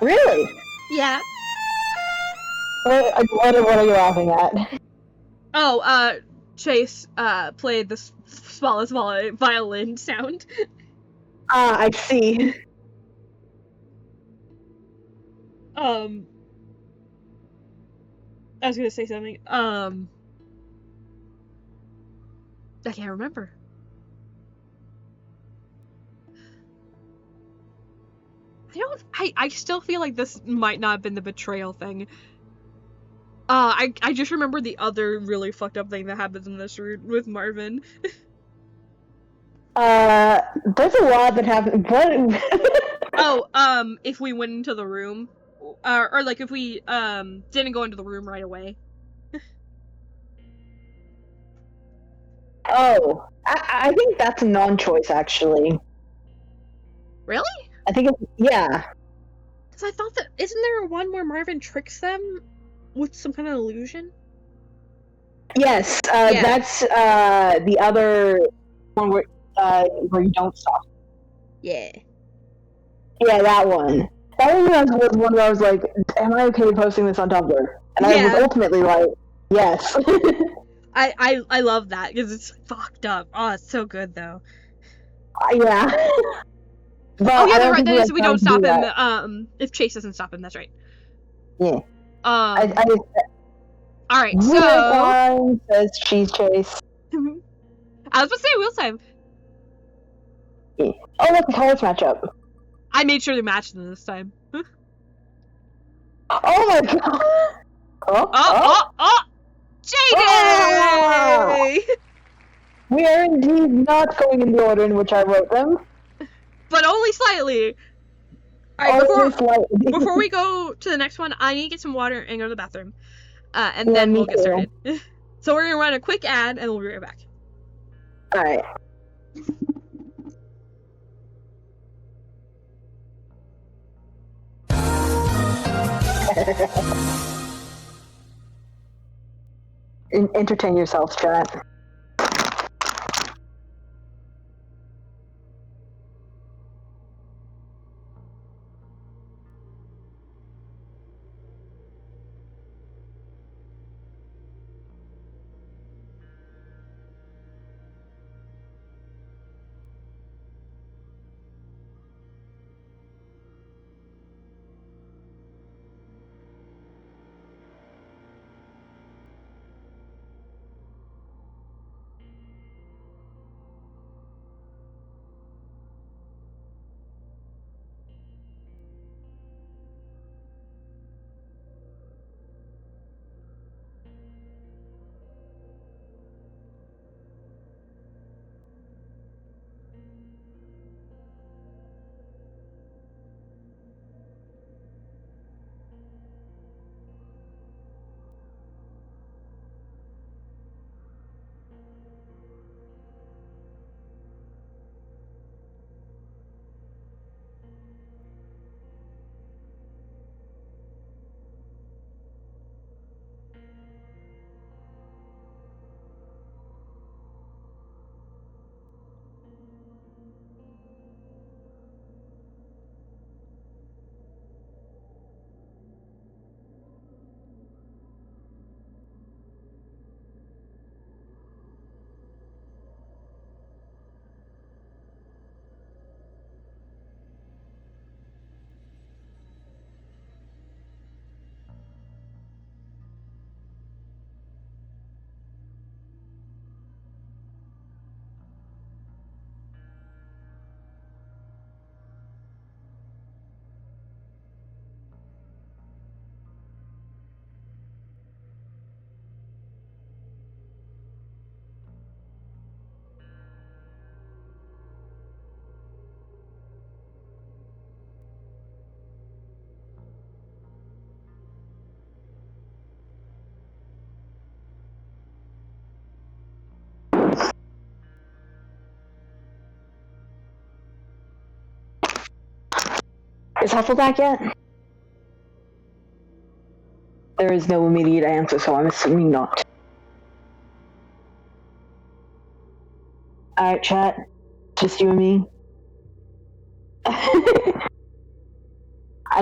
Really? Yeah. What are you laughing at? Oh, Chase played the smallest violin sound. Ah, I see. I was gonna say something. I can't remember. I still feel like this might not have been the betrayal thing. I just remember the other really fucked up thing that happens in this route with Marvin. There's a lot that happened. Oh, if we went into the room, or like if we didn't go into the room right away. Oh, I think that's a non-choice, actually. Really? I think yeah. Because I thought that isn't there one where Marvin tricks them with some kind of illusion? Yes, Yeah. that's the other one where you don't stop. Yeah. Yeah, that one. That one was one where I was like, "Am I okay posting this on Tumblr?" And I was ultimately like, "Yes." I love that because it's fucked up. Oh, it's so good though. Yeah. But oh yeah, right. That That is, we don't stop him. That. If Chase doesn't stop him, that's right. Yeah. All right. So. Time says cheese chase. I was about to say wheel time. Yeah. Oh, that's a college matchup. I made sure to match them this time. Oh my god! JD! Oh! We are indeed not going in the order in which I wrote them. But only slightly. Alright, before we go to the next one, I need to get some water and go to the bathroom. And then we'll get started. So we're gonna run a quick ad and we'll be right back. Alright. Entertain yourselves, chat. Is Huffle back yet? There is no immediate answer, so I'm assuming not. Alright, chat. Just you and me. I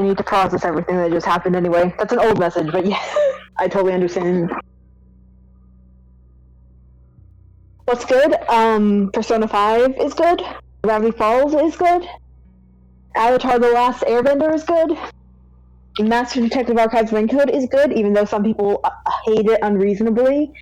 need to process everything that just happened anyway. That's an old message, but yeah, I totally understand. What's good? Persona 5 is good. Gravity Falls is good. Avatar The Last Airbender is good. Master Detective Archives Rancode is good, even though some people hate it unreasonably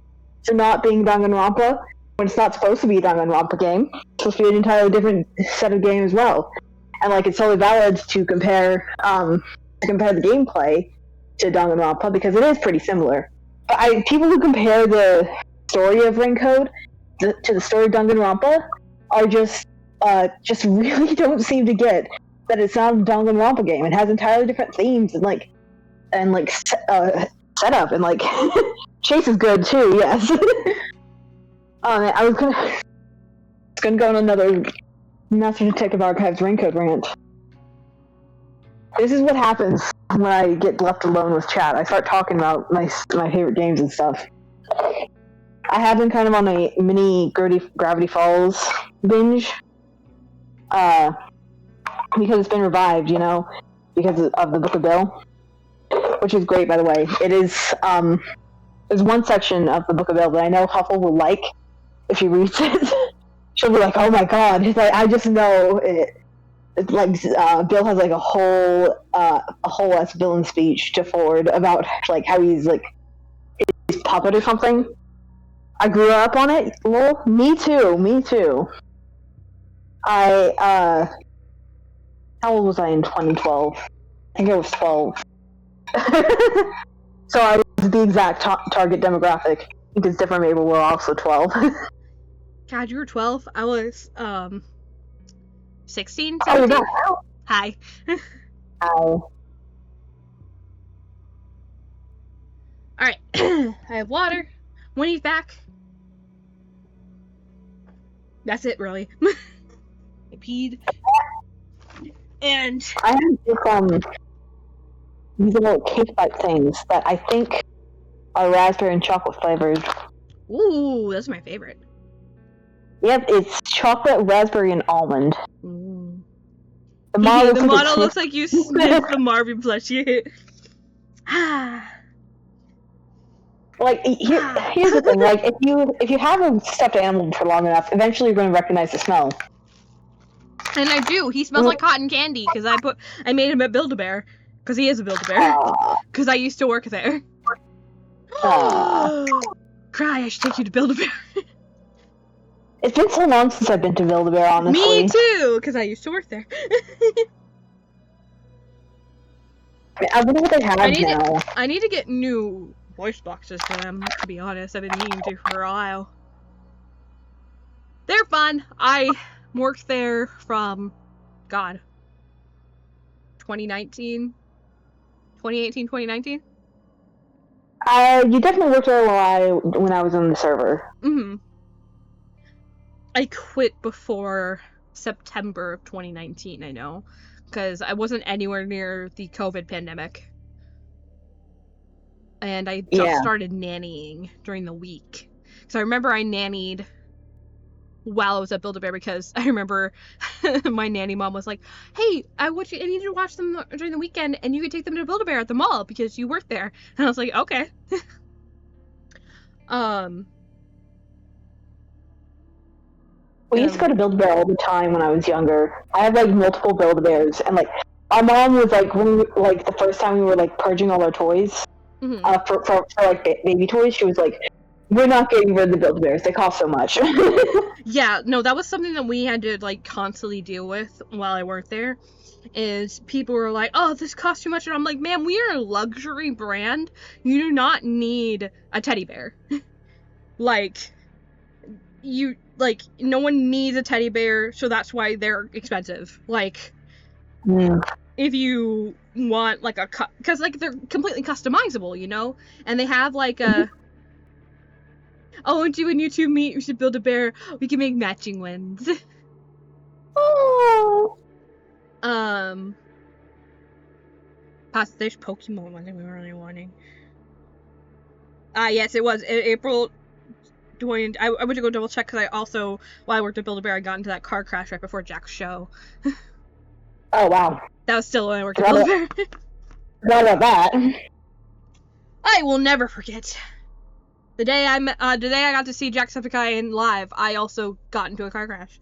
for not being Danganronpa, when it's not supposed to be a Danganronpa game. It's supposed to be an entirely different set of game as well. And like, it's totally valid to compare the gameplay to Danganronpa because it is pretty similar. But people who compare the story of Rancode to the story of Danganronpa are just really don't seem to get that it's not a Danganronpa game. It has entirely different themes and setup, and like Chase is good too. Yes. I was gonna go on another Master Detective Archives Rancode rant. This is what happens when I get left alone with chat. I start talking about my favorite games and stuff. I have been kind of on a mini Gravity Falls binge. Because it's been revived, you know, because of the Book of Bill, which is great, by the way. It is, there's one section of the Book of Bill that I know Huffle will like if she reads it. She'll be like, oh my god, it's like, I just know it. It's like, Bill has like a whole ass villain speech to Ford about, like, how he's, like, his puppet or something. I grew up on it. Well, me too. How old was I in 2012? I think I was 12. So I was the exact target demographic, because Different Mabel were also 12. God, you were 12? I was, 16, 17? Oh, no. Hi. Hi. Alright, I have water. When he's back. That's it, really. I peed. And I have these little cake bite things that I think are raspberry and chocolate flavored. ooh, that's my favorite. Yep, it's chocolate, raspberry, and almond. Ooh. The model, The model looks like you sniffed the Marvin plushie. Like, here's the thing, like, if you have a stuffed animal for long enough, eventually you're going to recognize the smell. And I do. He smells like cotton candy because I made him a Build-A-Bear because he is a Build-A-Bear because I used to work there. Cry! I should take you to Build-A-Bear. It's been so long since I've been to Build-A-Bear, honestly. Me too, because I used to work there. I wonder what they have now. I need to get new voice boxes for them. To be honest, I've been meaning to for a while. They're fun. I worked there from, God, 2018, 2019? You definitely worked there when I was on the server. Mm-hmm. I quit before September of 2019, I know, because I wasn't anywhere near the COVID pandemic. And I just started nannying during the week. So I remember I nannied while I was at Build-A-Bear because I remember my nanny mom was like, hey, I need you to watch them during the weekend and you can take them to Build-A-Bear at the mall because you work there. And I was like, okay. We used to go to Build-A-Bear all the time when I was younger. I had like multiple Build-A-Bears, and like our mom was like, when we, like the first time we were like purging all our toys, for like baby toys, she was like, we're not getting rid of the Build-A-Bears. They cost so much. Yeah, no, that was something that we had to like constantly deal with while I worked there. Is people were like, oh, this costs too much, and I'm like, ma'am, we are a luxury brand. You do not need a teddy bear. No one needs a teddy bear, so that's why they're expensive. If you want like because like they're completely customizable, you know, and they have like a. Oh, and when you two meet, you should build a bear. We can make matching ones. Oh. There's Pokemon one that we were really wanting. Yes, it was April 20. I went to go double check because I also, while I worked at Build-A-Bear, I got into that car crash right before Jack's show. Oh wow. That was still when I worked at Build-A-Bear. Not about that. I will never forget. The day I got to see Jacksepticeye live, I also got into a car crash.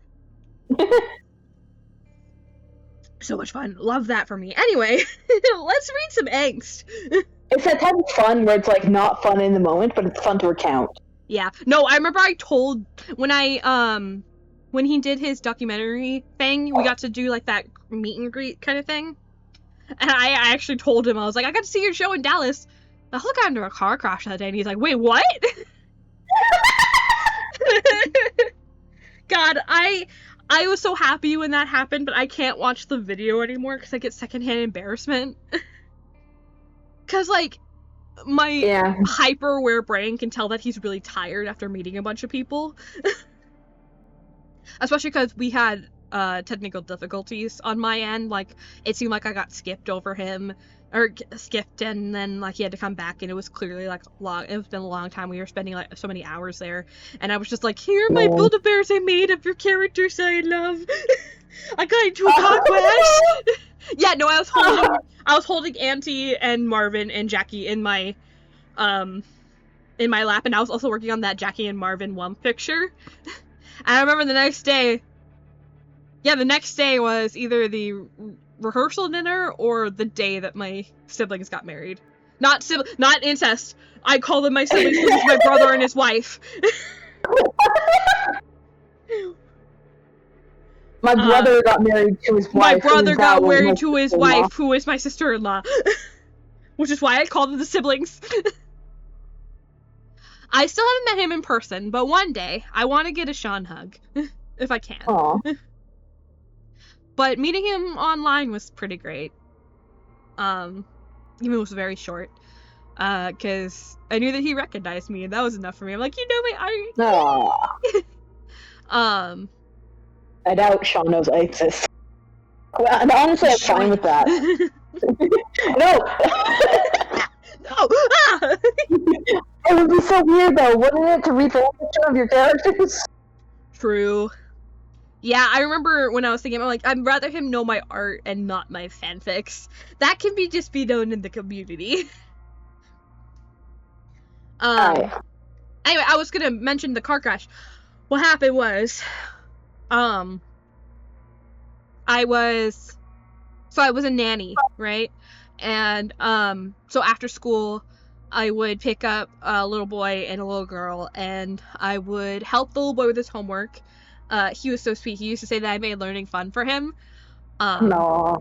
So much fun. Love that for me. Anyway, let's read some angst. It's that type of fun where it's like not fun in the moment, but it's fun to recount. Yeah. No, I remember I told when he did his documentary thing, we got to do like that meet and greet kind of thing. And I actually told him, I was like, I got to see your show in Dallas. I got into a car crash that day, and he's like, wait, what? God, I was so happy when that happened, but I can't watch the video anymore because I get secondhand embarrassment. Because, like, my hyper-aware brain can tell that he's really tired after meeting a bunch of people. Especially because we had technical difficulties on my end. Like, it seemed like I got skipped over him. Or skipped, and then, like, he had to come back, and it was clearly, like, it's been a long time. We were spending, like, so many hours there. And I was just like, here are my Build-A-Bears I made of your characters I love. I got into a car crash. Yeah, no, I was holding Auntie and Marvin and Jackie in my lap, and I was also working on that Jackie and Marvin Wump picture. And I remember the next day was either the rehearsal dinner or the day that my siblings got married. Not incest. I call them my siblings because it's my brother and his wife. My brother got married to his wife. My brother got married to his wife, who is my sister-in-law. Which is why I called them the siblings. I still haven't met him in person, but one day I want to get a Sean hug. If I can. Aww. But meeting him online was pretty great. Even it was very short. Because I knew that he recognized me, and that was enough for me. I'm like, you know me, I doubt Sean knows I exist. And honestly, I'm fine with that. No! No! Ah! It would be so weird, though, wouldn't it, to read the whole picture of your characters? True. Yeah, I remember when I was thinking, I'm like, I'd rather him know my art and not my fanfics. That can just be known in the community. Anyway, I was gonna mention the car crash. What happened was, I was a nanny, right? And, so after school, I would pick up a little boy and a little girl, and I would help the little boy with his homework. He was so sweet. He used to say that I made learning fun for him. No.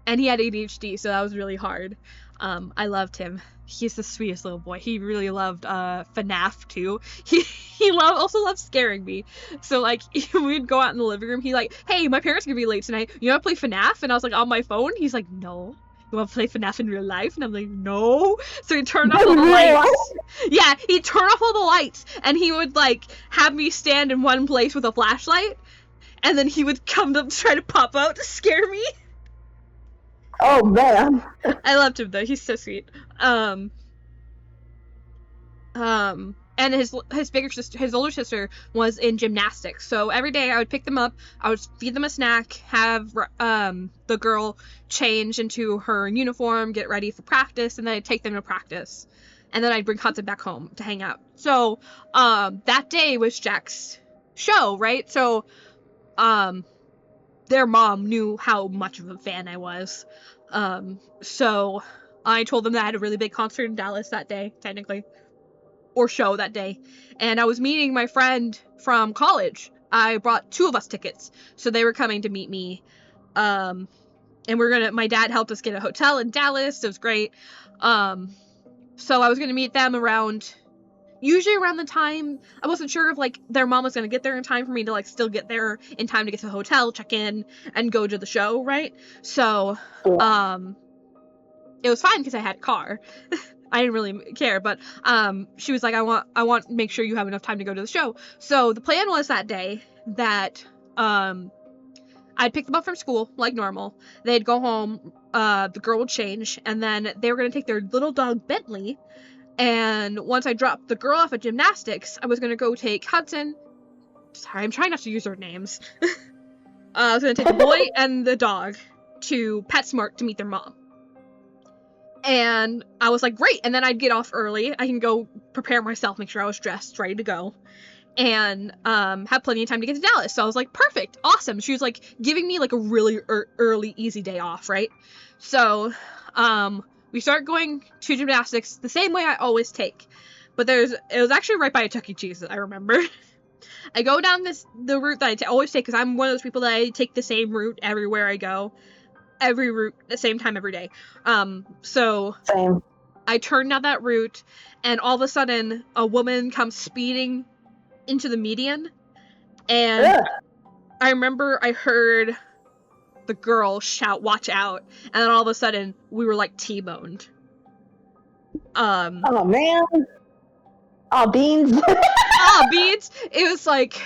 And he had ADHD, so that was really hard. I loved him. He's the sweetest little boy. He really loved FNAF too. He also loved scaring me. So like we'd go out in the living room. He's like, "Hey, my parents are gonna be late tonight. You wanna play FNAF?" And I was like, "On my phone?" He's like, "No." "You wanna play FNAF in real life?" And I'm like, "No." So he'd turn off all the lights. Yeah, he'd turn off all the lights, and he would like have me stand in one place with a flashlight, and then he would come to try to pop out to scare me. Oh man. I loved him though. He's so sweet. And his bigger sister, his older sister, was in gymnastics. So every day I would pick them up, I would feed them a snack, have the girl change into her uniform, get ready for practice, and then I'd take them to practice. And then I'd bring Hudson back home to hang out. So that day was Jack's show, right? So their mom knew how much of a fan I was. So I told them that I had a really big concert in Dallas that day, technically. Or show that day. And I was meeting my friend from college. I brought 2 of us tickets. So they were coming to meet me. And my dad helped us get a hotel in Dallas. It was great. So I was gonna meet them usually around the time, I wasn't sure if like their mom was gonna get there in time for me to like still get there in time to get to the hotel, check in, and go to the show, right? So, it was fine because I had a car. I didn't really care, but she was like, I want to make sure you have enough time to go to the show. So the plan was that day that I'd pick them up from school, like normal. They'd go home, the girl would change, and then they were going to take their little dog, Bentley, and once I dropped the girl off at gymnastics, I was going to go take Hudson. Sorry, I'm trying not to use their names. I was going to take the boy and the dog to PetSmart to meet their mom. And I was like, great, and then I'd get off early. I can go prepare myself, make sure I was dressed, ready to go, and have plenty of time to get to Dallas. So I was like, perfect, awesome. She was like giving me like a really early, easy day off, right? So we start going to gymnastics the same way I always take, but it was actually right by a Chuck E. Cheese, I remember. I go down the route that I always take, because I'm one of those people that I take the same route everywhere I go. Every route the same time every day. So Same. I turn down that route, and all of a sudden a woman comes speeding into the median, and Ugh. I remember I heard the girl shout, "Watch out," and then all of a sudden we were like T-boned. Oh man. Oh beans. Beads. It was like,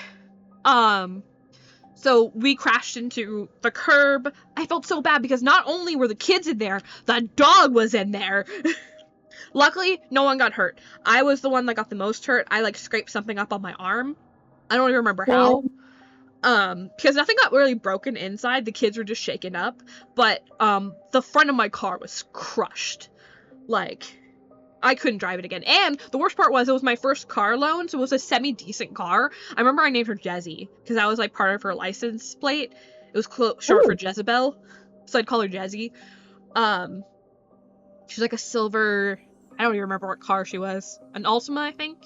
so we crashed into the curb. I felt so bad because not only were the kids in there, the dog was in there. Luckily, no one got hurt. I was the one that got the most hurt. I like scraped something up on my arm. I don't even remember how. Because nothing got really broken inside. The kids were just shaken up. But the front of my car was crushed. Like, I couldn't drive it again. And the worst part was, it was my first car loan, so it was a semi-decent car. I remember I named her Jezzy, because that was like part of her license plate. It was short for Jezebel, so I'd call her Jezzy. She was like a silver, I don't even remember what car she was. An Altima, I think.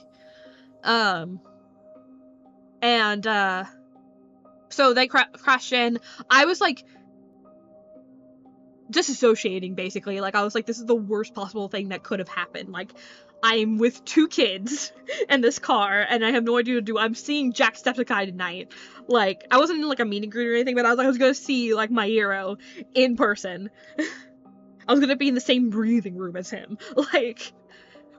So they crashed in. I was like disassociating, basically. Like, I was like, this is the worst possible thing that could have happened. Like, I'm with 2 kids in this car, and I have no idea what to do. I'm seeing Jacksepticeye tonight. Like, I wasn't in like a meet and greet or anything, but I was gonna see like my hero in person. I was gonna be in the same breathing room as him. Like,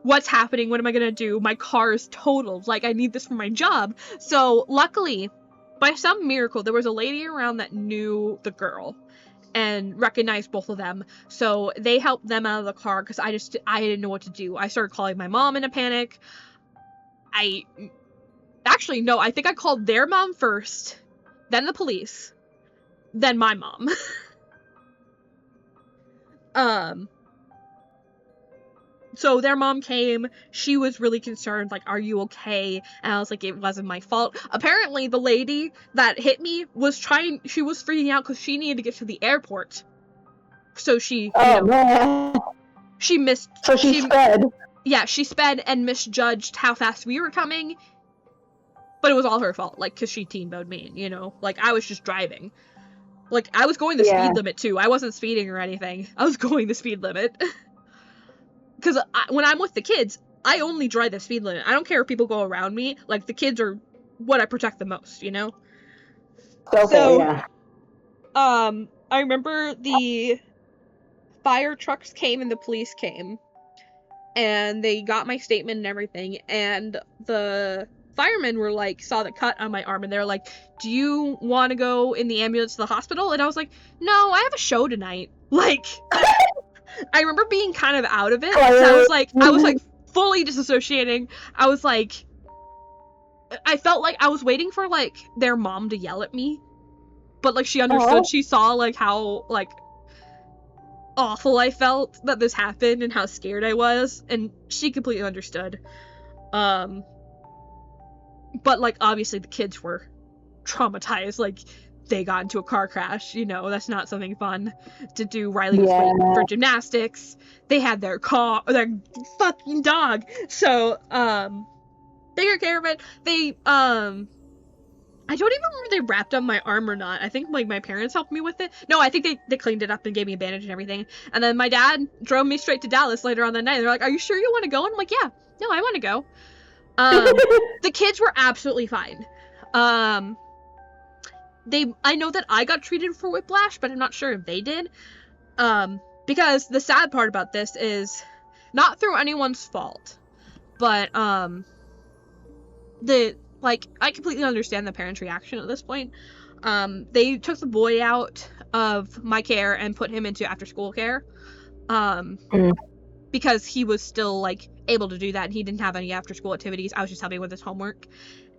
what's happening? What am I gonna do? My car is totaled. Like, I need this for my job. So luckily, by some miracle, there was a lady around that knew the girl and recognized both of them, so they helped them out of the car, because I didn't know what to do. I started calling my mom in a panic. I think I called their mom first, then the police, then my mom. So their mom came, she was really concerned, like, are you okay? And I was like, it wasn't my fault. Apparently, the lady that hit me she was freaking out because she needed to get to the airport. So she, Man. she missed... So she sped. Yeah, she sped and misjudged how fast we were coming. But it was all her fault, like, because she T-boned me, you know? Like, I was just driving. Like, I was going the speed limit, too. I wasn't speeding or anything. I was going the speed limit. Because when I'm with the kids, I only drive the speed limit. I don't care if people go around me. Like, the kids are what I protect the most, you know? Okay, so, yeah. I remember the fire trucks came and the police came. And they got my statement and everything. And the firemen were like, saw the cut on my arm. And they're like, do you want to go in the ambulance to the hospital? And I was like, no, I have a show tonight. Like... I remember being kind of out of it, so I was like fully disassociating. I was like, I felt like I was waiting for like their mom to yell at me, but like she understood. She saw like how like awful I felt that this happened and how scared I was, and she completely understood. But like obviously the kids were traumatized. Like, they got into a car crash, you know, that's not something fun to do. Riley was waiting for gymnastics. They had their fucking dog. So, they took care of it. They, I don't even remember if they wrapped up my arm or not. I think, like, my parents helped me with it. No, I think they cleaned it up and gave me a bandage and everything. And then my dad drove me straight to Dallas later on that night. They're like, are you sure you want to go? And I'm like, yeah, no, I want to go. The kids were absolutely fine. I know that I got treated for whiplash, but I'm not sure if they did. Because the sad part about this is not through anyone's fault, but, like, I completely understand the parents' reaction at this point. They took the boy out of my care and put him into after-school care. Because he was still, like, able to do that, and he didn't have any after-school activities. I was just helping with his homework.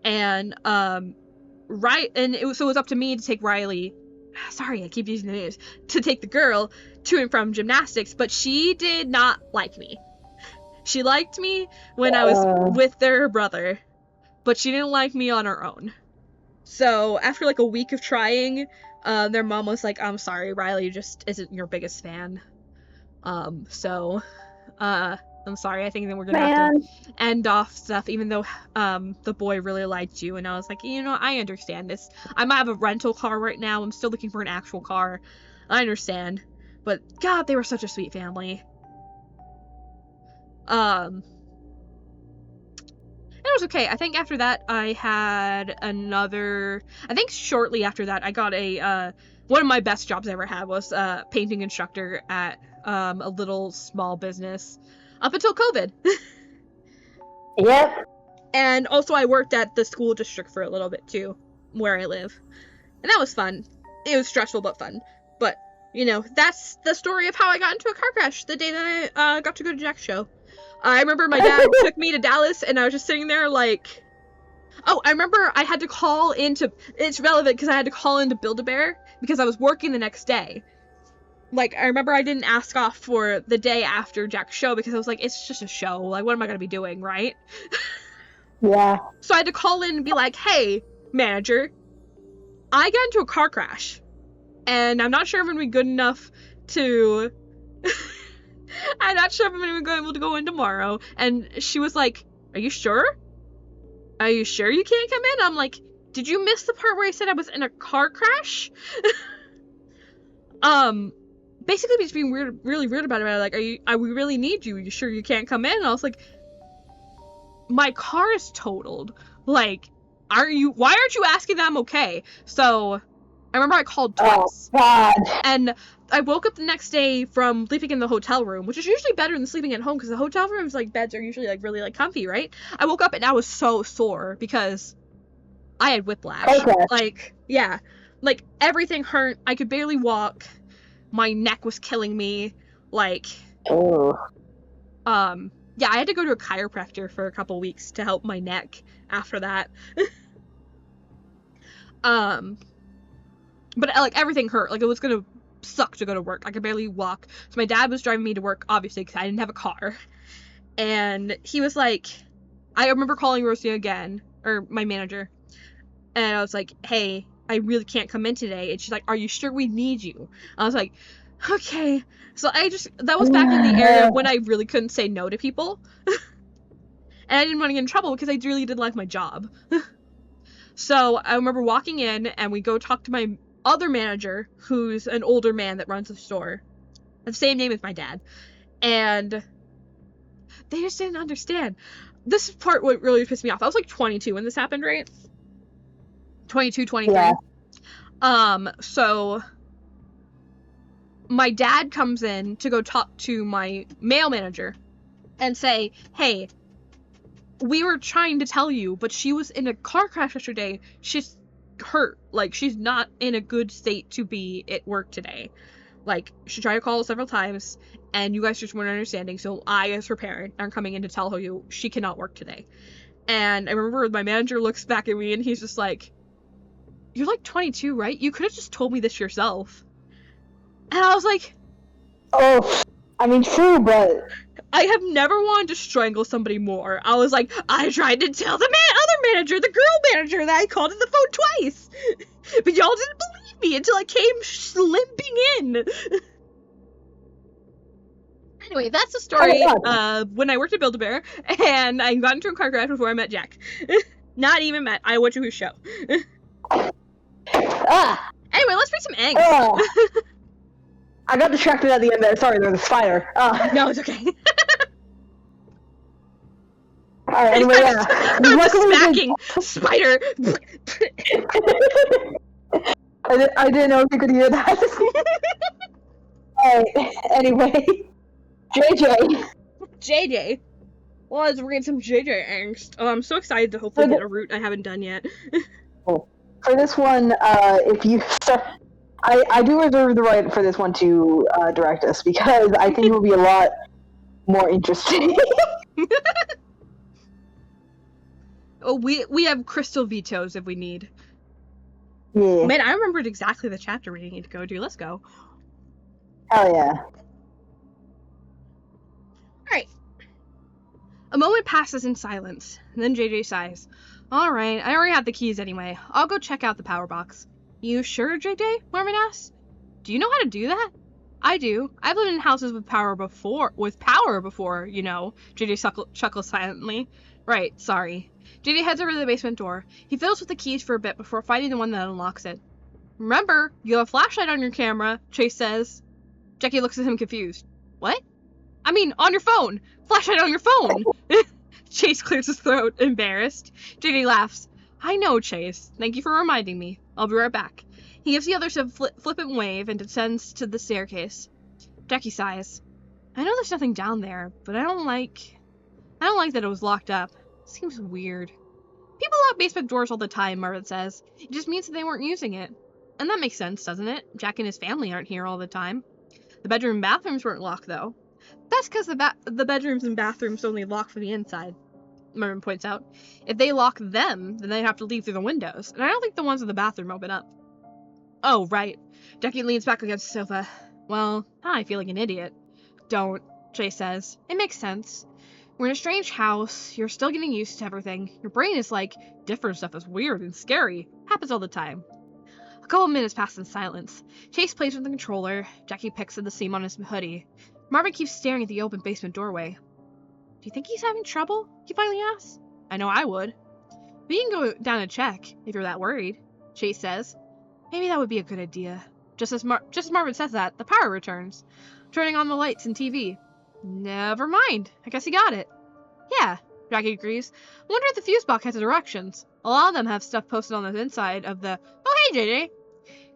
And, so it was up to me to take Riley, sorry, I keep using the names, to take the girl to and from gymnastics, but she did not like me. She liked me when I was with their brother, but she didn't like me on her own. So, after, like, a week of trying, their mom was like, I'm sorry, Riley just isn't your biggest fan. I'm sorry, I think that we're gonna have to end off stuff, even though, the boy really liked you, and I was like, you know, I understand this. I might have a rental car right now, I'm still looking for an actual car. I understand. But, God, they were such a sweet family. It was okay. I think after that, I had I think shortly after that, I got one of my best jobs I ever had was, painting instructor at, a little small business. Up until COVID. Yep. And also I worked at the school district for a little bit too, where I live. And that was fun. It was stressful but fun. But, you know, that's the story of how I got into a car crash the day that I got to go to Jack's show. I remember my dad took me to Dallas and I was just sitting there like... Oh, I remember I had to call into... It's relevant because I had to call into Build-A-Bear because I was working the next day. Like, I remember I didn't ask off for the day after Jack's show because I was like, it's just a show. Like, what am I going to be doing, right? Yeah. So I had to call in and be like, hey, manager, I got into a car crash. And I'm not sure if I'm going to be good enough to... I'm not sure if I'm going to be able to go in tomorrow. And she was like, are you sure? Are you sure you can't come in? I'm like, did you miss the part where I said I was in a car crash? Basically just being really weird about it. Like, we really need you. Are you sure you can't come in? And I was like, my car is totaled. Like, why aren't you asking that I'm okay? So, I remember I called twice. Oh, God. And I woke up the next day from sleeping in the hotel room, which is usually better than sleeping at home, because the hotel rooms, like, beds are usually, like, really, like, comfy, right? I woke up and I was so sore, because I had whiplash. Okay. Like, yeah. Like, everything hurt. I could barely walk. My neck was killing me. Like, oh. Yeah, I had to go to a chiropractor for a couple weeks to help my neck after that. But, like, everything hurt. Like, it was gonna suck to go to work. I could barely walk. So my dad was driving me to work, obviously, because I didn't have a car. And he was like, I remember calling Rosie again, or my manager, and I was like, hey, I really can't come in today. And she's like, are you sure we need you? I was like, okay. So that was back in the area when I really couldn't say no to people. And I didn't want to get in trouble because I really did like my job. So I remember walking in and we go talk to my other manager, who's an older man that runs the store. The same name as my dad. And they just didn't understand. This part what really pissed me off. I was like 22 when this happened, right? 22, 23. Yeah. So my dad comes in to go talk to my male manager and say, hey, we were trying to tell you, but she was in a car crash yesterday. She's hurt. Like, she's not in a good state to be at work today. Like, she tried to call us several times, and you guys just weren't understanding, so I, as her parent, am coming in to tell her she cannot work today. And I remember my manager looks back at me, and he's just like, you're like 22, right? You could have just told me this yourself. And I was like... Oh, I mean, true, but... I have never wanted to strangle somebody more. I was like, I tried to tell the other manager, the girl manager, that I called on the phone twice. But y'all didn't believe me until I came limping in. Anyway, that's the story when I worked at Build-A-Bear, and I got into a car crash before I met Jack. Not even met. I went to his show. Anyway, let's read some eggs. I got distracted at the end there. Sorry, there's a spider. No, it's okay. Alright, anyway, yeah. Luckily, smacking spider. I didn't know if you could hear that. Alright, anyway. JJ. Well, let's read some JJ angst. Oh, I'm so excited to hopefully get a route I haven't done yet. For this one, if you start, I do reserve the right for this one to direct us, because I think it will be a lot more interesting. Oh, we have crystal vetoes if we need. Yeah. Man, I remembered exactly the chapter we need to go to. Let's go. Hell yeah. Alright. A moment passes in silence, and then JJ sighs. Alright, I already have the keys anyway. I'll go check out the power box. You sure, JJ? Marvin asks. Do you know how to do that? I do. I've lived in houses with power before, you know. JJ chuckles silently. Right, sorry. JJ heads over to the basement door. He fiddles with the keys for a bit before finding the one that unlocks it. Remember, you have a flashlight on your camera, Chase says. Jackie looks at him confused. What? I mean, on your phone! Flashlight on your phone! Chase clears his throat, embarrassed. JJ laughs. I know, Chase. Thank you for reminding me. I'll be right back. He gives the others a flippant wave and descends to the staircase. Jackie sighs. I know there's nothing down there, but I don't like that it was locked up. Seems weird. People lock basement doors all the time, Marvin says. It just means that they weren't using it. And that makes sense, doesn't it? Jack and his family aren't here all the time. The bedroom and bathrooms weren't locked, though. That's because the bedrooms and bathrooms only lock from the inside, Marvin points out. If they lock them, then they'd have to leave through the windows, and I don't think the ones in the bathroom open up. Oh, right. Jackie leans back against the sofa. Well, now I feel like an idiot. Don't, Chase says. It makes sense. We're in a strange house. You're still getting used to everything. Your brain is like, different stuff is weird and scary. Happens all the time. A couple minutes pass in silence. Chase plays with the controller. Jackie picks at the seam on his hoodie. Marvin keeps staring at the open basement doorway. Do you think he's having trouble? He finally asks. I know I would. We can go down and check, if you're that worried, Chase says. Maybe that would be a good idea. Just as Marvin says that, the power returns, turning on the lights and TV. Never mind. I guess he got it. Yeah, Jackie agrees. I wonder if the fuse box has directions. A lot of them have stuff posted on the inside of the... Oh, hey, JJ!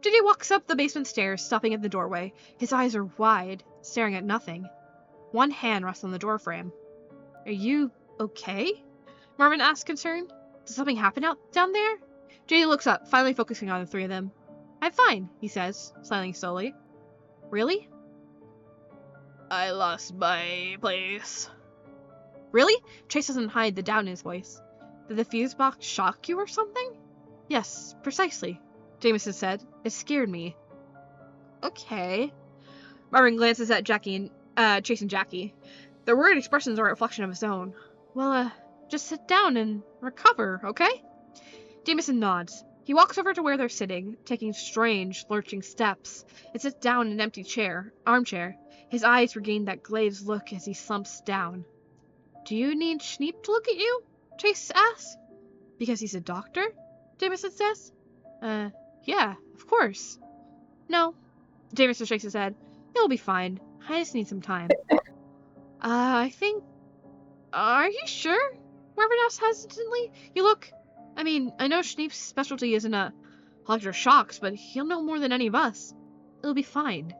JJ walks up the basement stairs, stopping at the doorway. His eyes are wide, staring at nothing. One hand rests on the doorframe. Are you okay? Marvin asks, concerned. Did something happen down there? JJ looks up, finally focusing on the three of them. I'm fine, he says, smiling slowly. Really? I lost my place. Really? Chase doesn't hide the doubt in his voice. Did the fuse box shock you or something? Yes, precisely, Jameson said. It scared me. Okay. Marvin glances at Jackie and Chase and Jackie. Their worried expressions are a reflection of his own. Well, just sit down and recover, okay? Jameson nods. He walks over to where they're sitting, taking strange, lurching steps, and sits down in an empty armchair. His eyes regain that glazed look as he slumps down. Do you need Schneep to look at you? Chase asks. Because he's a doctor? Jameson says. Yeah, of course. No. Jameson shakes his head. It'll be fine. I just need some time. I think... Are you sure? Marvin asks hesitantly. You look... I mean, I know Schneep's specialty isn't electroshocks, but he'll know more than any of us. It'll be fine,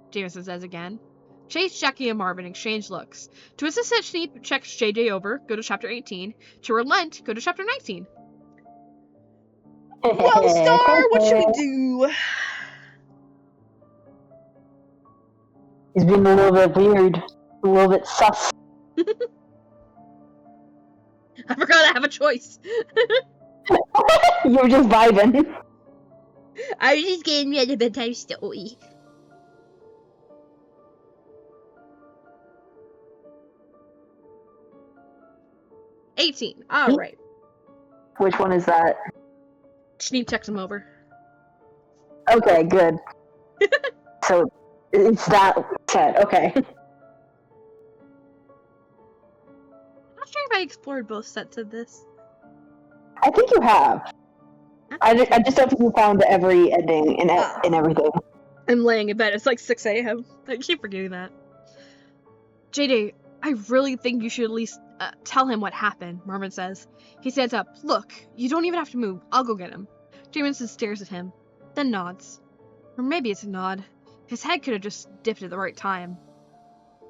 Jameson says again. Chase, Jackie, and Marvin exchange looks. To insist that Schneep checks JJ over, go to chapter 18. To relent, go to chapter 19. Well, Star, what should we do? He's being a little bit weird. A little bit sus. I forgot I have a choice. You were just vibing. I was just getting ready to bedtime story. $18. Alright. Which one is that? Schneep checks him over. Okay, good. So, it's that set. Okay. I'm not sure if I explored both sets of this. I think you have. I just don't think you found every ending and everything. I'm laying in bed. It's like 6 a.m. I keep forgetting that. JD, I really think you should at least tell him what happened, Marvin says. He stands up. Look, you don't even have to move. I'll go get him. Jameson stares at him, then nods. Or maybe it's a nod. His head could have just dipped at the right time.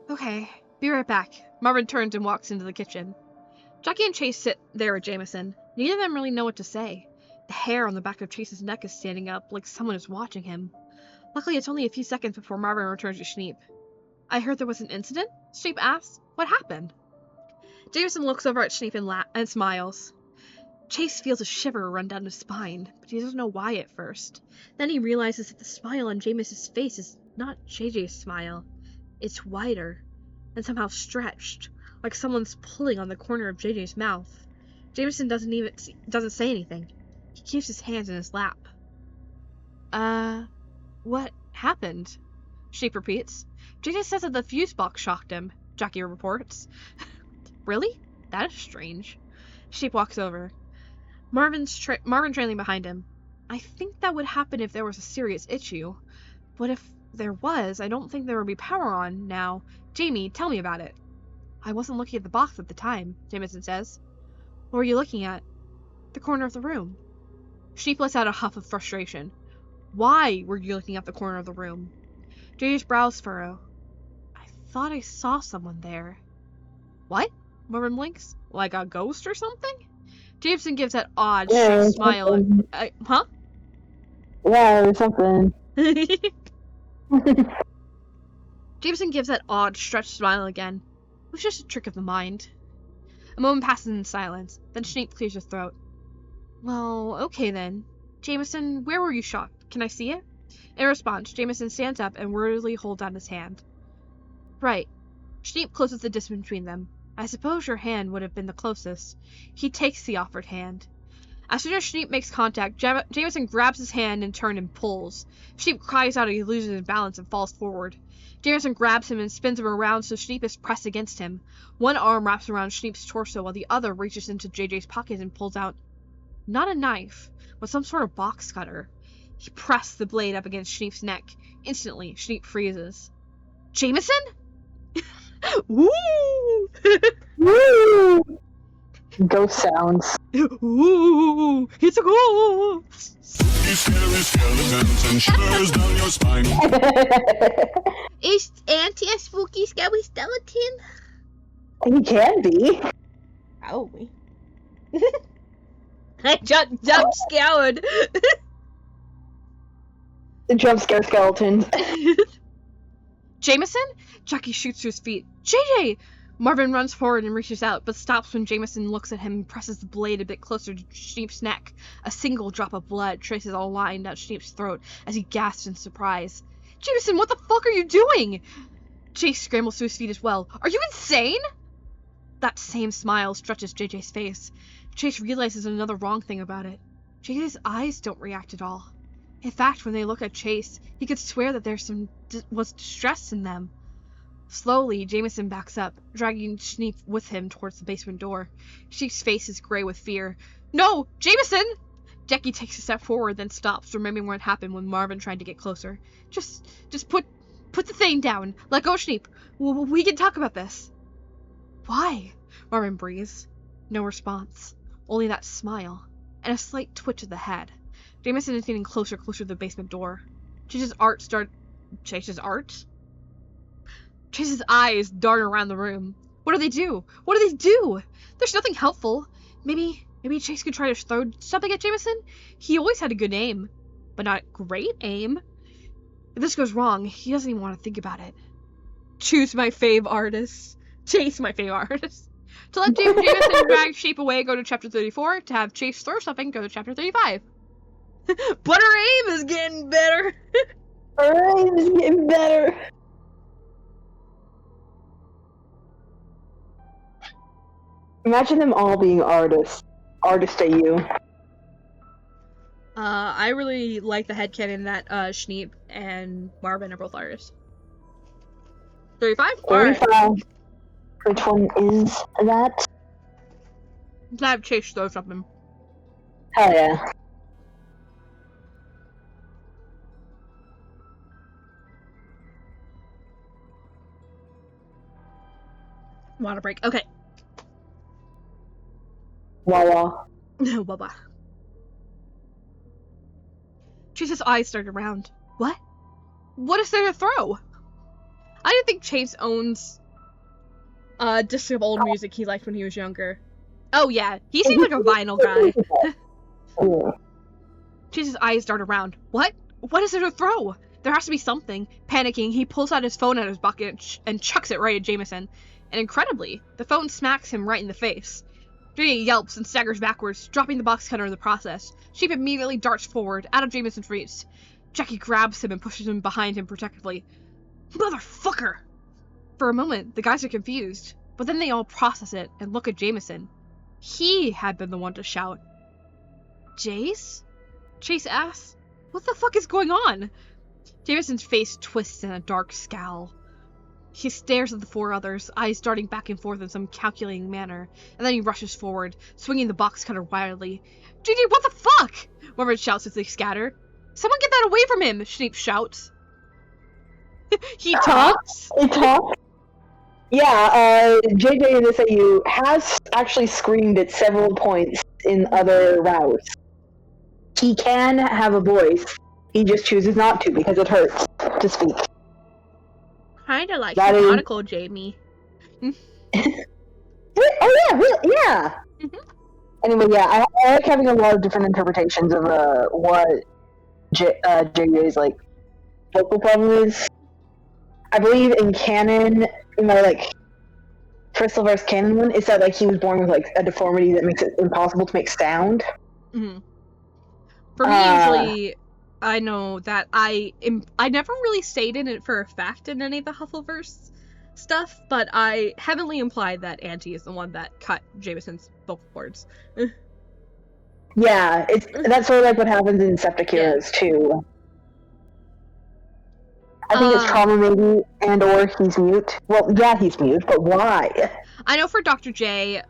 Okay, Be right back. Marvin turns and walks into the kitchen. Jackie and Chase sit there with Jameson. Neither of them really know what to say. The hair on the back of Chase's neck is standing up like someone is watching him. Luckily, it's only a few seconds before Marvin returns to Schneep. I heard there was an incident? Schneep asks. What happened? Jameson looks over at Schneep and smiles. Chase feels a shiver run down his spine, but he doesn't know why at first. Then he realizes that the smile on Jameson's face is not JJ's smile. It's wider, and somehow stretched, like someone's pulling on the corner of JJ's mouth. Jameson doesn't say anything. He keeps his hands in his lap. What happened? Sheep repeats. JJ says that the fuse box shocked him, Jackie reports. Really? That is strange. Sheep walks over. Marvin trailing behind him. I think that would happen if there was a serious issue. But if there was, I don't think there would be power on now. Jamie, tell me about it. I wasn't looking at the box at the time, Jameson says. What were you looking at? The corner of the room. Sheep lets out a huff of frustration. Why were you looking at the corner of the room? JJ's brows furrow. I thought I saw someone there. What? Marvin blinks. Like a ghost or something? Jameson gives that odd smile. Huh? Yeah, or something. Jameson gives that odd, stretched smile again. It was just a trick of the mind. A moment passes in silence. Then Schneep clears his throat. Well, okay then. Jameson, where were you shocked? Can I see it? In response, Jameson stands up and wordily holds out his hand. Right. Schneep closes the distance between them. I suppose your hand would have been the closest. He takes the offered hand. As soon as Schneep makes contact, Jameson grabs his hand in turn and pulls. Schneep cries out as he loses his balance and falls forward. Jameson grabs him and spins him around so Schneep is pressed against him. One arm wraps around Schneep's torso while the other reaches into JJ's pocket and pulls out, not a knife, but some sort of box cutter. He pressed the blade up against Schneep's neck. Instantly, Schneep freezes. Jameson? Woo! Woo! Ghost sounds. Ooh, it's a ghost! Scary skeletons and shivers down your spine. Is Auntie a spooky scary skeleton? He can be. Probably. I jump scared. The jump scare skeleton. Jameson? Jackie shoots to his feet. JJ! Marvin runs forward and reaches out, but stops when Jameson looks at him and presses the blade a bit closer to Schneep's neck. A single drop of blood traces a line down Schneep's throat as he gasps in surprise. Jameson, what the fuck are you doing? Chase scrambles to his feet as well. Are you insane? That same smile stretches JJ's face. Chase realizes another wrong thing about it. JJ's eyes don't react at all. In fact, when they look at Chase, he could swear that there's was distress in them. Slowly, Jameson backs up, dragging Schneep with him towards the basement door. Schneep's face is gray with fear. No! Jameson! Jackie takes a step forward, then stops, remembering what happened when Marvin tried to get closer. Just put the thing down. Let go, Schneep. We can talk about this. Why? Marvin breathes. No response. Only that smile. And a slight twitch of the head. Jameson is getting closer to the basement door. Chase's eyes dart around the room. What do they do? What do they do? There's nothing helpful. Maybe Chase could try to throw something at Jameson? He always had a good aim. But not great aim. If this goes wrong, he doesn't even want to think about it. Choose my fave artist. Chase my fave artist. To let Jameson drag Sheep away, go to chapter 34. To have Chase throw something, go to chapter 35. But her aim is getting better. Her aim is getting better. Imagine them all being artists. Artist at you. I really like the headcanon that Schneep and Marvin are both artists. 35? 35. Alright. Which one is that? Let's have Chase throw something. Hell yeah. Water break. Okay. Wawa. Bye-bye. Chase's eyes started around. What? What is there to throw? I didn't think Chase owns Disc of old music he liked when he was younger. Oh yeah, he seemed like a vinyl guy. Cool. Chase's eyes dart around. What? What is there to throw? There has to be something. Panicking, he pulls out his phone out of his bucket and chucks it right at Jameson. And incredibly, the phone smacks him right in the face. JJ yelps and staggers backwards, dropping the box cutter in the process. Sheep immediately darts forward, out of Jameson's reach. Jackie grabs him and pushes him behind him protectively. Motherfucker! For a moment, the guys are confused, but then they all process it and look at Jameson. He had been the one to shout. Jace? Chase asks. What the fuck is going on? Jameson's face twists in a dark scowl. He stares at the four others, eyes darting back and forth in some calculating manner, and then he rushes forward, swinging the box cutter wildly. JJ, what the fuck? Marvin shouts as they scatter. Someone get that away from him, Snape shouts. He talks? He talks? Yeah, JJ in this AU has actually screamed at several points in other routes. He can have a voice, he just chooses not to because it hurts to speak. Kinda like Nautical Jamie. Oh yeah, really, yeah! Mm-hmm. Anyway, yeah, I like having a lot of different interpretations of what JJ's, like, vocal problem is. I believe in canon, in my, like, Crystalverse canon one, is that, like, he was born with, like, a deformity that makes it impossible to make sound. Mm-hmm. For me, usually, I know that I never really stated it for a fact in any of the Huffleverse stuff, but I heavily implied that Auntie is the one that cut Jameson's vocal cords. Yeah, that's sort of like what happens in Septic Heroes, too. I think it's trauma, maybe, and or he's mute. Well, yeah, he's mute, but why? I know for Dr. J,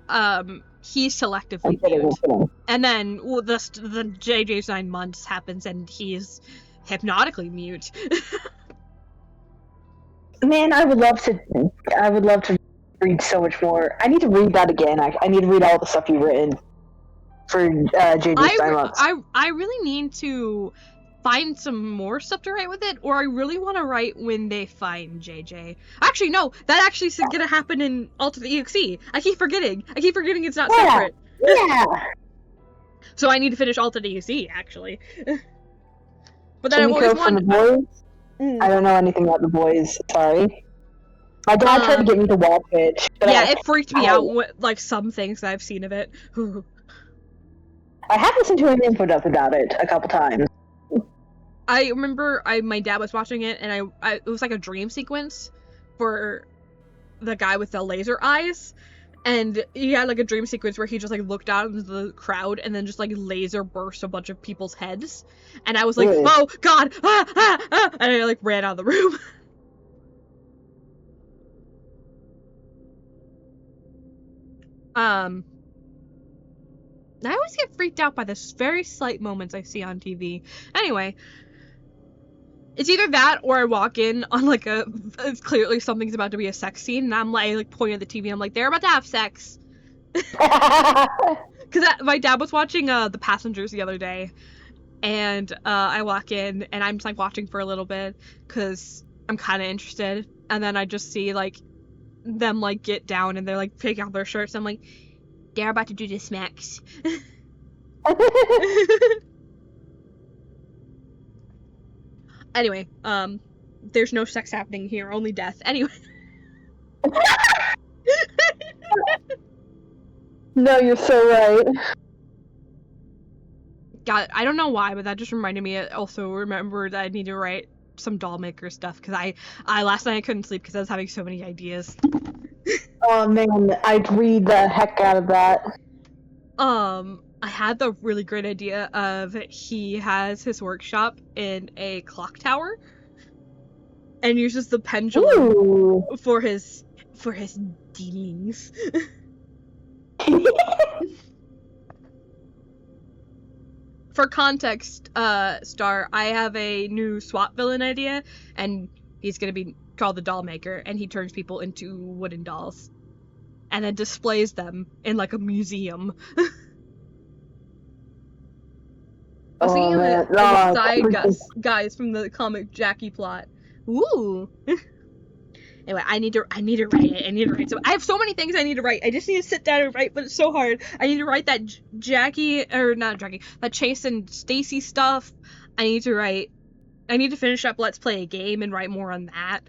he's selectively mute. And then the JJ's 9 months happens and he's hypnotically mute. Man, I would love to read so much more. I need to read that again. I need to read all the stuff you've written for JJ's 9 months. I really need to find some more stuff to write with it, or I really want to write when they find JJ. Actually, no, that actually is gonna happen in Alternate EXE. I keep forgetting it's not separate. Yeah. So I need to finish Alternate EXE, actually. But then I've always wanted... The Boys? I don't know anything about The Boys, sorry. My dad tried to get me to watch it. Yeah, it freaked me out, like, some things that I've seen of it. I have listened to an input up about it a couple times. I remember my dad was watching it, and it was like a dream sequence for the guy with the laser eyes, and he had like a dream sequence where he just like looked out into the crowd and then just like laser burst a bunch of people's heads, and I was like, really? Oh god, and I like ran out of the room. I always get freaked out by the very slight moments I see on TV. Anyway, it's either that or I walk in on like it's clearly something's about to be a sex scene, and I'm like pointing at the TV. I'm like, they're about to have sex. Because my dad was watching The Passengers the other day, and I walk in and I'm just like watching for a little bit because I'm kind of interested, and then I just see like them like get down and they're like taking off their shirts. I'm like, they're about to do the smacks. Anyway, there's no sex happening here, only death. Anyway. No, you're so right. God, I don't know why, but that just reminded me. I also remembered that I need to write some doll maker stuff, because I last night I couldn't sleep because I was having so many ideas. Oh man, I'd read the heck out of that. I had the really great idea of he has his workshop in a clock tower and uses the pendulum for his dealings. For context, Star, I have a new SWAT villain idea, and he's gonna be called the Doll Maker, and he turns people into wooden dolls and then displays them in like a museum. I was thinking of the side guys from the comic Jackie plot. Ooh. Anyway, I need to write it. So I have so many things I need to write. I just need to sit down and write, but it's so hard. I need to write that that Chase and Stacy stuff. I need to finish up Let's Play a Game and write more on that.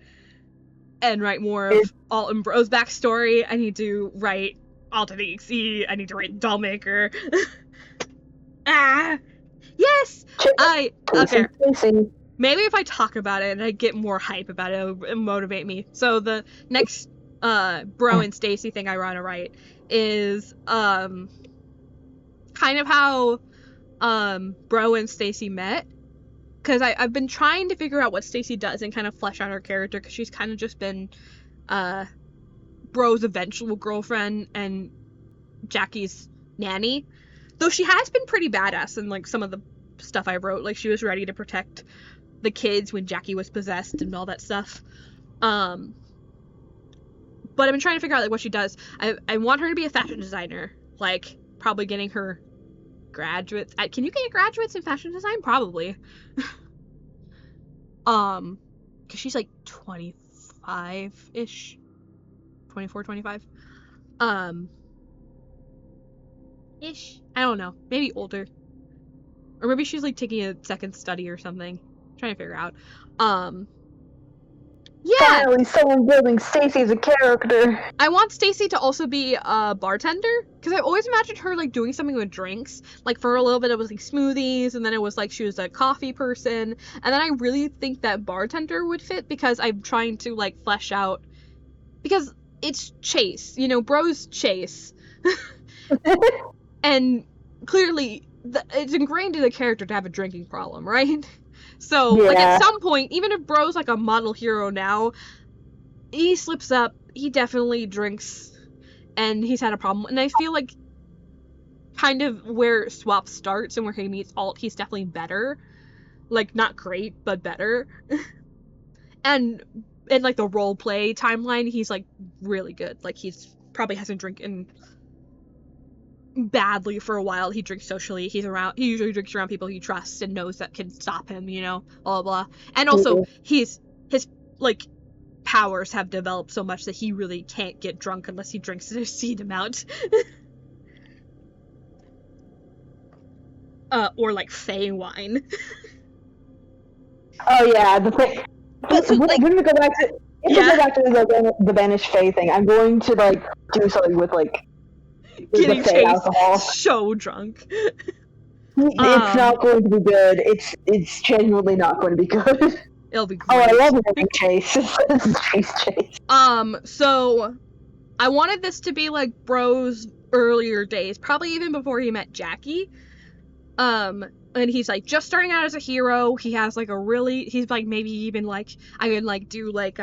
And write more of Alton Bro's backstory. I need to write Alton EXE. I need to write Dollmaker. Yes! Okay. Maybe if I talk about it and I get more hype about it, it'll motivate me. So the next Bro and Stacy thing I want to write is kind of how Bro and Stacy met. Because I've been trying to figure out what Stacy does and kind of flesh out her character, because she's kind of just been Bro's eventual girlfriend and Jackie's nanny. Though she has been pretty badass in, like, some of the stuff I wrote. Like, she was ready to protect the kids when Jackie was possessed and all that stuff. But I've been trying to figure out, like, what she does. I want her to be a fashion designer. Like, probably getting her graduates. Can you get graduates in fashion design? Probably. Because she's like 25-ish. 24, 25. Ish. I don't know. Maybe older. Or maybe she's like taking a second study or something. I'm trying to figure out. Yeah! Finally, someone building Stacy as a character. I want Stacy to also be a bartender, because I always imagined her, like, doing something with drinks. Like, for a little bit it was, like, smoothies, and then it was, like, she was a coffee person, and then I really think that bartender would fit, because I'm trying to, like, flesh out, because it's Chase, you know, Bro's Chase. And clearly, it's ingrained in the character to have a drinking problem, right? So, like, at some point, even if Bro's, like, a model hero now, he slips up, he definitely drinks, and he's had a problem. And I feel like kind of where Swap starts and where he meets Alt, he's definitely better. Like, not great, but better. And in, like, the roleplay timeline, he's, like, really good. Like, he's probably hasn't drinking badly for a while. He drinks socially. He usually drinks around people he trusts and knows that can stop him, you know, blah blah blah. And also his like powers have developed so much that he really can't get drunk unless he drinks a seed amount. Or like Fey wine. Oh yeah, the thing. But so, like, when we go back to the banished Fey thing, I'm going to like do something with like getting Chase alcohol. so drunk. It's not going to be good. It's genuinely not going to be good. It'll be great. Oh, I love having Chase. Chase. So I wanted this to be like Bro's earlier days, probably even before he met Jackie. And he's like just starting out as a hero. He has like he's like maybe even like I could like do like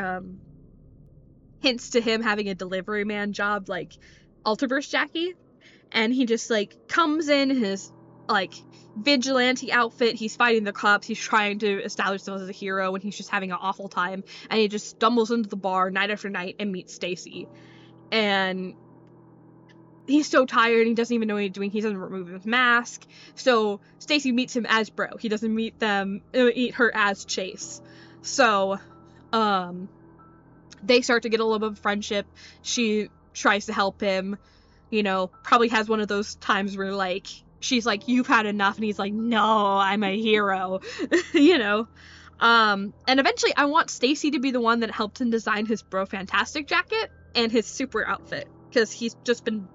hints to him having a delivery man job like Ultraverse Jackie, and he just like comes in his like vigilante outfit. He's fighting the cops. He's trying to establish himself as a hero, and he's just having an awful time. And he just stumbles into the bar night after night and meets Stacy, and he's so tired. He doesn't even know what he's doing. He doesn't remove his mask. So Stacy meets him as Bro. He doesn't meet her as Chase. So, they start to get a little bit of friendship. She tries to help him, you know, probably has one of those times where, like, she's like, you've had enough, and he's like, no, I'm a hero, you know, and eventually I want Stacy to be the one that helped him design his Bro Fantastic jacket and his super outfit, because he's just been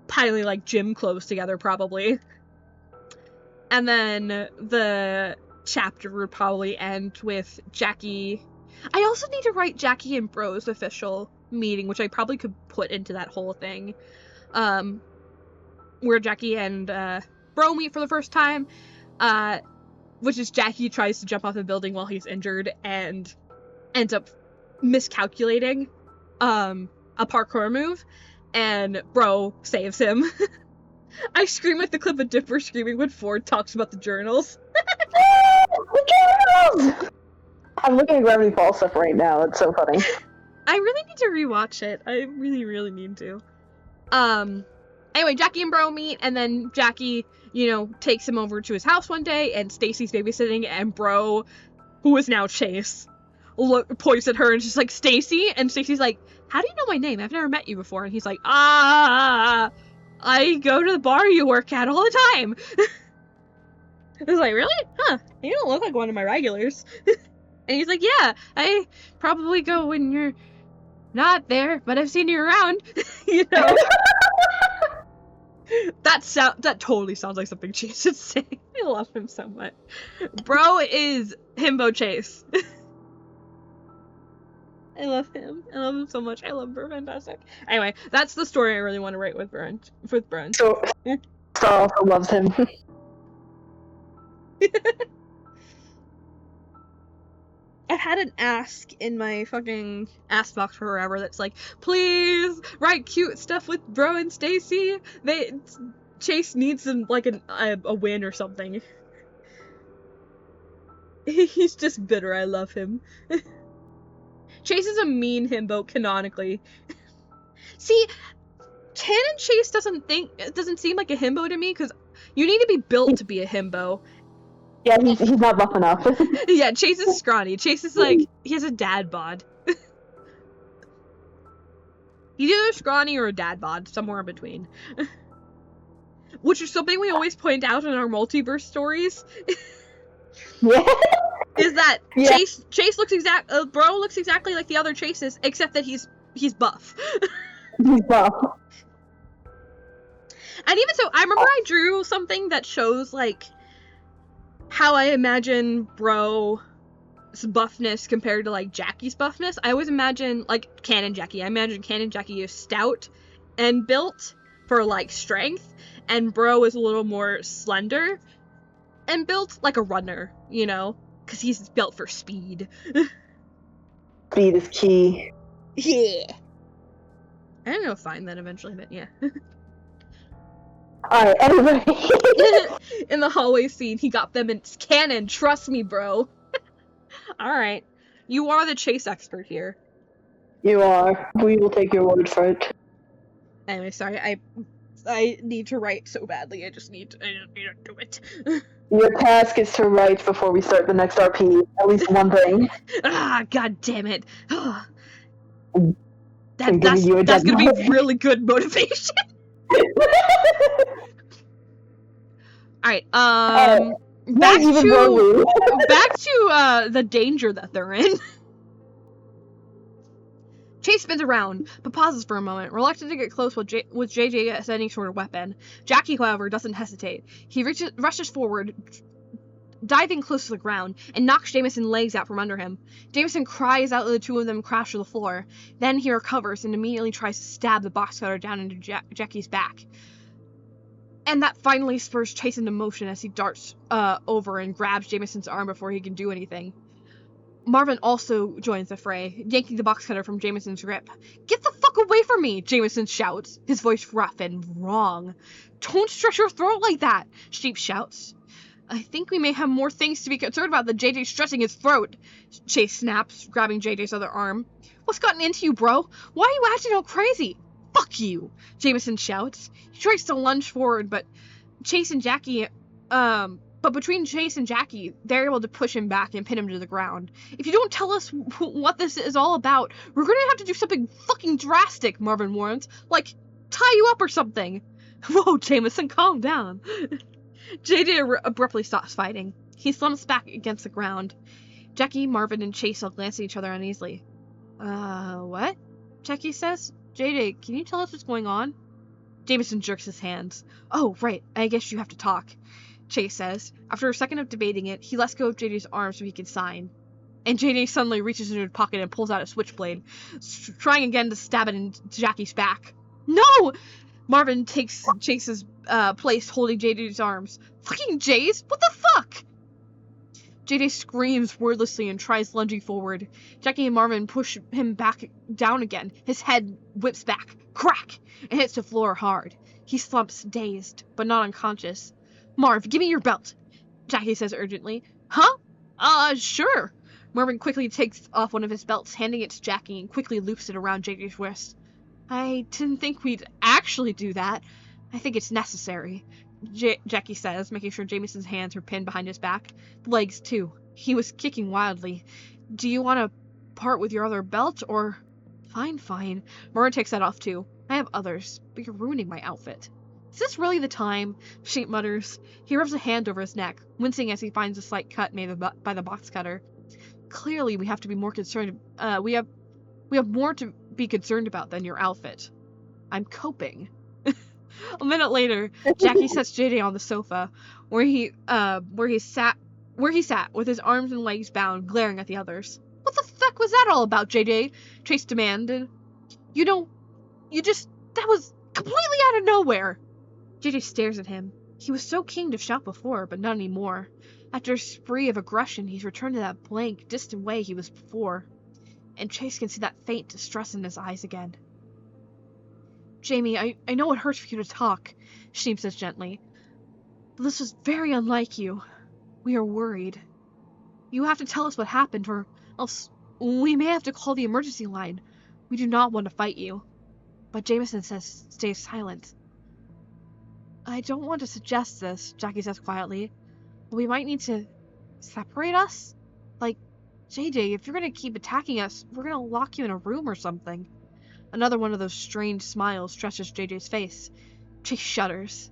piling, like, gym clothes together, probably. And then the chapter would probably end with Jackie. I also need to write Jackie and Bro's official meeting, which I probably could put into that whole thing, where Jackie and Bro meet for the first time, which is Jackie tries to jump off the building while he's injured and ends up miscalculating a parkour move, and Bro saves him. I scream at the clip of Dipper screaming when Ford talks about the journals. The journals! I'm looking at Gravity Falls stuff right now. It's so funny. I really need to rewatch it. I really, really need to. Anyway, Jackie and Bro meet, and then Jackie, you know, takes him over to his house one day, and Stacy's babysitting, and Bro, who is now Chase, points at her and she's like, Stacy? And Stacy's like, how do you know my name? I've never met you before. And he's like, I go to the bar you work at all the time. I was like, really? Huh, you don't look like one of my regulars. And he's like, yeah, I probably go when you're not there, but I've seen you around. You know? That totally sounds like something Chase would say. I love him so much. Bro is himbo Chase. I love him. I love him so much. I love Bro Fantastic. Anyway, that's the story I really want to write with Brent. So, Star also loves him. I had an ask in my fucking ask box forever that's like, please write cute stuff with Bro and Stacy. Chase needs them like a win or something. He's just bitter. I love him. Chase is a mean himbo canonically. See, canon Chase doesn't seem like a himbo to me because you need to be built to be a himbo. Yeah, he's not buff enough. Yeah, Chase is scrawny. Chase is like, he has a dad bod. He's either scrawny or a dad bod, somewhere in between. Which is something we always point out in our multiverse stories. Yeah. Is that Yeah. Chase looks Bro looks exactly like the other Chases, except that he's buff. He's buff. And even so, I remember I drew something that shows, like, how I imagine Bro's buffness compared to, like, Jackie's buffness. I always imagine, like, Canon Jackie. I imagine Canon Jackie is stout and built for, like, strength, and Bro is a little more slender and built like a runner, you know? Because he's built for speed. Speed is key. Yeah. I'm gonna find that eventually, but yeah. Alright, everybody. In the hallway scene, he got them in canon. Trust me, Bro. Alright. You are the Chase expert here. You are. We will take your word for it. Anyway, sorry, I need to write so badly. I need to do it. Your task is to write before we start the next RP. At least one thing. Ah, god damn it. I'm giving That's you a gonna be deadline. really good motivation. Alright, Not back even to Rogu. the danger that they're in. Chase spins around, but pauses for a moment, reluctant to get close with JJ as any sort of weapon. Jackie, however, doesn't hesitate. He rushes forward, diving close to the ground, and knocks Jameson's legs out from under him. Jameson cries out, and the two of them crash to the floor. Then he recovers and immediately tries to stab the box cutter down into Jackie's back. And that finally spurs Chase into motion as he darts over and grabs Jameson's arm before he can do anything. Marvin also joins the fray, yanking the box cutter from Jameson's grip. "Get the fuck away from me!" Jameson shouts, his voice rough and wrong. "Don't stretch your throat like that!" Sheep shouts. "I think we may have more things to be concerned about than JJ stretching his throat," Chase snaps, grabbing JJ's other arm. "What's gotten into you, bro? Why are you acting all crazy?" "Fuck you!" Jameson shouts. He tries to lunge forward, but between Chase and Jackie, they're able to push him back and pin him to the ground. "If you don't tell us what this is all about, we're gonna have to do something fucking drastic," Marvin warns. "Like, tie you up or something." "Whoa, Jameson, calm down." JJ abruptly stops fighting. He slumps back against the ground. Jackie, Marvin, and Chase all glance at each other uneasily. What?" Jackie says. "JJ, can you tell us what's going on?" Jameson jerks his hands. "Oh, right, I guess you have to talk," Chase says. After a second of debating it, he lets go of JJ's arm so he can sign. And JJ suddenly reaches into his pocket and pulls out a switchblade, trying again to stab it into Jackie's back. "No!" Marvin takes Chase's place, holding JJ's arms. "Fucking Jace? What the fuck?" JJ screams wordlessly and tries lunging forward. Jackie and Marvin push him back down again. His head whips back, crack, and hits the floor hard. He slumps, dazed, but not unconscious. "Marv, give me your belt," Jackie says urgently. "Huh? Sure." Marvin quickly takes off one of his belts, handing it to Jackie, and quickly loops it around JJ's wrist. "I didn't think we'd actually do that. I think it's necessary," Jackie says, making sure Jameson's hands are pinned behind his back. The legs, too. He was kicking wildly. "Do you want to part with your other belt, or... Fine, fine. Marvin takes that off too. I have others, but you're ruining my outfit. Is this really the time? Sheep mutters. He rubs a hand over his neck, wincing as he finds a slight cut made by the box cutter. Clearly, we have to be more concerned. We have more to be concerned about than your outfit. I'm coping. A minute later, Jackie sets JJ on the sofa, where he sat with his arms and legs bound, glaring at the others. What the fuck was that all about, JJ? Chase demanded. That was completely out of nowhere. JJ stares at him. He was so keen to shout before, but not anymore. After a spree of aggression, he's returned to that blank, distant way he was before. And Chase can see that faint distress in his eyes again. Jamie, I know it hurts for you to talk, Sheep says gently. But this was very unlike you. We are worried. You have to tell us what happened, or else we may have to call the emergency line. We do not want to fight you. But Jameson says stay silent. I don't want to suggest this, Jackie says quietly, but we might need to separate us? Like, JJ, if you're going to keep attacking us, we're going to lock you in a room or something. Another one of those strange smiles stretches JJ's face. Chase shudders.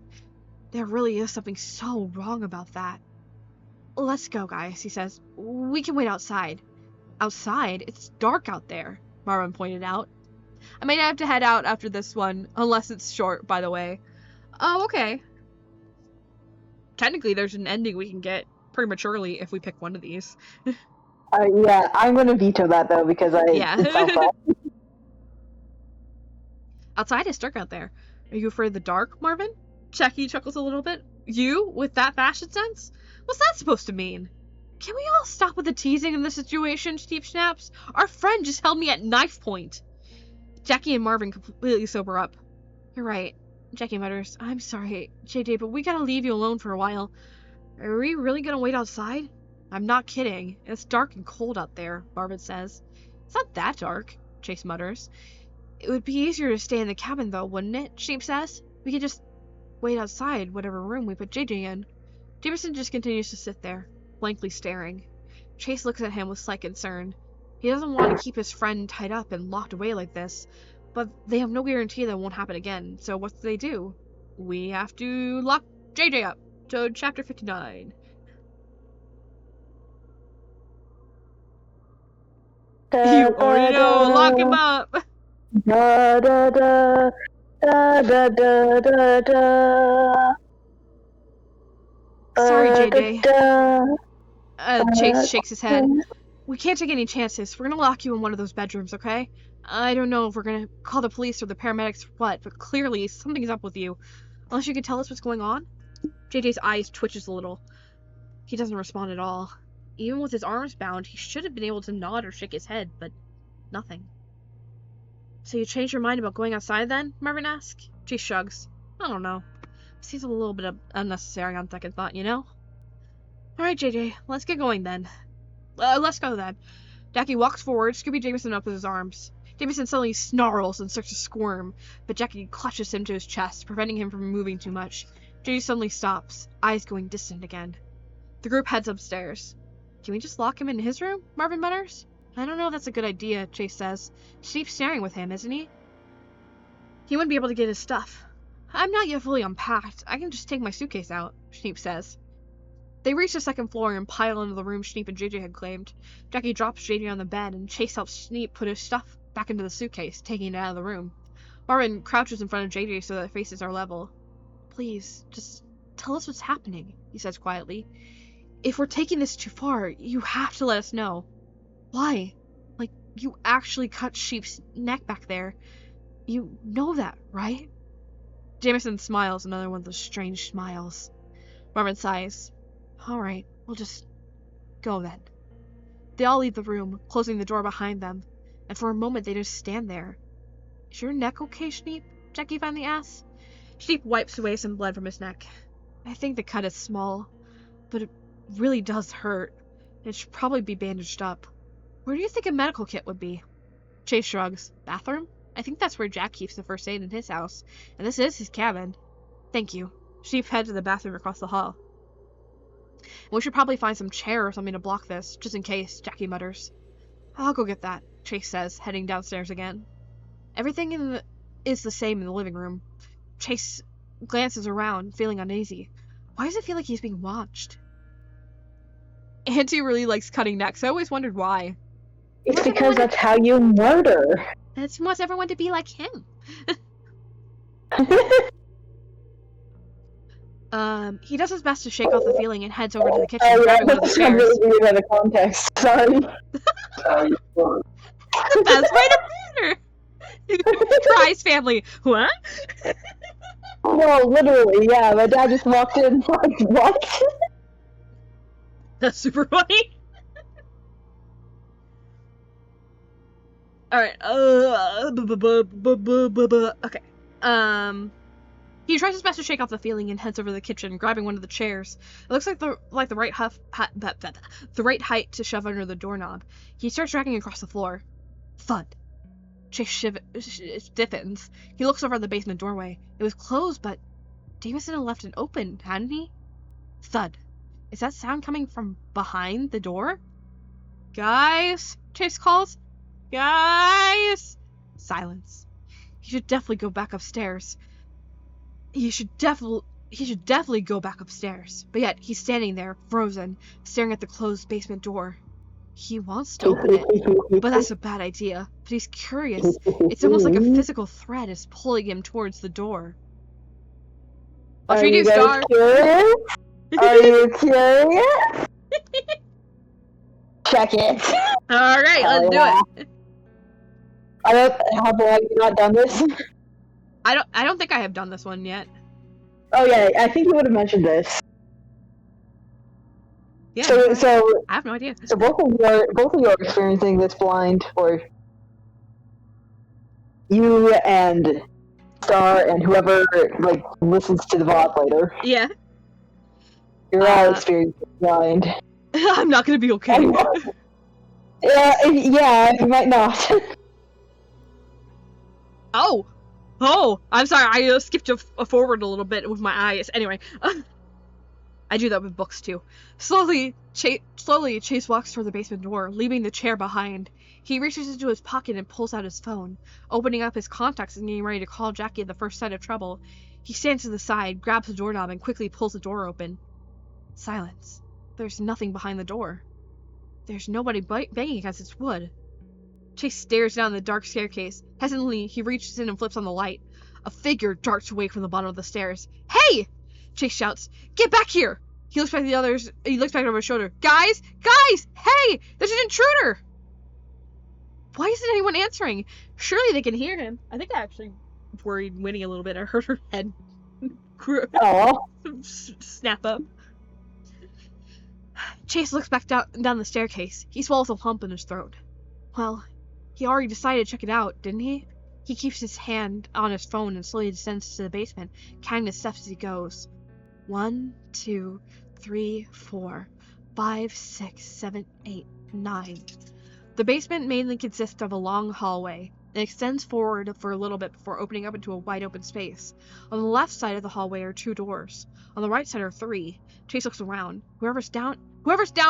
There really is something so wrong about that. Let's go, guys, he says. We can wait outside. Outside? It's dark out there, Marvin pointed out. I might have to head out after this one, unless it's short, by the way. Oh, okay. Technically, there's an ending we can get prematurely if we pick one of these. Yeah, I'm gonna veto that though because it's alpha. Outside it's dark out there. Are you afraid of the dark, Marvin? Jackie chuckles a little bit. You? With that fashion sense? What's that supposed to mean? Can we all stop with the teasing in this situation, Steve snaps? Our friend just held me at knife point. Jackie and Marvin completely sober up. You're right, Jackie mutters. I'm sorry, JJ, but we gotta leave you alone for a while. Are we really gonna wait outside? I'm not kidding. It's dark and cold out there, Marvin says. It's not that dark, Chase mutters. It would be easier to stay in the cabin, though, wouldn't it? Sheep says. We could just wait outside whatever room we put JJ in. Jameson just continues to sit there, blankly staring. Chase looks at him with slight concern. He doesn't want to keep his friend tied up and locked away like this, but they have no guarantee that it won't happen again, so what do? We have to lock JJ up. To chapter 59. You already know, lock him up! Da da da da da da da da. Sorry, JJ. Chase shakes his head. We can't take any chances. We're gonna lock you in one of those bedrooms, okay? I don't know if we're gonna call the police or the paramedics or what, but clearly something's up with you. Unless you can tell us what's going on? JJ's eyes twitches a little. He doesn't respond at all. Even with his arms bound, he should have been able to nod or shake his head, but nothing. So you changed your mind about going outside then? Marvin asks. Chase shrugs. I don't know. Seems a little bit unnecessary on second thought, you know? Alright, JJ, let's get going then. Let's go then. Jackie walks forward, scooping Jameson up with his arms. Jameson suddenly snarls and starts to squirm, but Jackie clutches him to his chest, preventing him from moving too much. JJ suddenly stops, eyes going distant again. The group heads upstairs. Can we just lock him in his room? Marvin mutters. I don't know if that's a good idea, Chase says. Sheep's staring with him, isn't he? He wouldn't be able to get his stuff. I'm not yet fully unpacked. I can just take my suitcase out, Sheep says. They reach the second floor and pile into the room Sheep and JJ had claimed. Jackie drops JJ on the bed and Chase helps Sheep put his stuff back into the suitcase, taking it out of the room. Marvin crouches in front of JJ so their faces are level. Please, just tell us what's happening, he says quietly. If we're taking this too far, you have to let us know. Why? Like, you actually cut Sheep's neck back there. You know that, right? Jameson smiles, another one of those strange smiles. Marvin sighs. Alright, we'll just go then. They all leave the room, closing the door behind them, and for a moment they just stand there. Is your neck okay, Sheep? Jackie finally asks. Sheep wipes away some blood from his neck. I think the cut is small, but it really does hurt. It should probably be bandaged up. Where do you think a medical kit would be? Chase shrugs. Bathroom? I think that's where Jack keeps the first aid in his house, and this is his cabin. Thank you. Sheep heads to the bathroom across the hall. We should probably find some chair or something to block this, just in case, Jackie mutters. I'll go get that, Chase says, heading downstairs again. Everything is the same in the living room. Chase glances around, feeling uneasy. Why does it feel like he's being watched? Auntie really likes cutting necks. I always wondered why. It's because that's how you murder. He wants everyone to be like him. He does his best to shake off the feeling and heads over to the kitchen, grabbing one of the chairs. Really weird out of context. Sorry. The best way to murder! Surprise family. What? No, literally, yeah. My dad just walked in like, what? That's super funny. Alright, okay. He tries his best to shake off the feeling and heads over to the kitchen, grabbing one of the chairs. It looks like the right the right height to shove under the doorknob. He starts dragging across the floor. Thud. Chase stiffens. He looks over at the basement doorway. It was closed, but Davison had left it open, hadn't he? Thud. Is that sound coming from behind the door? Guys, Chase calls. Guys! Silence. He should definitely go back upstairs. He should definitely go back upstairs. But yet, he's standing there, frozen, staring at the closed basement door. He wants to open it, but that's a bad idea. But he's curious. It's almost like a physical thread is pulling him towards the door. What should we do, Star? Curious? Are you curious? Check it. Alright, let's do it. Have you not done this? I don't think I have done this one yet. Oh yeah, I think you would have mentioned this. Yeah. So I have no idea. So both of you are experiencing this blind, or you and Star and whoever like listens to the VOD later. Yeah. You're all experiencing blind. I'm not gonna be okay. Yeah, you might not. Oh, I'm sorry, I skipped forward a little bit with my eyes. Anyway, I do that with books too. Slowly, Chase walks toward the basement door, leaving the chair behind. He reaches into his pocket and pulls out his phone, opening up his contacts and getting ready to call Jackie at the first sign of trouble. He stands to the side, grabs the doorknob, and quickly pulls the door open. Silence. There's nothing behind the door. There's nobody banging against its wood. Chase stares down the dark staircase. Hesitantly, he reaches in and flips on the light. A figure darts away from the bottom of the stairs. Hey! Chase shouts, "Get back here!" He looks back at the others. He looks back over his shoulder. Guys! Hey! There's an intruder! Why isn't anyone answering? Surely they can hear him. I think I actually worried Winnie a little bit. I heard her head snap up. Chase looks back down the staircase. He swallows a lump in his throat. Well, he already decided to check it out, didn't he? He keeps his hand on his phone and slowly descends to the basement, counting the steps as he goes. 1, 2, 3, 4, 5, 6, 7, 8, 9. The basement mainly consists of a long hallway. It extends forward for a little bit before opening up into a wide open space. On the left side of the hallway are 2 doors. On the right side are 3. Chase looks around. Whoever's down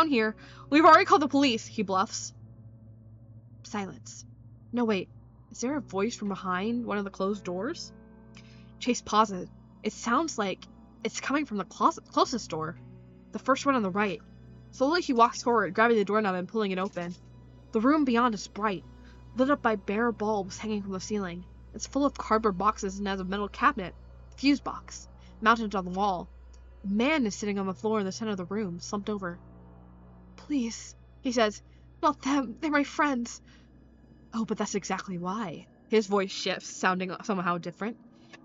here, we've already called the police, he bluffs. Silence. No, wait. Is there a voice from behind one of the closed doors? Chase pauses. It sounds like it's coming from the closest door. The first one on the right. Slowly he walks forward, grabbing the doorknob and pulling it open. The room beyond is bright, lit up by bare bulbs hanging from the ceiling. It's full of cardboard boxes and has a metal cabinet, fuse box, mounted on the wall. A man is sitting on the floor in the center of the room, slumped over. Please, he says. Not them. They're my friends. Oh, but that's exactly why. His voice shifts, sounding somehow different.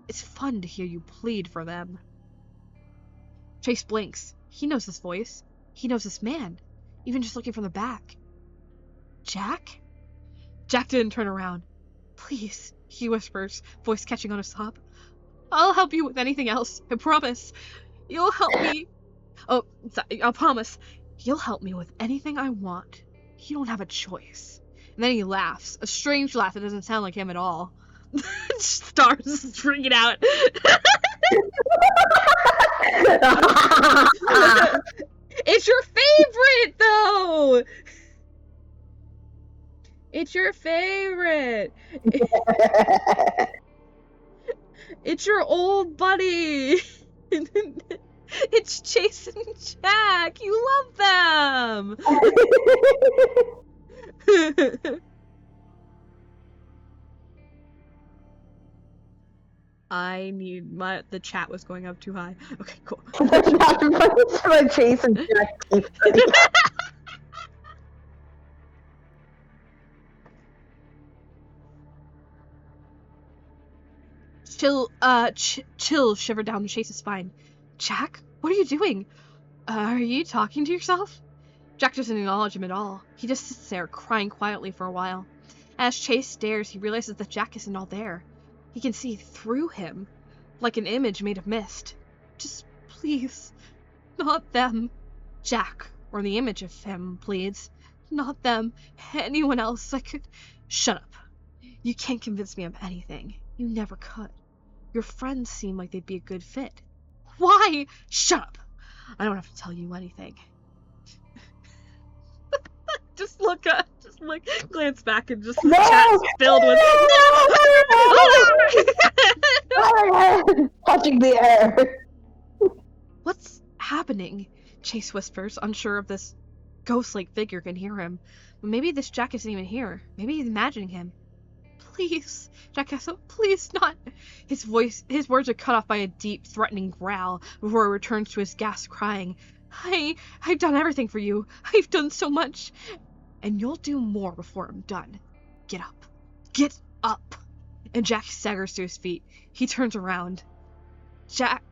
It's fun to hear you plead for them. Chase blinks. He knows this voice. He knows this man. Even just looking from the back. Jack? Jack didn't turn around. Please, he whispers, voice catching on a sob. I'll help you with anything else. I promise. You'll help me. Oh, I'll promise. You'll help me with anything I want. You don't have a choice. And then he laughs. A strange laugh that doesn't sound like him at all. Stars freaking out. It's your favorite, though! It's your favorite. It's your old buddy. It's Chase and Jack. You love them. I need the chat was going up too high. Okay, cool. It's my Chase and Jack teeth. Chill shivered down Chase's spine. Jack, what are you doing? Are you talking to yourself? Jack doesn't acknowledge him at all. He just sits there, crying quietly for a while. As Chase stares, he realizes that Jack isn't all there. He can see through him, like an image made of mist. Just please, not them. Jack, or the image of him, pleads. Not them. Anyone else I could... Shut up. You can't convince me of anything. You never could. Your friends seem like they'd be a good fit. Why? Shut up. I don't have to tell you anything. Just glance back and just the chat's filled with Touching the air. What's happening? Chase whispers, unsure if this ghost-like figure can hear him. But maybe this Jack isn't even here. Maybe he's imagining him. Please, Jack asks, please not. His words are cut off by a deep, threatening growl before he returns to his gasp, crying, I've done everything for you. I've done so much. And you'll do more before I'm done. Get up. Get up. And Jack staggers to his feet. He turns around.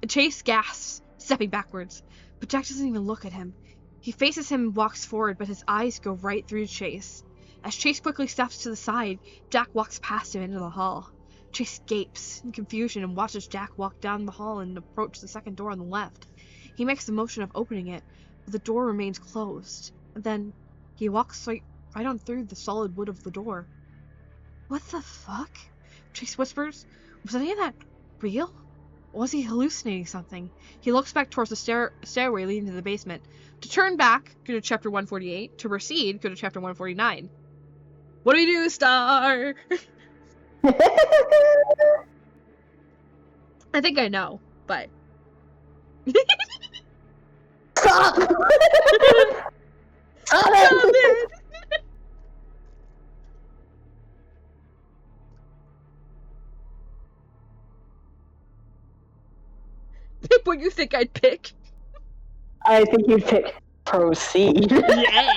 Chase gasps, stepping backwards. But Jack doesn't even look at him. He faces him and walks forward, but his eyes go right through Chase. As Chase quickly steps to the side, Jack walks past him into the hall. Chase gapes in confusion and watches Jack walk down the hall and approach the second door on the left. He makes the motion of opening it, but the door remains closed. And then he walks right on through the solid wood of the door. What the fuck? Chase whispers. Was any of that real? Or was he hallucinating something? He looks back towards the stairway leading to the basement. To turn back, go to chapter 148. To proceed, go to chapter 149. What do we do, Star? I think I know, but... Stop! Stop it! Pick what you think I'd pick. I think you'd pick proceed. Yeah!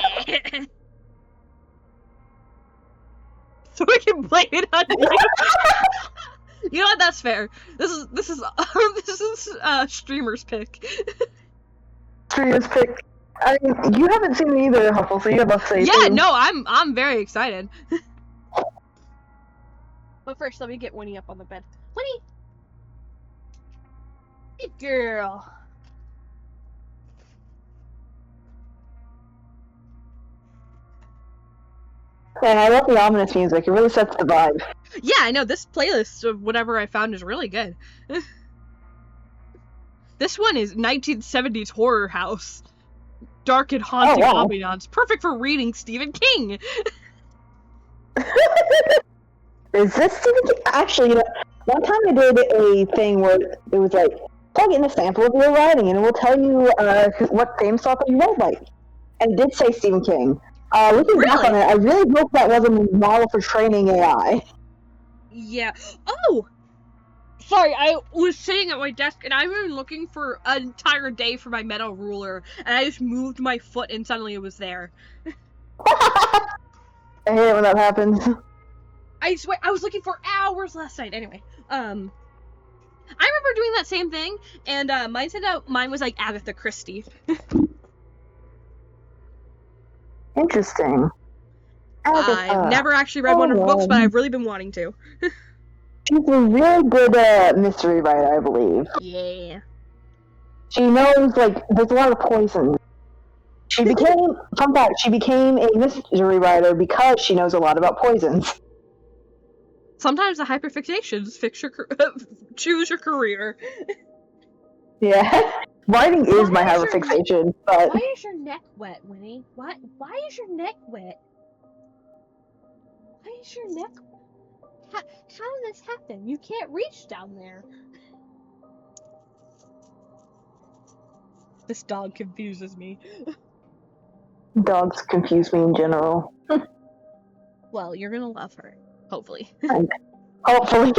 So we can blame it on you. You know what? That's fair. This is streamer's pick. Streamer's pick. I mean, you haven't seen me either, Huffle, so you have to say. Yeah, too. no, I'm very excited. But first, let me get Winnie up on the bed. Winnie, good girl. And I love the ominous music. It really sets the vibe. Yeah, I know. This playlist of whatever I found is really good. This one is 1970s horror house. Dark and haunting ambiance. Perfect for reading Stephen King. Is this Stephen King? Actually, you know, one time I did a thing where it was like, plug in a sample of your writing and it will tell you what famous author you wrote like. And it did say Stephen King. Looking back on it, I really hope that wasn't a model for training AI. Yeah. Oh! Sorry, I was sitting at my desk and I've been looking for an entire day for my metal ruler, and I just moved my foot and suddenly it was there. I hate it when that happens. I swear, I was looking for hours last night. Anyway, I remember doing that same thing, and mine said that mine was like Agatha Christie. Interesting. I've never actually read one of her books, but I've really been wanting to. She's a really good mystery writer, I believe. Yeah. She knows, like, there's a lot of poison. She became, fun fact, she became a mystery writer because she knows a lot about poisons. Sometimes the hyperfixations choose your career. Yeah. Writing is my hyperfixation, but... Why is your neck wet, Winnie? Why is your neck wet? Why is your neck? How did this happen? You can't reach down there. This dog confuses me. Dogs confuse me in general. Well, you're gonna love her. Hopefully. Hopefully.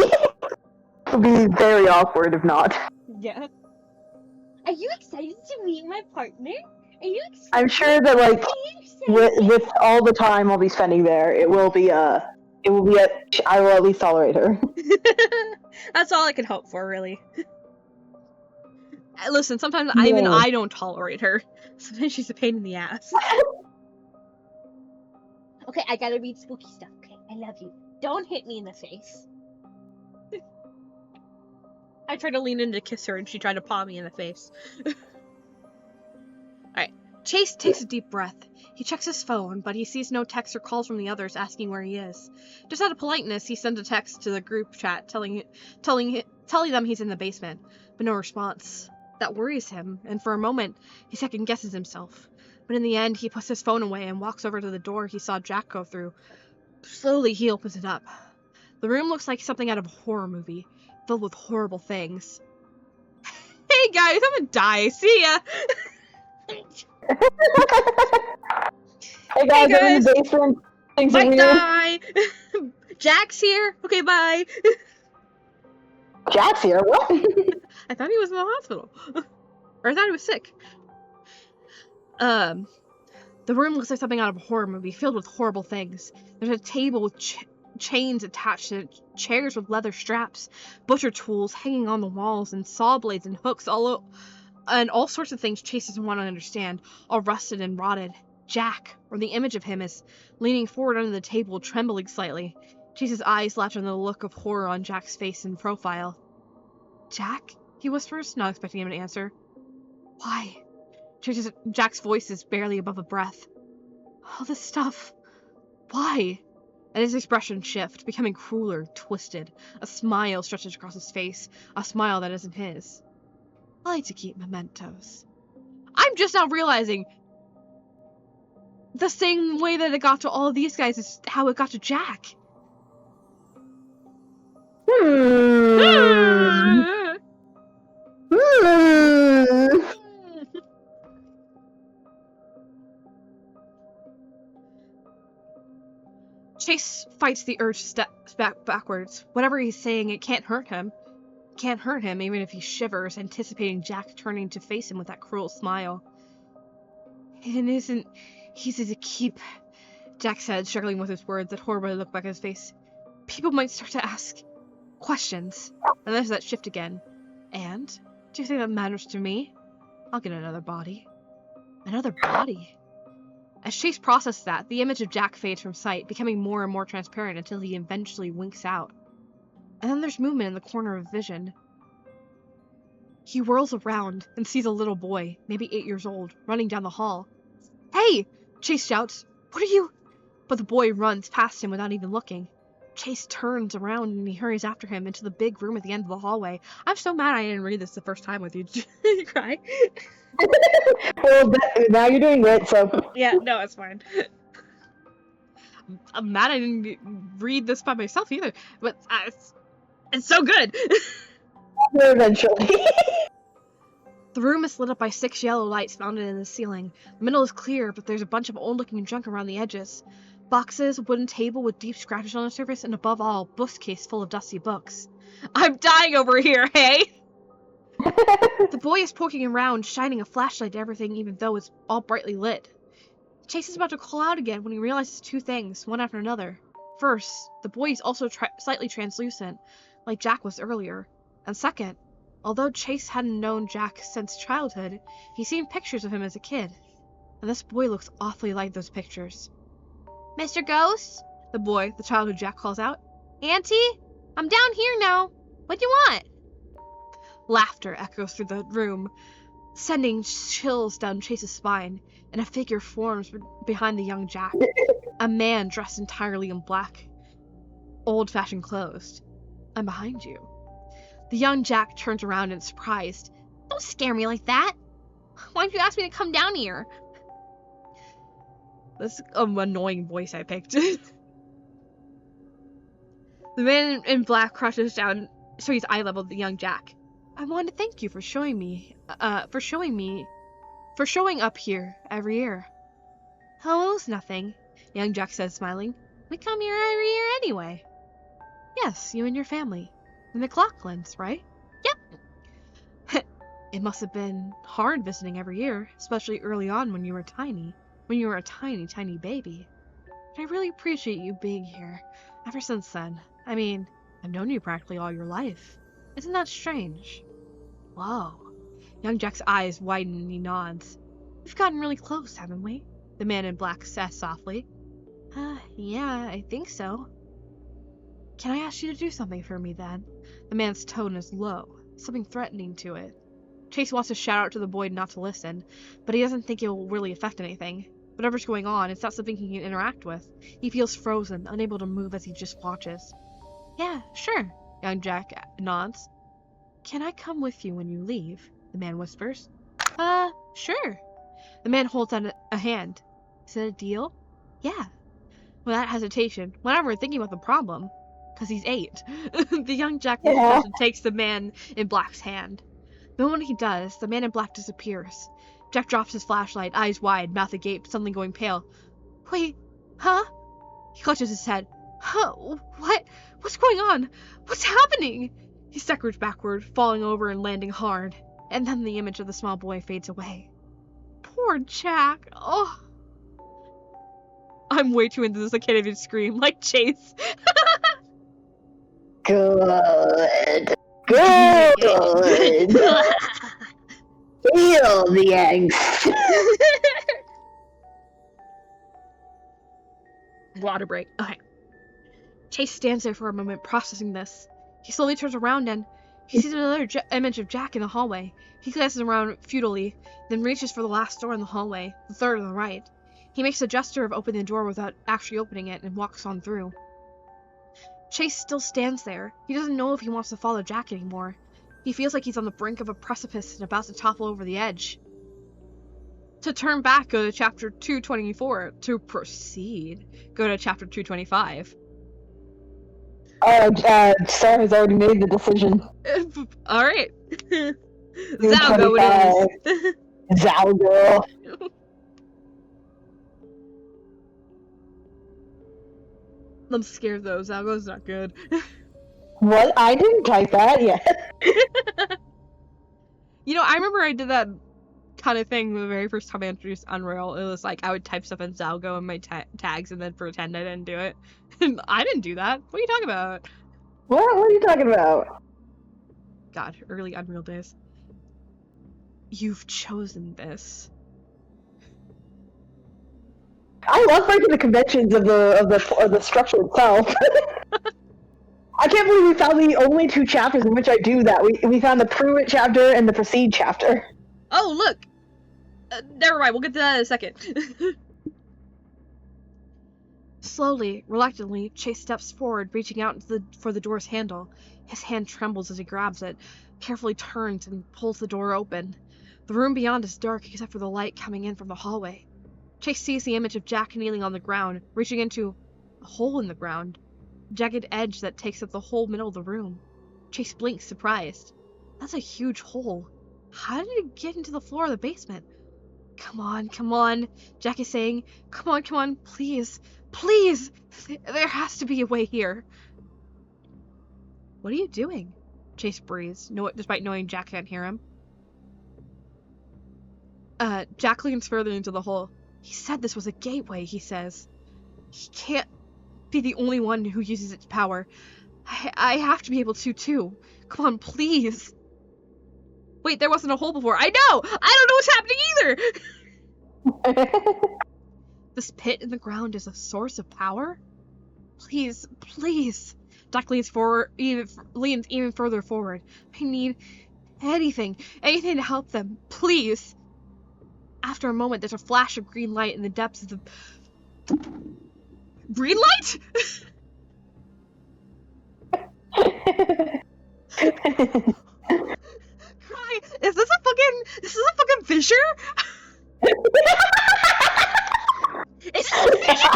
It'll be very awkward if not. Yeah. Are you excited to meet my partner? Are you excited? I'm sure that, like, with all the time I'll be spending there, I will at least tolerate her. That's all I can hope for, really. Listen, sometimes Yeah. even I don't tolerate her. Sometimes she's a pain in the ass. Okay, I gotta read spooky stuff. Okay, I love you. Don't hit me in the face. I tried to lean in to kiss her and she tried to paw me in the face. Alright. Chase takes a deep breath. He checks his phone, but he sees no texts or calls from the others asking where he is. Just out of politeness, he sends a text to the group chat telling them he's in the basement, but no response. That worries him, and for a moment, he second-guesses himself. But in the end, he puts his phone away and walks over to the door he saw Jack go through. Slowly, he opens it up. The room looks like something out of a horror movie, filled with horrible things. Hey guys, I'm gonna die. See ya! Hey guys, I'm in the basement. Things are Might weird. die! Jack's here! Okay, bye! Jack's here? What? I thought he was in the hospital. Or I thought he was sick. The room looks like something out of a horror movie, filled with horrible things. There's a table with chains attached to it, chairs with leather straps, butcher tools hanging on the walls, and saw blades and hooks and all sorts of things Chase doesn't want to understand, all rusted and rotted. Jack, or the image of him, is leaning forward under the table, trembling slightly. Chase's eyes latch on the look of horror on Jack's face in profile. Jack? He whispers, not expecting him to answer. Why? Jack's voice is barely above a breath. All this stuff. Why? And his expression shifts, becoming crueler, twisted. A smile stretches across his face, a smile that isn't his. I like to keep mementos. I'm just now realizing the same way that it got to all of these guys is how it got to Jack. Chase fights the urge to step backwards. Whatever he's saying, it can't hurt him. Can't hurt him, even if he shivers, anticipating Jack turning to face him with that cruel smile. And isn't easy to keep, Jack said, struggling with his words that horribly looked back at his face. People might start to ask questions. And there's that shift again. And? Do you think that matters to me? I'll get another body. Another body? As Chase processes that, the image of Jack fades from sight, becoming more and more transparent until he eventually winks out. And then there's movement in the corner of vision. He whirls around and sees a little boy, maybe 8 years old, running down the hall. Hey! Chase shouts. What are you? But the boy runs past him without even looking. Chase turns around and he hurries after him into the big room at the end of the hallway. I'm so mad I didn't read this the first time with you. Did you cry? Well, now you're doing it, so... Yeah, no, it's fine. I'm mad I didn't read this by myself either, but it's so good! Eventually. The room is lit up by 6 yellow lights mounted in the ceiling. The middle is clear, but there's a bunch of old-looking junk around the edges. Boxes, a wooden table with deep scratches on the surface, and above all, bookcase full of dusty books. I'm dying over here, hey? The boy is poking around, shining a flashlight to everything even though it's all brightly lit. Chase is about to call out again when he realizes 2 things, one after another. First, the boy is also slightly translucent, like Jack was earlier. And second, although Chase hadn't known Jack since childhood, he's seen pictures of him as a kid. And this boy looks awfully like those pictures. Mr. Ghost? The boy, the childhood Jack, calls out. Auntie? I'm down here now. What do you want? Laughter echoes through the room, sending chills down Chase's spine, and a figure forms behind the young Jack. A man dressed entirely in black, old-fashioned clothes. I'm behind you. The young Jack turns around and is surprised. Don't scare me like that. Why did you ask me to come down here? That's an annoying voice I picked. The man in black crouches down so he's eye level with the young Jack. I want to thank you for showing up here every year. Oh, it's nothing, young Jack says, smiling. We come here every year anyway. Yes, you and your family. The McLaughlins, right? Yep. It must have been hard visiting every year, especially early on when you were tiny. When you were a tiny, tiny baby. But I really appreciate you being here ever since then. I mean, I've known you practically all your life. Isn't that strange? Whoa. Young Jack's eyes widen and he nods. We've gotten really close, haven't we? The man in black says softly. Yeah, I think so. Can I ask you to do something for me then? The man's tone is low, something threatening to it. Chase wants to shout out to the boy not to listen, but he doesn't think it will really affect anything. Whatever's going on, it's not something he can interact with. He feels frozen, unable to move as he just watches. Yeah, sure, young Jack nods. Can I come with you when you leave? The man whispers. Sure. The man holds out a hand. Is it a deal? Yeah. Without hesitation, whenever thinking about the problem, because he's 8, the young Jack takes the man in black's hand. The moment he does, the man in black disappears. Jack drops his flashlight, eyes wide, mouth agape, suddenly going pale. Wait, huh? He clutches his head. Huh? What? What's going on? What's happening? He staggers backward, falling over and landing hard. And then the image of the small boy fades away. Poor Jack. Oh. I'm way too into this, I can't even scream like Chase. Good. Good. Feel the angst. Water break. Okay. Chase stands there for a moment, processing this. He slowly turns around and he sees another image of Jack in the hallway. He glances around futilely, then reaches for the last door in the hallway, the third on the right. He makes a gesture of opening the door without actually opening it and walks on through. Chase still stands there. He doesn't know if he wants to follow Jack anymore. He feels like he's on the brink of a precipice and about to topple over the edge. To turn back, go to chapter 224. To proceed, go to chapter 225. Sarah's already made the decision. Alright. Zalgo it is. Zalgo. I'm scared though, Zalgo's not good. What? I didn't type that yet. You know, I remember I did that kind of thing the very first time I introduced Unreal. It was like I would type stuff in Zalgo in my tags and then pretend I didn't do it. And I didn't do that. What are you talking about? What are you talking about? God, early Unreal days. You've chosen this. I love breaking the conventions of the structure itself. I can't believe we found the only 2 chapters in which I do that. We found the Prove It chapter and the Proceed chapter. Oh, look! Never mind, we'll get to that in a second. Slowly, reluctantly, Chase steps forward, reaching out for the door's handle. His hand trembles as he grabs it, carefully turns and pulls the door open. The room beyond is dark except for the light coming in from the hallway. Chase sees the image of Jack kneeling on the ground, reaching into a hole in the ground. A jagged edge that takes up the whole middle of the room. Chase blinks, surprised. That's a huge hole. How did it get into the floor of the basement? Come on, Jack is saying. Come on, please. Please! There has to be a way here. What are you doing? Chase breathes, despite knowing Jack can't hear him. Jack leans further into the hole. He said this was a gateway, he says. He can't be the only one who uses its power. I have to be able to, too. Come on, please. Wait, there wasn't a hole before. I know! I don't know what's happening either! This pit in the ground is a source of power? Please. Jack leans even further forward. I need anything to help them. Please. After a moment, there's a flash of green light in the depths of the... Green light?! Cry! Is this a fucking fissure? Is this a fissure?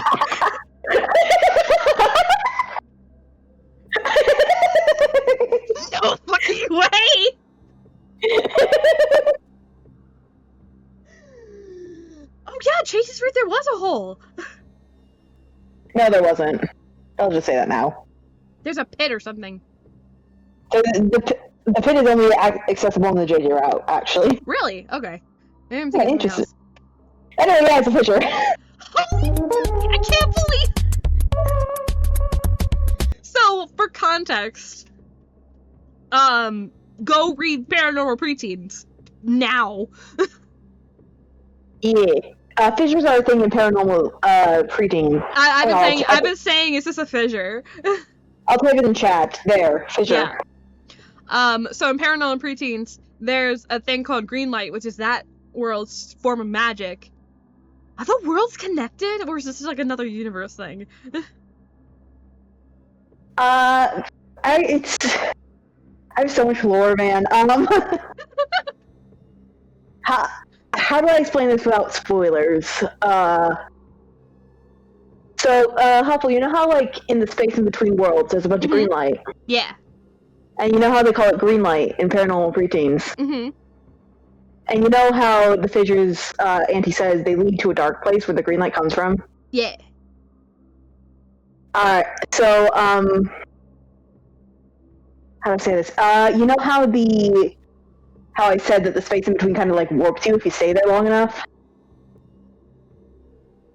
swear there was a hole. No, there wasn't. I'll just say that now. There's a pit or something. The pit is only accessible on the JJ route, actually. Really? Okay. Maybe I'm Yeah, thinking something interesting. else. Anyway, yeah, it's a fissure. I can't believe. So, for context, go read Paranormal Preteens now. Yeah. Fissures are a thing in paranormal preteen. I've been saying, is this a fissure? I'll type it in chat. There, fissure. Yeah. So in Paranormal Preteens, there's a thing called green light, which is that world's form of magic. Are the worlds connected, or is this like another universe thing? I have so much lore, man. How do I explain this without spoilers? Huffle, you know how, like, in the space in between worlds, there's a bunch of green light? Yeah. And you know how they call it green light in Paranormal Preteens? Mm-hmm. And you know how the fissures, Auntie says, they lead to a dark place where the green light comes from? Yeah. So, how do I say this? You know how I said that the space in between kind of, like, warps you if you stay there long enough?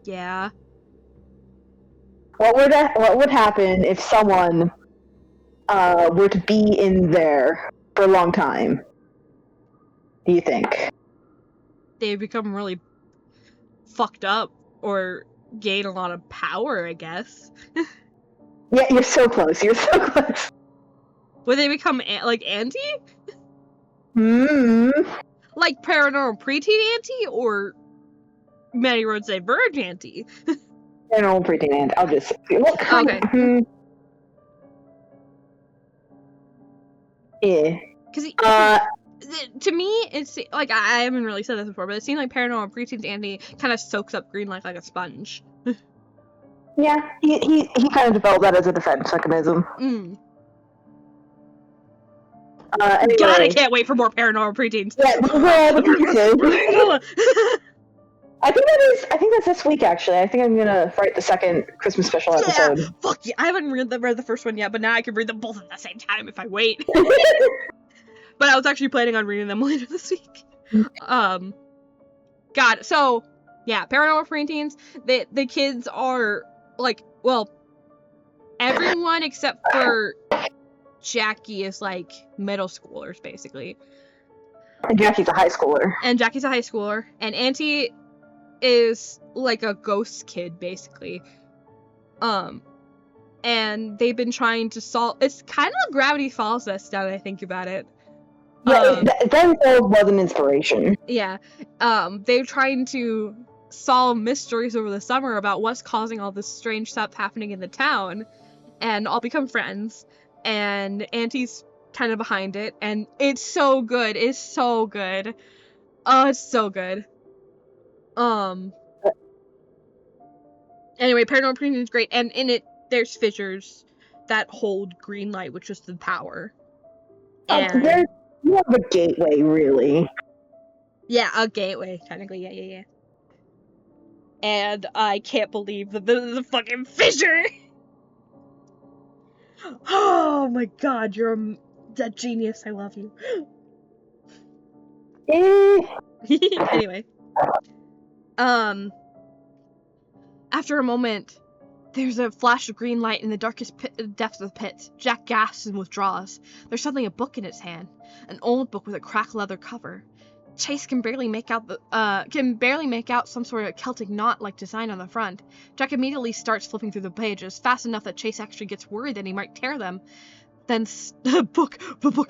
Yeah. What would happen if someone were to be in there for a long time? Do you think? They become really fucked up or gain a lot of power, I guess. Yeah, you're so close. You're so close. Would they become like Auntie? Like Paranormal Preteen Auntie or Many Roads Diverge Auntie? Paranormal Preteen Auntie. I'll just what kind Okay. Yeah. Because to me, it's like I haven't really said this before, but it seems like Paranormal Preteen's Andy kind of soaks up green light like a sponge. Yeah, he kind of developed that as a defense mechanism. Anyway. God, I can't wait for more Paranormal Preteens. Yeah, I think that's this week, actually. I think I'm gonna write the second Christmas special episode. Yeah, fuck yeah. I haven't read the first one yet, but now I can read them both at the same time if I wait. But I was actually planning on reading them later this week. God, so, yeah, Paranormal Preteens, the kids are, like, well, everyone except for Jackie is, like, middle schoolers, basically. And Jackie's a high schooler. And Auntie is, like, a ghost kid, basically. And they've been trying to solve, it's kind of Gravity Falls now that I think about it. Yeah, that was an inspiration. Yeah. They're trying to solve mysteries over the summer about what's causing all this strange stuff happening in the town, and all become friends, and Auntie's kind of behind it, and it's so good. It's so good. Oh, it's so good. Anyway, Paranormal Preteen is great, and in it, there's fissures that hold green light, which is the power. And There's more of a gateway, really. Yeah, a gateway, technically, yeah. And I can't believe the fucking fissure! Oh my god, you're a genius, I love you. Anyway. After a moment, there's a flash of green light in the darkest depths of the pit. Jack gasps and withdraws. There's suddenly a book in its hand. An old book with a cracked leather cover. Chase can barely make out some sort of Celtic knot-like design on the front. Jack immediately starts flipping through the pages, fast enough that Chase actually gets worried that he might tear them. Then book. Then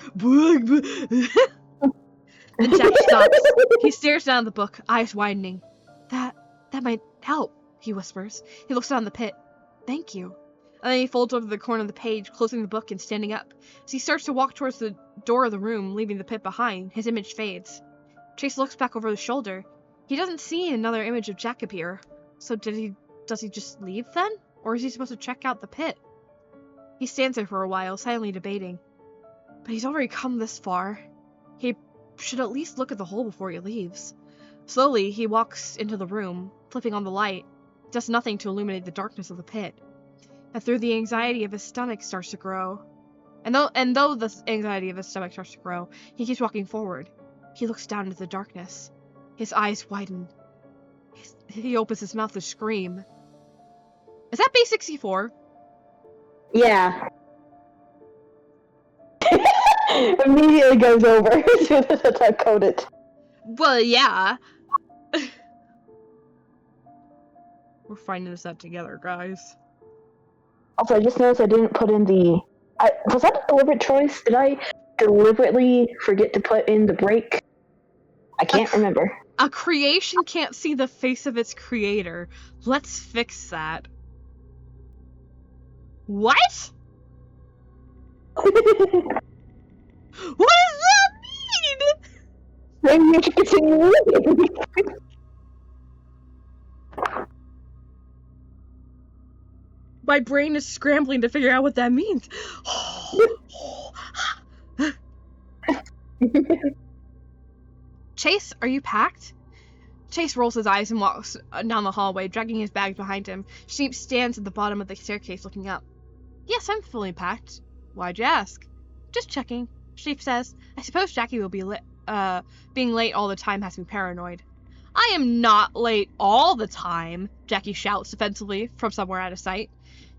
Jack stops. He stares down at the book, eyes widening. That might help, he whispers. He looks down the pit. Thank you. And then he folds over the corner of the page, closing the book and standing up. As he starts to walk towards the door of the room, leaving the pit behind, his image fades. Chase looks back over his shoulder. He doesn't see another image of Jack appear. So does he just leave then? Or is he supposed to check out the pit? He stands there for a while, silently debating. But he's already come this far. He should at least look at the hole before he leaves. Slowly, he walks into the room, flipping on the light. It does nothing to illuminate the darkness of the pit. And through the anxiety of his stomach starts to grow. And though the anxiety of his stomach starts to grow, he keeps walking forward. He looks down into the darkness. His eyes widen. He opens his mouth to scream. Is that base 64? Yeah. Immediately goes over as soon as I code it. Well, yeah. We're finding this out together, guys. Also, I just noticed I didn't put in the... was that a deliberate choice? Did I deliberately forget to put in the break? I can't remember. A creation can't see the face of its creator. Let's fix that. What? What does that mean? Maybe you should continue reading. My brain is scrambling to figure out what that means. Chase, are you packed? Chase rolls his eyes and walks down the hallway, dragging his bags behind him. Sheep stands at the bottom of the staircase looking up. Yes, I'm fully packed. Why'd you ask? Just checking, Sheep says. I suppose Jackie will be being late all the time has me paranoid. I am not late all the time, Jackie shouts defensively from somewhere out of sight.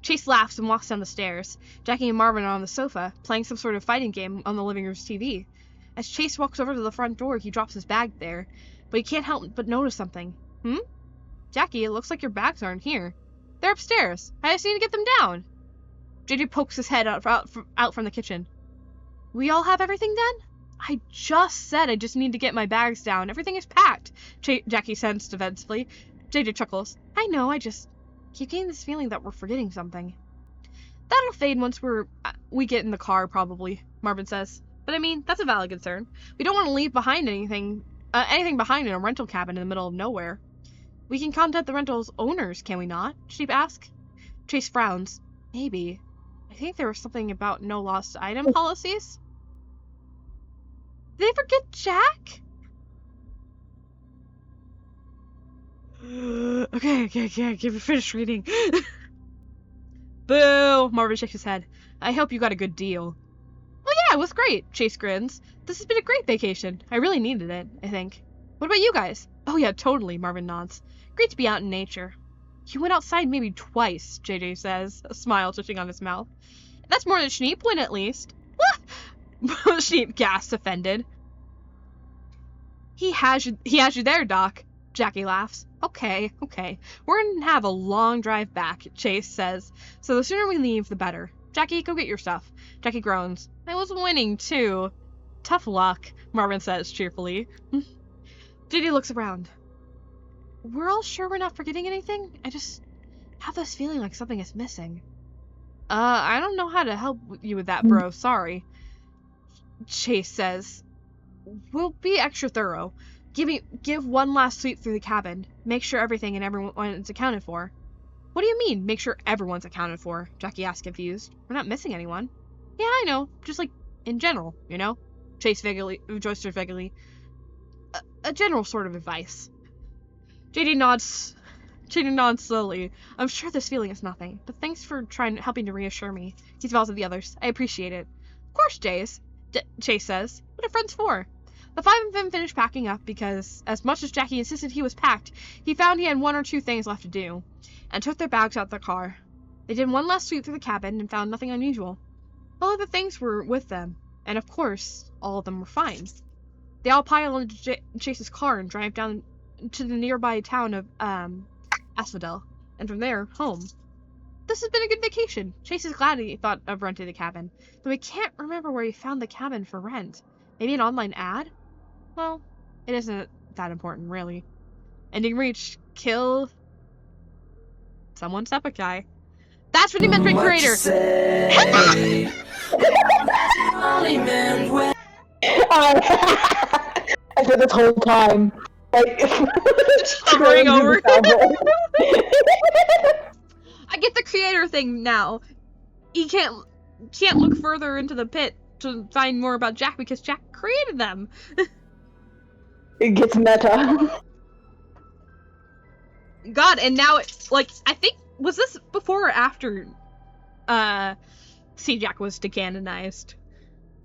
Chase laughs and walks down the stairs. Jackie and Marvin are on the sofa, playing some sort of fighting game on the living room's TV. As Chase walks over to the front door, he drops his bag there, but he can't help but notice something. Jackie, it looks like your bags aren't here. They're upstairs. I just need to get them down. JJ pokes his head out from the kitchen. We all have everything done? I just said I just need to get my bags down. Everything is packed, Jackie says defensively. JJ chuckles. I know, I just keep getting this feeling that we're forgetting something. That'll fade once we get in the car, probably, Marvin says. But I mean, that's a valid concern. We don't want to leave behind anything behind in a rental cabin in the middle of nowhere. We can contact the rental's owners, can we not? Sheep asks. Chase frowns. Maybe. I think there was something about no lost item policies. Did they forget Jack? Okay, give me finish reading. Boo! Marvin shakes his head. I hope you got a good deal. Well, yeah, it was great, Chase grins. This has been a great vacation. I really needed it, I think. What about you guys? Oh yeah, totally, Marvin nods. Great to be out in nature. You went outside maybe twice, JJ says, a smile twitching on his mouth. That's more than Schneep went, at least. What? Schneep gasps, offended. He has you there, Doc. Jackie laughs. Okay. We're gonna have a long drive back, Chase says. So the sooner we leave, the better. Jackie, go get your stuff. Jackie groans. I was winning, too. Tough luck, Marvin says cheerfully. JD looks around. We're all sure we're not forgetting anything? I just have this feeling like something is missing. I don't know how to help you with that, bro. Sorry. Chase says. We'll be extra thorough. Give one last sweep through the cabin. Make sure everything and everyone is accounted for. What do you mean, make sure everyone's accounted for? Jackie asks, confused. We're not missing anyone. Yeah, I know. Just like, in general, you know? Chase gestured vaguely. A general sort of advice. JD nods slowly. I'm sure this feeling is nothing, but thanks for helping to reassure me. He smiles at the others. I appreciate it. Of course, Chase says. What are friends for? The five of them finished packing up because, as much as Jackie insisted he was packed, he found he had one or two things left to do, and took their bags out the car. They did one last sweep through the cabin and found nothing unusual. All of the things were with them, and of course, all of them were fine. They all pile into Chase's car and drive down to the nearby town of, Asphodel, and from there, home. This has been a good vacation. Chase is glad he thought of renting the cabin, though he can't remember where he found the cabin for rent. Maybe an online ad? Well, it isn't that important, really. Ending reached. Kill someone's epic guy. That's what he meant by creator. I said this whole time, like, hovering over. I get the creator thing now. He can't look further into the pit to find more about Jack because Jack created them. It gets meta. God, and now it's like, I think, was this before or after C-Jack was decanonized?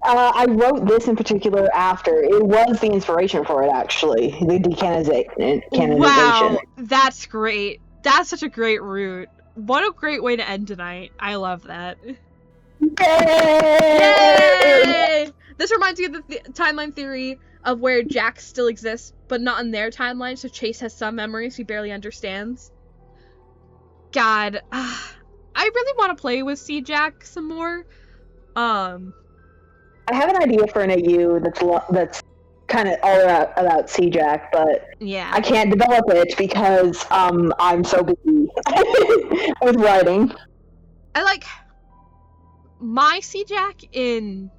I wrote this in particular after. It was the inspiration for it, actually. The decanonization. Wow, that's great. That's such a great route. What a great way to end tonight. I love that. Yay! This reminds me of the timeline theory of where Jack still exists, but not in their timeline, so Chase has some memories he barely understands. God, I really want to play with C-Jack some more. I have an idea for an AU that's kind of all about C-Jack, but yeah, I can't develop it because I'm so busy with writing. I like my C-Jack in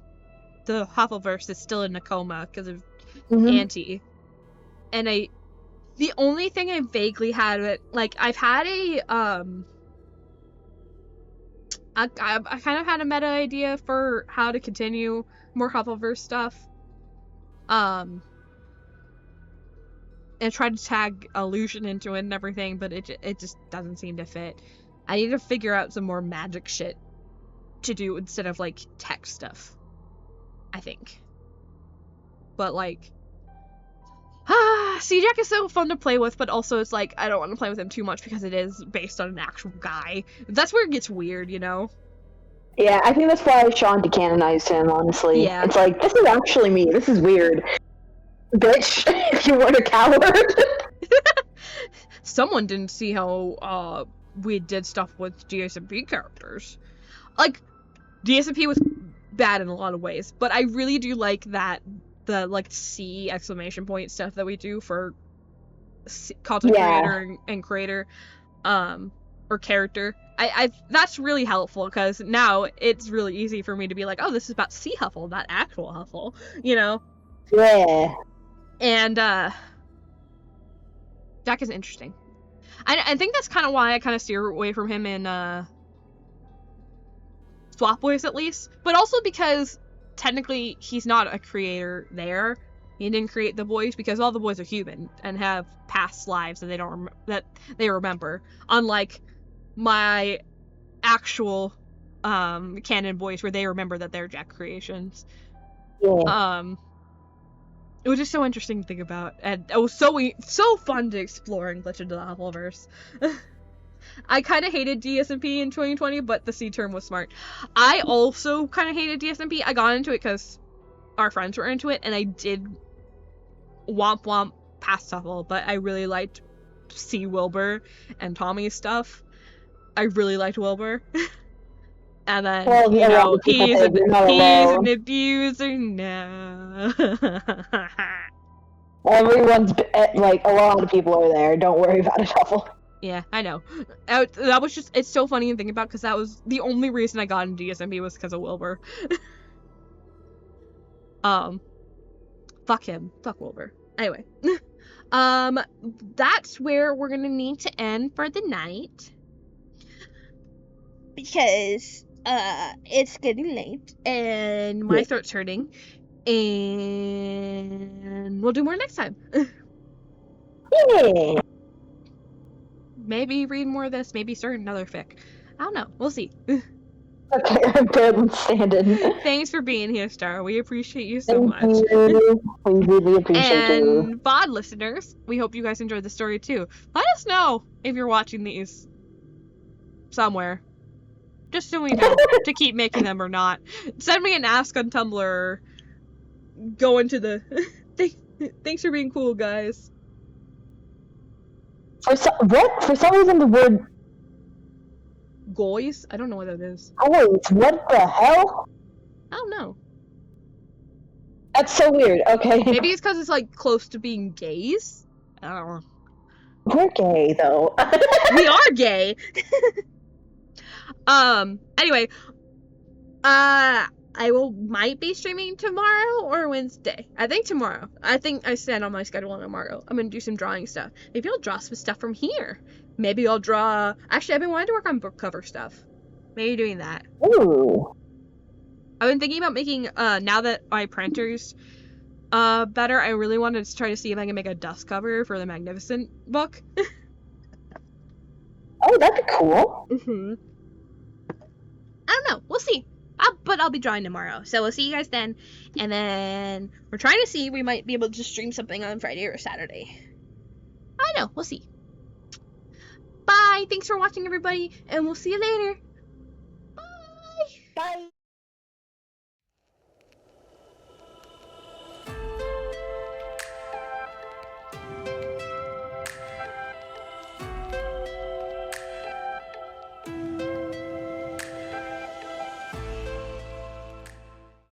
the Huffleverse is still in a coma because of Auntie, and the only thing I vaguely had it, like, I've had I kind of had a meta idea for how to continue more Huffleverse stuff. And tried to tag illusion into it and everything, but it just doesn't seem to fit. I need to figure out some more magic shit to do instead of, like, tech stuff, I think. But, like, C-Jack is so fun to play with, but also it's like, I don't want to play with him too much because it is based on an actual guy. That's where it gets weird, you know? Yeah, I think that's why Sean decanonized him, honestly. Yeah. It's like, this is actually me. This is weird. Bitch, if you weren't a coward. Someone didn't see how, we did stuff with DSMP characters. Like, DSMP was bad in a lot of ways, but I really do like that, the, like, C exclamation point stuff that we do for content creator and creator, or character. I that's really helpful, because now it's really easy for me to be like, oh, this is about C Huffle, not actual Huffle, you know? Yeah. And, Jack is interesting. I think that's kind of why I kind of steer away from him in, Swap Boys, at least. But also because, technically, he's not a creator there. He didn't create the boys, because all the boys are human and have past lives that they remember. Unlike my actual, canon boys, where they remember that they're Jack creations. Yeah. It was just so interesting to think about, and it was so fun to explore and glitch into the Huffleverse. I kind of hated DSMP in 2020, but the C term was smart. I also kind of hated DSMP. I got into it because our friends were into it, and I did womp womp past Huffle, but I really liked C Wilbur and Tommy's stuff. I really liked Wilbur. And then, well, you know, he's an abuser now. Everyone's, like, a lot of people are there. Don't worry about it, Huffle. Yeah, I know. That was just, it's so funny to think about, because that was the only reason I got into DSMP was because of Wilbur. Fuck him. Fuck Wilbur. Anyway. That's where we're gonna need to end for the night. Because, it's getting late, and my throat's hurting, and we'll do more next time. Yeah. Maybe read more of this, maybe start another fic. I don't know, we'll see. Okay, I'm barely standing. Thanks for being here, Star. We appreciate you so much. You. We really appreciate you. And VOD listeners, we hope you guys enjoyed the story too. Let us know if you're watching these somewhere. Just so we know to keep making them or not. Send me an ask on Tumblr, or go into the thanks for being cool, guys. For some reason the word Goys? I don't know what that is. Oh wait, what the hell? I don't know. That's so weird. Okay. Maybe it's because it's like close to being gays? I don't know. We're gay though. We are gay. Anyway, I might be streaming tomorrow or Wednesday. I think tomorrow. I think I stand on my schedule on tomorrow. I'm gonna do some drawing stuff. Maybe I'll draw some stuff from here. Maybe I'll draw. Actually, I've been wanting to work on book cover stuff. Maybe doing that. Ooh. I've been thinking about making. Now that my printer's better, I really wanted to try to see if I can make a dust cover for the Magnificent book. Oh, that'd be cool. I don't know. We'll see. But I'll be drawing tomorrow. So we'll see you guys then. And then we're trying to see if we might be able to stream something on Friday or Saturday. I don't know. We'll see. Bye. Thanks for watching, everybody. And we'll see you later. Bye. Bye.